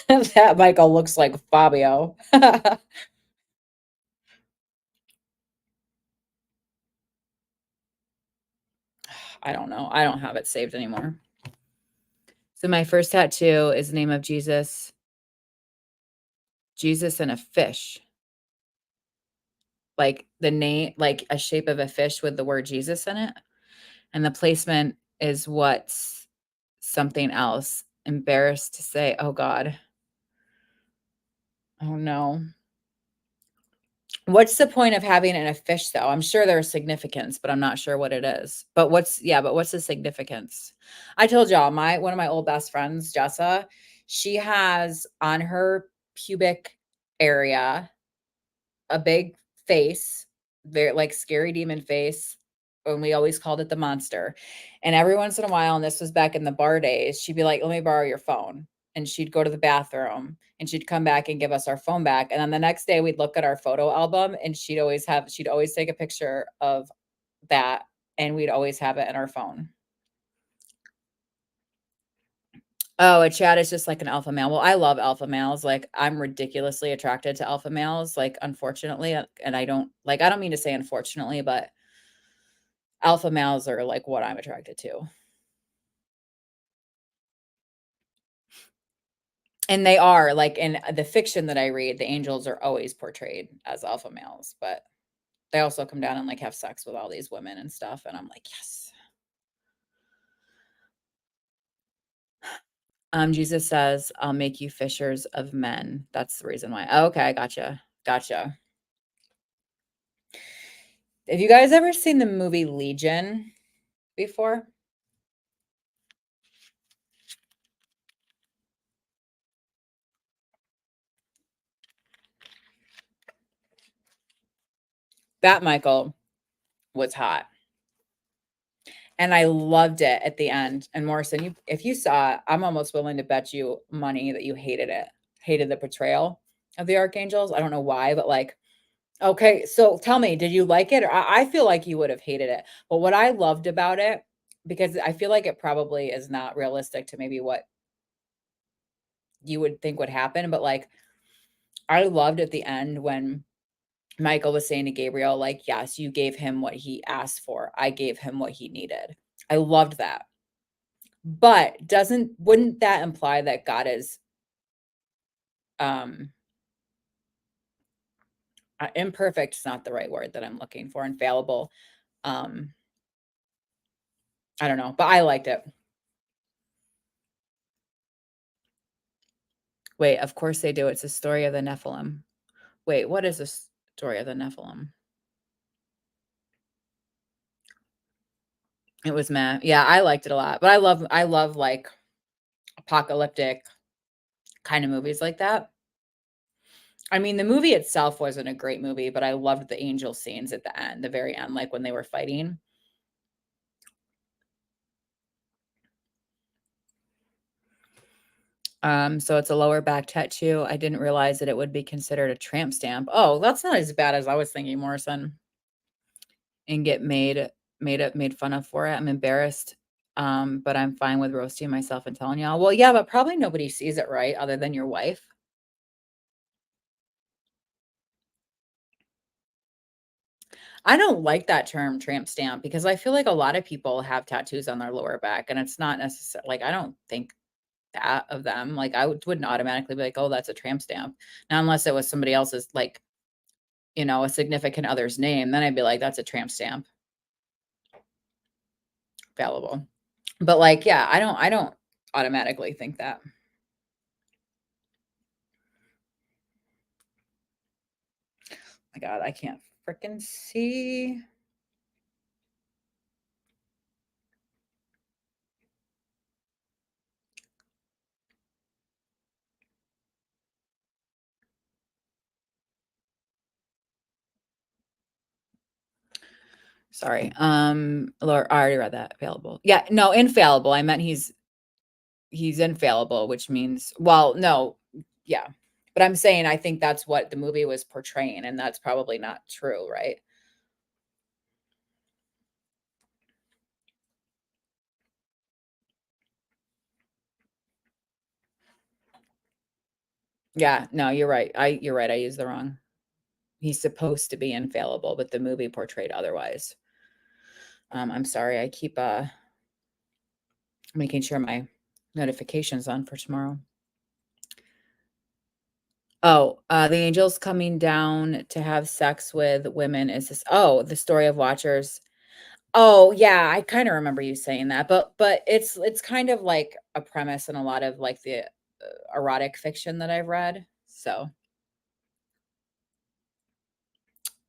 That Michael looks like Fabio. I don't know. I don't have it saved anymore. So my first tattoo is the name of Jesus. Jesus and a fish. Like the name, like a shape of a fish with the word Jesus in it. And the placement is what's something else. Embarrassed to say, oh God. Oh no. What's the point of having it in a fish though? I'm sure there's significance, but I'm not sure what it is. But what's the significance? I told y'all, my one of my old best friends, Jessa, she has on her pubic area a big face, very like scary demon face. And we always called it the monster. And every once in a while, and this was back in the bar days, she'd be like, let me borrow your phone. And she'd go to the bathroom and she'd come back and give us our phone back. And then the next day we'd look at our photo album and she'd always take a picture of that and we'd always have it in our phone. Oh, a Chad is just like an alpha male. Well, I love alpha males. Like I'm ridiculously attracted to alpha males, like unfortunately, and I don't mean to say unfortunately, but alpha males are like what I'm attracted to. And they are like in the fiction that I read, the angels are always portrayed as alpha males, but they also come down and like have sex with all these women and stuff. And I'm like, yes. Jesus says, I'll make you fishers of men. That's the reason why. Okay, gotcha. Gotcha. Have you guys ever seen the movie Legion before? That Michael was hot. And I loved it at the end. And Morrison, if you saw it, I'm almost willing to bet you money that you hated it, hated the portrayal of the archangels. I don't know why, but like, okay, so tell me, did you like it? Or I feel like you would have hated it. But what I loved about it, because I feel like it probably is not realistic to maybe what you would think would happen, but like, I loved at the end when Michael was saying to Gabriel, like, yes, you gave him what he asked for. I gave him what he needed. I loved that. But wouldn't that imply that God is um imperfect is not the right word that I'm looking for, infallible. Um I don't know, but I liked it. Wait, of course they do. It's a story of the Nephilim. Wait, what is the story of the Nephilim? It was meh. Yeah, I liked it a lot. But I love like apocalyptic kind of movies like that. I mean, the movie itself wasn't a great movie, but I loved the angel scenes at the end, the very end, like when they were fighting. So it's a lower back tattoo. I didn't realize that it would be considered a tramp stamp. Oh, that's not as bad as I was thinking, Morrison. And get made fun of for it. I'm embarrassed. But I'm fine with roasting myself and telling y'all. Well, yeah, but probably nobody sees it, right? Other than your wife. I don't like that term tramp stamp because I feel like a lot of people have tattoos on their lower back and it's not necessarily like I don't think that of them. Like I wouldn't automatically be like, oh, that's a tramp stamp. Now, unless it was somebody else's like, a significant other's name, then I'd be like, that's a tramp stamp. Valuable. But like, yeah, I don't automatically think that. My God, I can't freaking see. Sorry. Laura, I already read that. Available. Yeah, no, infallible. I meant he's infallible, which means, well, no, yeah. But I'm saying I think that's what the movie was portraying, and that's probably not true, right? Yeah, no, you're right. You're right. I used the wrong. He's supposed to be infallible, but the movie portrayed otherwise. I'm sorry. I keep making sure my notifications on for tomorrow. Oh, the angels coming down to have sex with women is this, oh, the story of Watchers. Oh, yeah, I kinda remember you saying that, but it's kind of like a premise in a lot of, like, the, erotic fiction that I've read, so,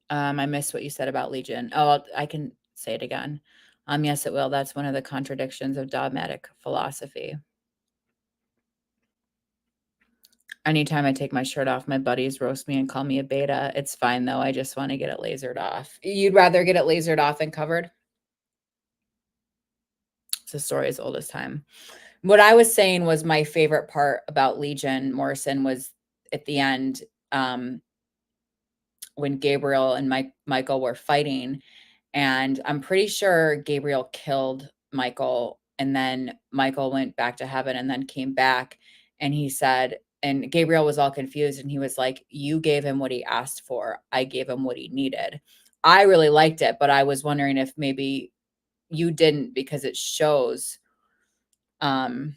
I missed what you said about Legion. Oh, I can say it again. Yes, it will. That's one of the contradictions of dogmatic philosophy. Anytime I take my shirt off, my buddies roast me and call me a beta. It's fine, though, I just wanna get it lasered off. You'd rather get it lasered off than covered? It's a story as old as time. What I was saying was my favorite part about Legion, Morrison, was at the end, um, when Gabriel and Michael were fighting, and I'm pretty sure Gabriel killed Michael, and then Michael went back to heaven and then came back, and he said, and Gabriel was all confused, and he was like, "You gave him what he asked for. I gave him what he needed." I really liked it, but I was wondering if maybe you didn't, because it shows, um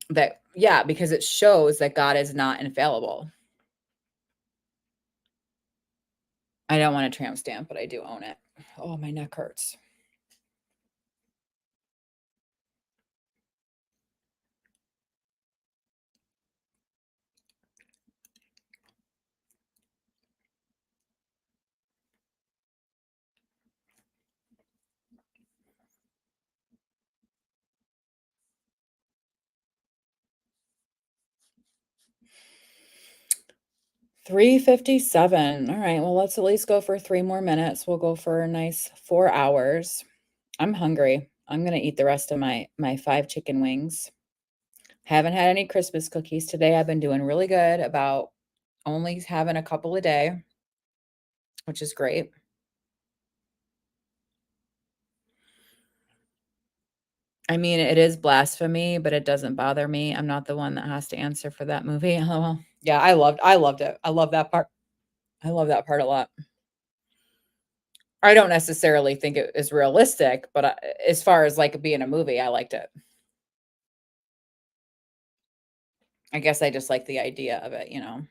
that, yeah, because it shows that God is not infallible. I don't want a tramp stamp, but I do own it. Oh, my neck hurts. 3:57. All right, well, let's at least go for 3 more minutes. We'll go for a nice 4 hours. I'm hungry. I'm gonna eat the rest of my 5 chicken wings. Haven't had any Christmas cookies today. I've been doing really good about only having a couple a day, which is great. I mean, it is blasphemy, but it doesn't bother me. I'm not the one that has to answer for that movie. LOL. Yeah, I loved it. I love that part. I love that part a lot. I don't necessarily think it is realistic, but as far as, like, being a movie, I liked it. I guess I just like the idea of it, you know?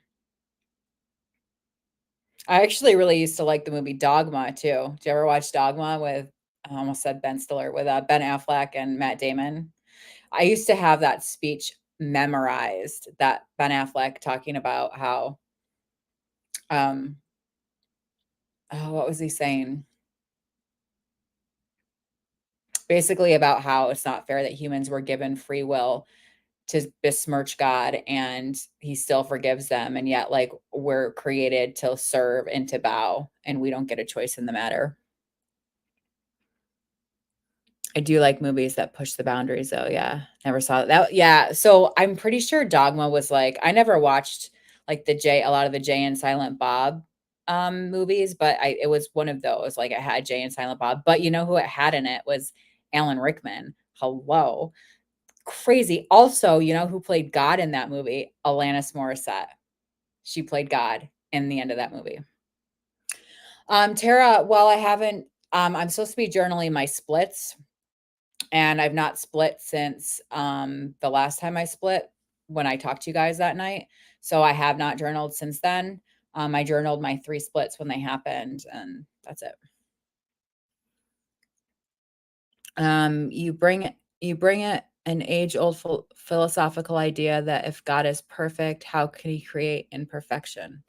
I actually really used to like the movie Dogma too. Did you ever watch Dogma with, I almost said Ben Stiller, with, Ben Affleck and Matt Damon? I used to have that speech memorized, that Ben Affleck talking about how, um oh, what was he saying? Basically about how it's not fair that humans were given free will to besmirch God, and he still forgives them, and yet, like, we're created to serve and to bow, and we don't get a choice in the matter. I do like movies that push the boundaries though, yeah. Never saw that, yeah, so I'm pretty sure Dogma was, like, I never watched, like, a lot of the Jay and Silent Bob, movies, but I it was one of those, like, it had Jay and Silent Bob, but you know who it had in it was Alan Rickman. Hello. Crazy. Also, you know who played God in that movie? Alanis Morissette. She played God in the end of that movie. Tara, well, I haven't, I'm supposed to be journaling my splits, and I've not split since, the last time I split when I talked to you guys that night. So I have not journaled since then. I journaled my 3 splits when they happened, and that's it. You bring it an age-old philosophical idea that if God is perfect, how could he create imperfection?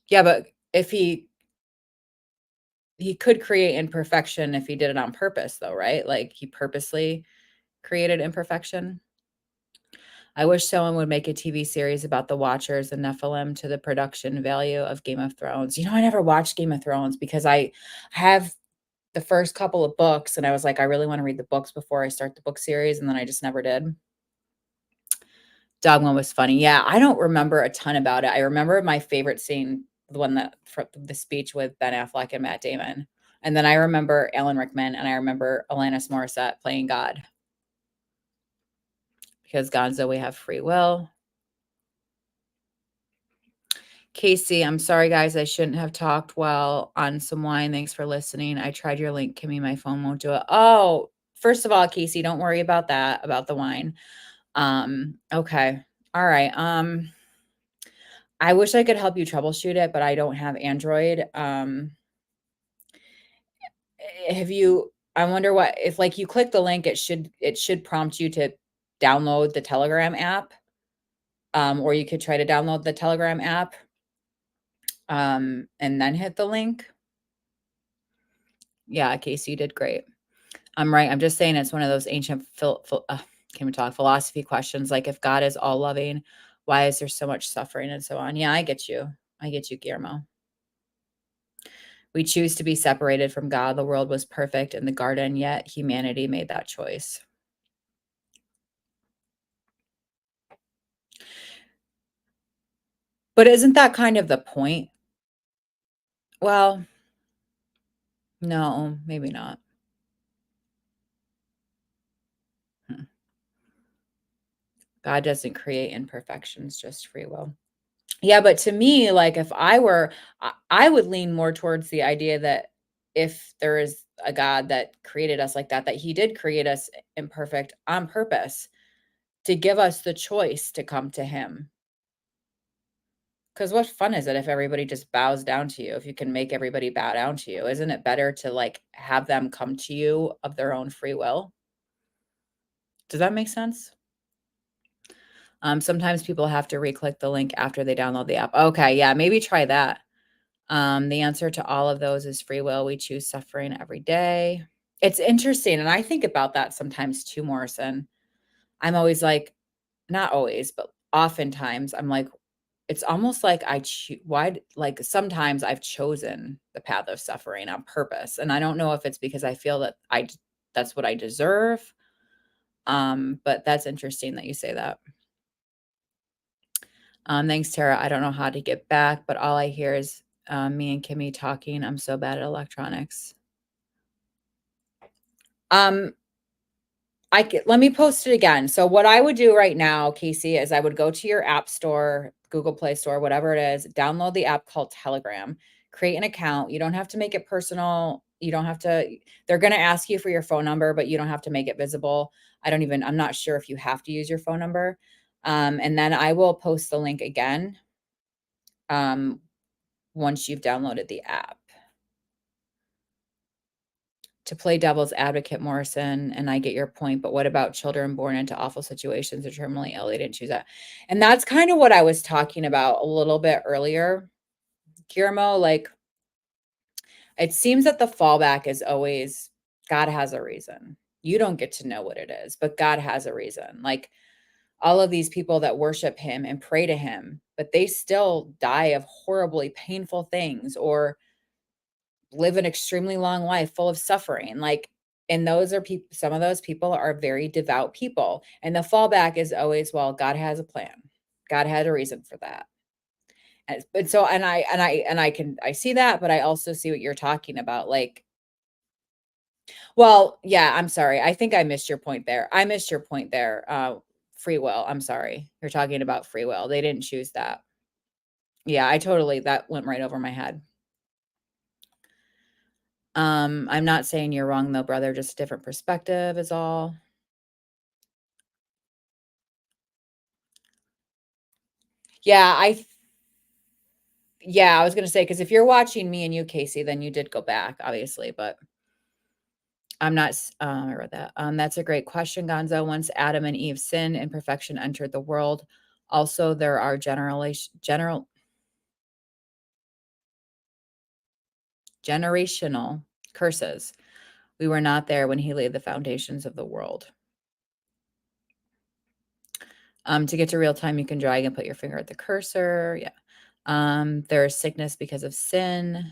Yeah, but if he could create imperfection if he did it on purpose though, right? Like he purposely created imperfection. I wish someone would make a TV series about the Watchers and Nephilim to the production value of Game of Thrones. I never watched Game of Thrones because I have the first couple of books and I was like, I really want to read the books before I start the book series. And then I just never did. Dogma was funny. Yeah, I don't remember a ton about it. I remember my favorite scene, the one that for the speech with Ben Affleck and Matt Damon. And then I remember Alan Rickman and I remember Alanis Morissette playing God. Because Gonzo, we have free will. Casey, I'm sorry, guys. I shouldn't have talked well on some wine. Thanks for listening. I tried your link, Kimmy. My phone won't do it. Oh, first of all, Casey, don't worry about that, about the wine. Okay. All right. I wish I could help you troubleshoot it, but I don't have Android. Have you I wonder what if like you click the link, it should prompt you to download the Telegram app. Or you could try to download the Telegram app and then hit the link. Yeah, Casey, you did great. I'm right. I'm just saying it's one of those ancient can we talk philosophy questions like if God is all loving, why is there so much suffering and so on? Yeah, I get you. I get you, Guillermo. We choose to be separated from God. The world was perfect in the garden, yet humanity made that choice. But isn't that kind of the point? Well, no, maybe not. Hmm. God doesn't create imperfections, just free will. Yeah, but to me, like if I were, I would lean more towards the idea that if there is a God that created us like that, that he did create us imperfect on purpose to give us the choice to come to him. Because what fun is it if everybody just bows down to you? If you can make everybody bow down to you, isn't it better to like have them come to you of their own free will? Does that make sense? Sometimes people have to re-click the link after they download the app. Okay, yeah, maybe try that. The answer to all of those is free will. We choose suffering every day. It's interesting, and I think about that sometimes too, Morrison. I'm always like, not always, but oftentimes I'm like, it's almost like why like sometimes I've chosen the path of suffering on purpose. And I don't know if it's because I feel that that's what I deserve. But that's interesting that you say that. Thanks, Tara. I don't know how to get back, but all I hear is me and Kimmy talking. I'm so bad at electronics. Um, let me post it again. So what I would do right now, Casey, is I would go to your app store, Google Play Store, whatever it is, download the app called Telegram, create an account. You don't have to make it personal. You don't have to, they're going to ask you for your phone number, but you don't have to make it visible. I'm not sure if you have to use your phone number. And then I will post the link again once you've downloaded the app. To play devil's advocate, Morrison, and I get your point, but what about children born into awful situations or terminally ill? They didn't choose that. And that's kind of what I was talking about a little bit earlier, Guillermo. Like, it seems that the fallback is always God has a reason. You don't get to know what it is, but God has a reason. Like, all of these people that worship him and pray to him, but they still die of horribly painful things or live an extremely long life full of suffering. Like, and those are people, some of those people are very devout people. And the fallback is always, well, God has a plan. God had a reason for that. And so, I see that, but I also see what you're talking about. Like, well, yeah, I'm sorry. I think I missed your point there. I missed your point there. Free will. I'm sorry. You're talking about free will. They didn't choose that. Yeah, that went right over my head. I'm not saying you're wrong though, brother, just a different perspective is all. Yeah, yeah, I was gonna say because if you're watching me and you, Casey, then you did go back, obviously, but I'm not I read that. That's a great question, Gonzo. Once Adam and Eve sinned, imperfection entered the world. Also, there are generational curses. We were not there when he laid the foundations of the world. To get to real time, you can drag and put your finger at the cursor. Yeah. There's sickness because of sin.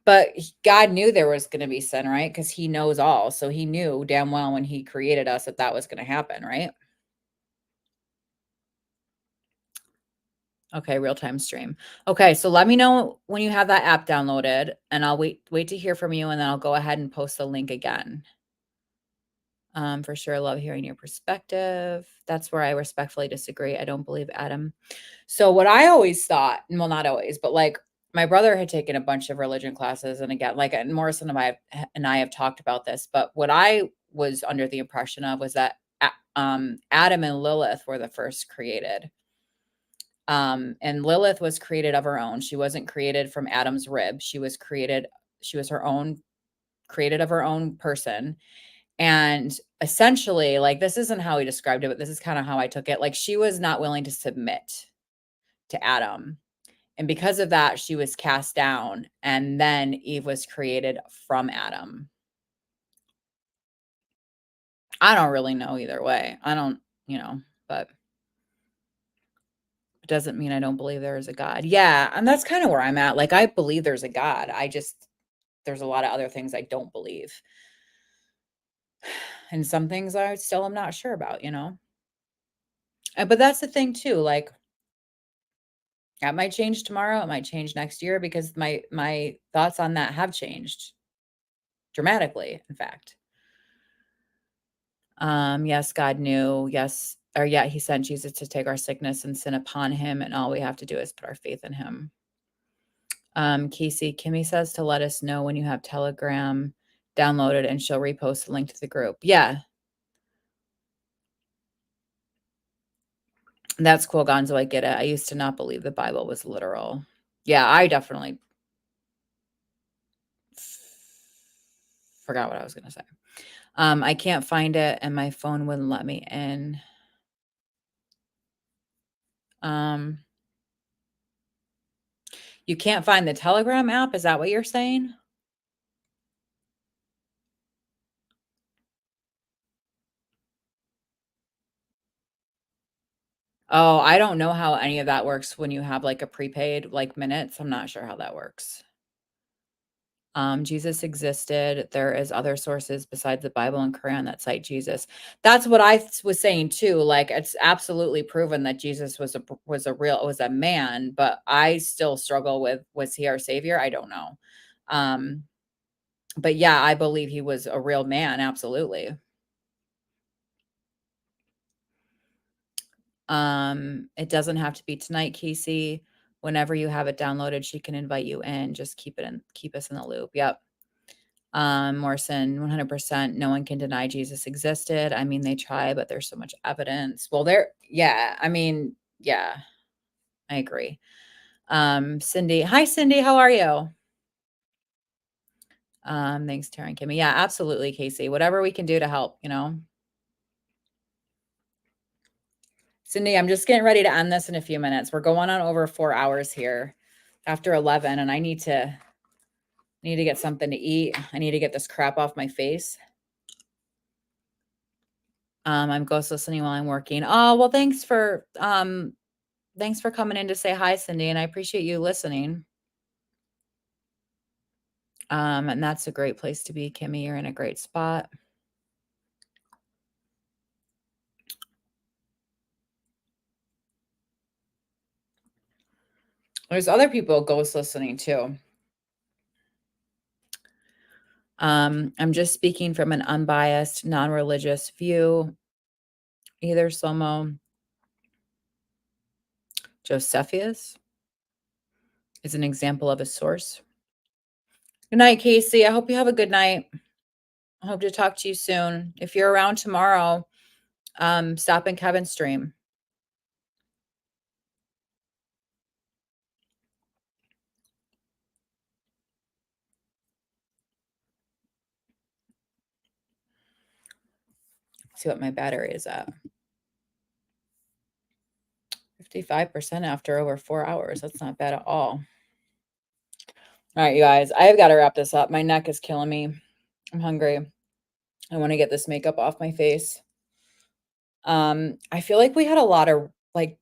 But God knew there was going to be sin, right? Because he knows all. So he knew damn well when he created us that that was going to happen, right? Okay, real-time stream. Okay, so let me know when you have that app downloaded, and I'll wait to hear from you, and then I'll go ahead and post the link again. For sure, love hearing your perspective. That's where I respectfully disagree. I don't believe Adam. So what I always thought, well, not always, but like my brother had taken a bunch of religion classes, and again, like and Morrison and I have talked about this, but what I was under the impression of was that Adam and Lilith were the first created. And Lilith was created of her own. She wasn't created from Adam's rib. She was her own, created of her own person. And essentially, like, this isn't how he described it, but this is kind of how I took it. Like, she was not willing to submit to Adam. And because of that, she was cast down. And then Eve was created from Adam. I don't really know either way. I don't, but it doesn't mean I don't believe there is a God. Yeah. And that's kind of where I'm at. Like, I believe there's a God. There's a lot of other things I don't believe. And some things I still am not sure about, But that's the thing too. Like, that might change tomorrow. It might change next year because my thoughts on that have changed dramatically, in fact. Yes, God knew. Yes, or yeah, he sent Jesus to take our sickness and sin upon him, and all we have to do is put our faith in him. Casey, Kimmy says to let us know when you have Telegram downloaded and she'll repost the link to the group. Yeah. That's cool, Gonzo. I get it. I used to not believe the Bible was literal. Yeah, I definitely forgot what I was going to say. I can't find it and my phone wouldn't let me in. You can't find the Telegram app? Is that what you're saying? Oh, I don't know how any of that works when you have like a prepaid like minutes. I'm not sure how that works. Jesus existed. There is other sources besides the Bible and Quran that cite Jesus. That's what I was saying too. Like, it's absolutely proven that Jesus was a man, but I still struggle with, was he our savior? I don't know. But yeah, I believe he was a real man. Absolutely. It doesn't have to be tonight, Casey. Whenever you have it downloaded, she can invite you in. Just keep us in the loop. Yep. Morrison, 100%. No one can deny Jesus existed. I mean, they try, but there's so much evidence. Well, yeah. I mean, yeah, I agree. Cindy, hi, Cindy. How are you? Thanks, Tara and Kimmy. Yeah, absolutely, Casey. Whatever we can do to help, Cindy, I'm just getting ready to end this in a few minutes. We're going on over 4 hours here after 11, and I need to get something to eat. I need to get this crap off my face. I'm ghost listening while I'm working. Oh, well, thanks for coming in to say hi, Cindy, and I appreciate you listening. And that's a great place to be, Kimmy. You're in a great spot. There's other people ghost listening too. I'm just speaking from an unbiased, non-religious view. Either Slomo Josephus is an example of a source. Good night, Casey. I hope you have a good night. I hope to talk to you soon. If you're around tomorrow, stop in Kevin's stream. See what my battery is at. 55% after over 4 hours. That's not bad at all. All right, you guys, I've got to wrap this up. My neck is killing me. I'm hungry. I want to get this makeup off my face. I feel like we had a lot of like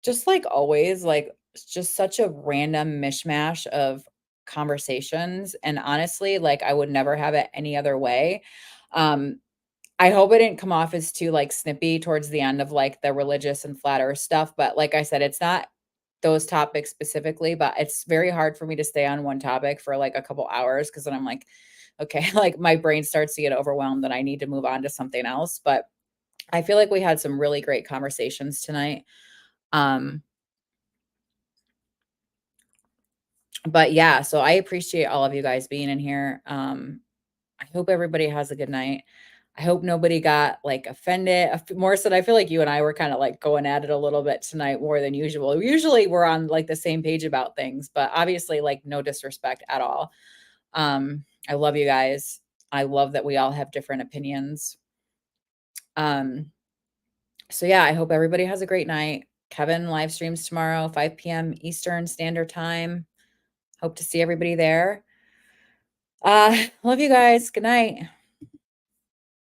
just like always, like just such a random mishmash of conversations. And honestly, like I would never have it any other way. Um, I hope it didn't come off as too like snippy towards the end of like the religious and flat earth stuff. But like I said, it's not those topics specifically, but it's very hard for me to stay on one topic for like a couple hours because then I'm like, okay, like my brain starts to get overwhelmed and I need to move on to something else. But I feel like we had some really great conversations tonight. Um, but yeah, so I appreciate all of you guys being in here. I hope everybody has a good night. I hope nobody got like offended. Morrison, I feel like you and I were kind of like going at it a little bit tonight more than usual. Usually we're on like the same page about things, but obviously like no disrespect at all. I love you guys. I love that we all have different opinions. Um, so yeah, I hope everybody has a great night. Kevin live streams tomorrow, 5 p.m. Eastern Standard Time. Hope to see everybody there. Love you guys. Good night.